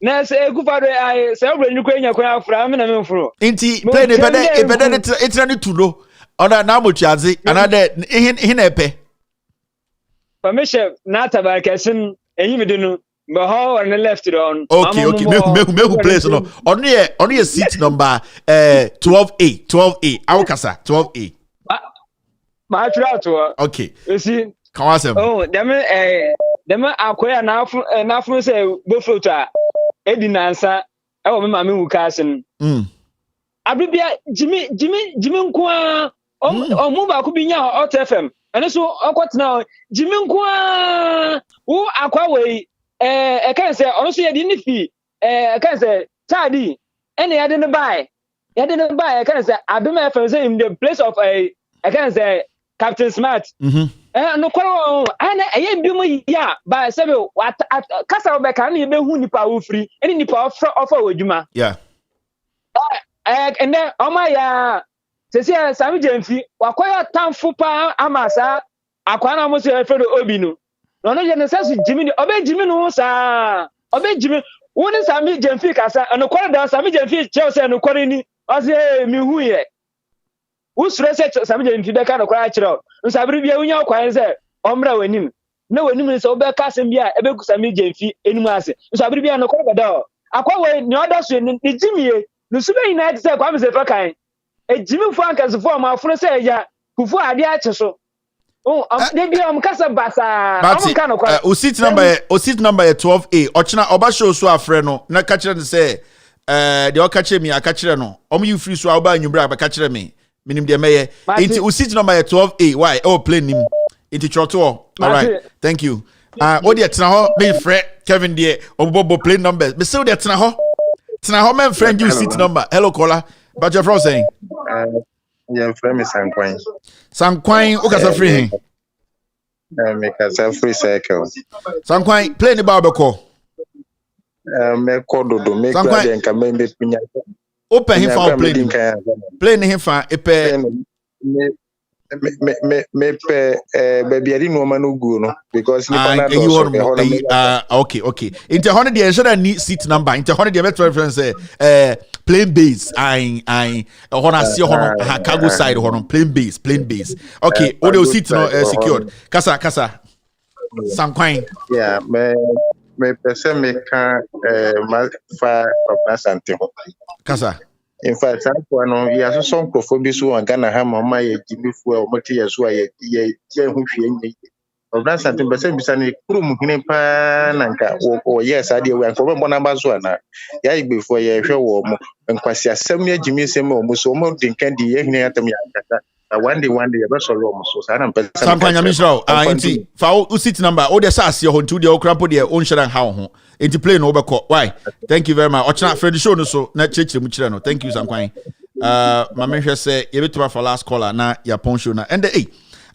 na say Gufado I say obrenyu kwenya kwa fra me na me mfro. Inti play ne bede etrani tulo. Ona na mochiaze another hin epe. Permission na tabarkasin enyimide no. But how on the left on? Okay. Me place no. Only a seat number 12A. 12A. Awkasa 12A. Ma try to. Okay. You see? Come on, Sam. Oh, them akwaya na fu say go float a edinansa e wo me ma me wu kasen. Abibia Jimmy nko omu ba ko binya Hot FM. Ene so okotena Jimmy nko wo akwa we I can't say honestly I didn't fee I can't say Tadi any I didn't buy I can't say I do my friends in the place of I can't say Captain Smart no quarrel and I ain't doing yeah by several what Casa Becan you know who nipa free any nipa offer with Juma yeah and then oh my say Sammy Jenfi wakwaya tamfo pa amasa akwana mo se Alfredo Obinu no je sense Jimmy obe Jimmy no sa obe Jimmy woni Sammy Jenfi kasa no kwara da Sammy Jenfi Chelsea no kwara ni o se mi hu ye Usre se samje mfibe ka no kwa akire. Nsabiri bia unya kwan se omra wanim. Na wanim se obeka asem bia ebekusa meje mfi enimu ase. Nsabiri bia no kwa gada. Akwa we ni order so ni jimie. Nusube ina se kwa mse fa kan. Ejimi fu ankaze fu ma afuro se ya kufu ade ache so. Oh, they be kasa basa. Usit number 12A. Ochina oba show so afre no. Na ka kire say the catch me aka kire no. You free so oba nyubra ba ka kire me. Minim de meye. Inti usit number 12A. Why? Oh play nim. Inti choto. All right. Thank you. Odi tena ho be frɛ Kevin de obobo play numbers. Me say odi tena ho. Tena ho men friend you sit number. Hello caller. But your friend saying your friend is Sankwan. Sankwan, ukasa free hin. Make a free cycle. Sankwan, play the barbecue. Me kododo, make the and come be pinya. Open him for play. Play him for me baby I didn't know man no because okay. Into 100 the ensure need seat number. Into 100 the better reference say plain base. I wanna see hono cargo side hono plain base. Okay, all the seats no secured. Kasa. Sankwan. Yeah, me person me can fa something. Kasa. In fact, no he has some crofobia so and Ghana ha mama ye Jimmy for multi as well ye who she of that something but say bisani krum hine pa nanka o yes ade we anko bo number so na ya before ye hwe wo mo nkwasi asem ne Jimmy sem o mo so mo dinkan di ye hine atam ya kata one day ye be so lo mo so sa na person Sampanya misraw inti fa o seat number o de sa ase ho ntu de o krampo de o nhyeran ha ho inti play no obekọ why thank you very much ochna Fred show no so na chechire mu kire no thank you Sankwan ma me hwe say ye betuma for last caller na ya pon show na and hey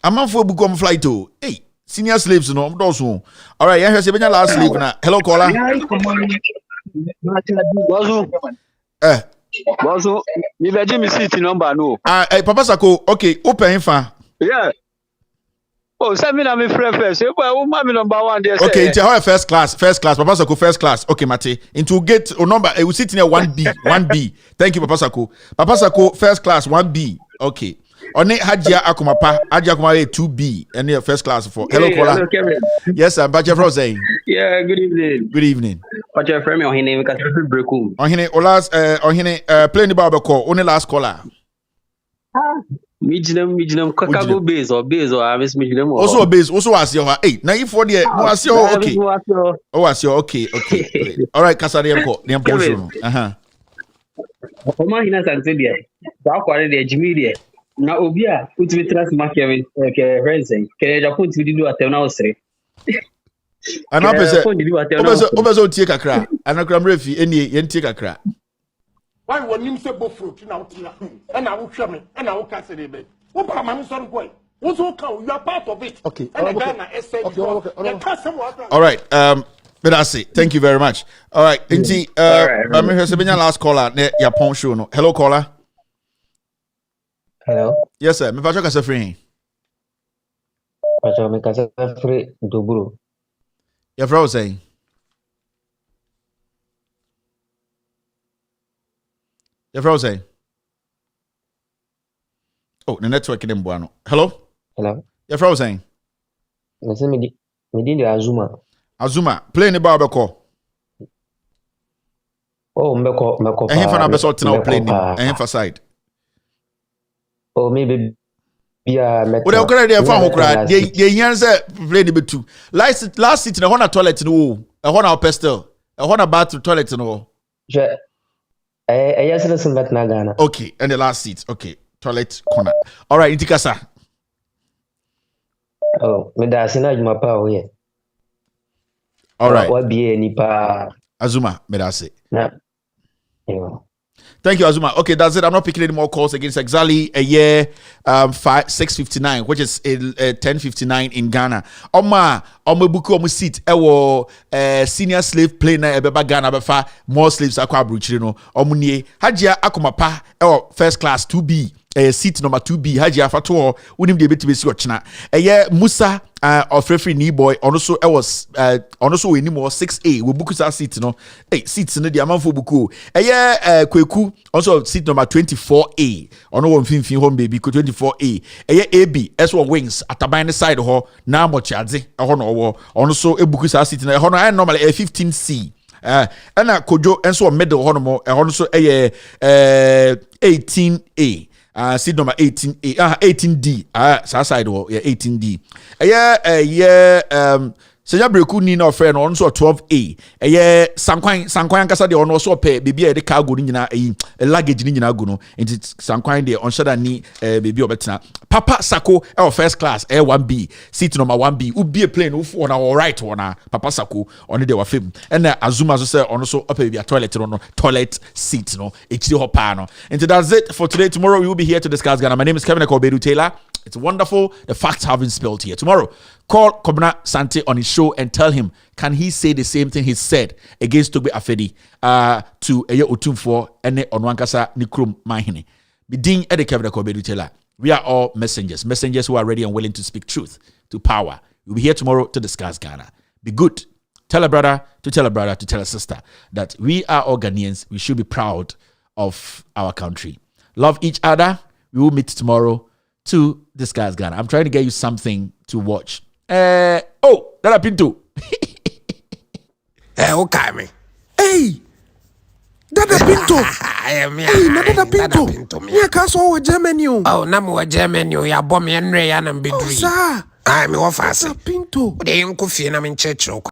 amanfo bugo m flight o hey senior slaves no do so all right ye hwe say benya last slave na hello caller Bozo mi veji mi seat number no Papa Sako okay open him fa yeah. Oh, send me na me friend first. Say, boy, who me number 1 there? Okay, into how first class. Papa Sako first class. Okay, Mate. Into get a number. We sit in a 1B. Thank you, Papa Sako. Papa Sako first class 1B. Okay. On it Hajia Akumapa. Hajia Akumapa 2B. And your first class for. Hello, caller. Hello, Kevin. Yes, sir. But your saying. Yeah, good evening. Good evening. What's your friend? On hine because break home. On hine last. On hine playing the barbecue. Only last caller. Mijinem Kakago base or I miss Mijinem. Also as your hey, now if for the was your okay. Oh, was your okay. All right, Casarianco, the imposition. Oma hina santedia. Ba kware de Jimmy de. Na obi a utimi trans market ke rensen. Ke Japan ti do atem na osre. Ana pese. Obezo tie kakra. Ana kram refi eni ye tie kakra. Why when him say bo fruit na utira and I will show me and I will cast it be. What am I sorry boy? What's okay? You are part of it. Okay. And Ghana okay. All right. But I say thank you very much. All right. Inti I'm here to be your last caller. Ya pon show no. Hello caller. Hello. Yes sir. Me pacho ka free. Pacho me ka free doburo. Your friend saying Your friend saying oh, the network in Buano. Hello? Your friend saying Listen me di Azuma. Play in the barbecue. Oh, meko. And him for na beso tina play him. And him for side. Oh, maybe yeah, o de okra de fa ho kra de yan say play the betu last seat na ho na toilet no e ho na pestle e ho na bathroom toilet no yes listen that na Ghana. Okay, and the last seat. Okay, toilet corner. All right, Intikasa. Oh, me da sina juma pa o ye. All right. What be ni pa Azuma, me da say. Yeah. Thank you, Azuma. Okay, that's it. I'm not picking any more calls against exactly a year 6:59, which is 10:59 in Ghana. Oma buku seat. Ewo senior slave plane na ebeba Ghana befa more slaves akwa abruchiri no. Omunie Hajia Akumapa first class 2B. seat number 2B Haji Afato unim de beti besi ochina Musa of referee ni boy also was also we more 6A we book that seat no seats no the amount for buku Kweku also seat number 24A ono won finfin home baby 24A AB S1 wings ataban side ho na mo chiadze ho no wo ono so ebuku that seat no ho no normally 15C ana kojo enso middle ho no mo ho so 18A seat number 18A 18D side wo 18D Senya breku ni na ofre no on so 12A sankwan kasa de on so pe bebi e de cargo ni nyina luggage ni nyina go no enti sankwan de on shada ni bebi obetena Papa Sako first class 1B seat number 1B ubi a plane uf on our right one Papa Sako on de wa fam and Azuma so say on so up be a toilet seat no echiri ho pa no enti that's it for today. Tomorrow we will be here to discuss Ghana. My name is Kevin Ekobedu Taylor. It's wonderful. The facts have been spilled here. Tomorrow, call Kobna Sante on his show and tell him, can he say the same thing he said against Togbe Afedi to Eye Otumfo ene Onwankasa Nikrum Mahine. Bidin Ede Kevin Ekobedu Taylor. We are all messengers who are ready and willing to speak truth to power. We'll be here tomorrow to discuss Ghana. Be good. Tell a brother to tell a brother to tell a sister that we are all Ghanaians. We should be proud of our country. Love each other. We will meet tomorrow to discuss Ghana. I'm trying to get you something to watch. That Pinto. Okay, me. Hey, Dada Pinto. Hey, Dada Pinto. Me kaso wa Germany. Oh, na mo Germany. Ya bom ya nre ya na mbidri. Sa. Ai me wa fase. Dada Pinto. De yin ku fie na me ncheche.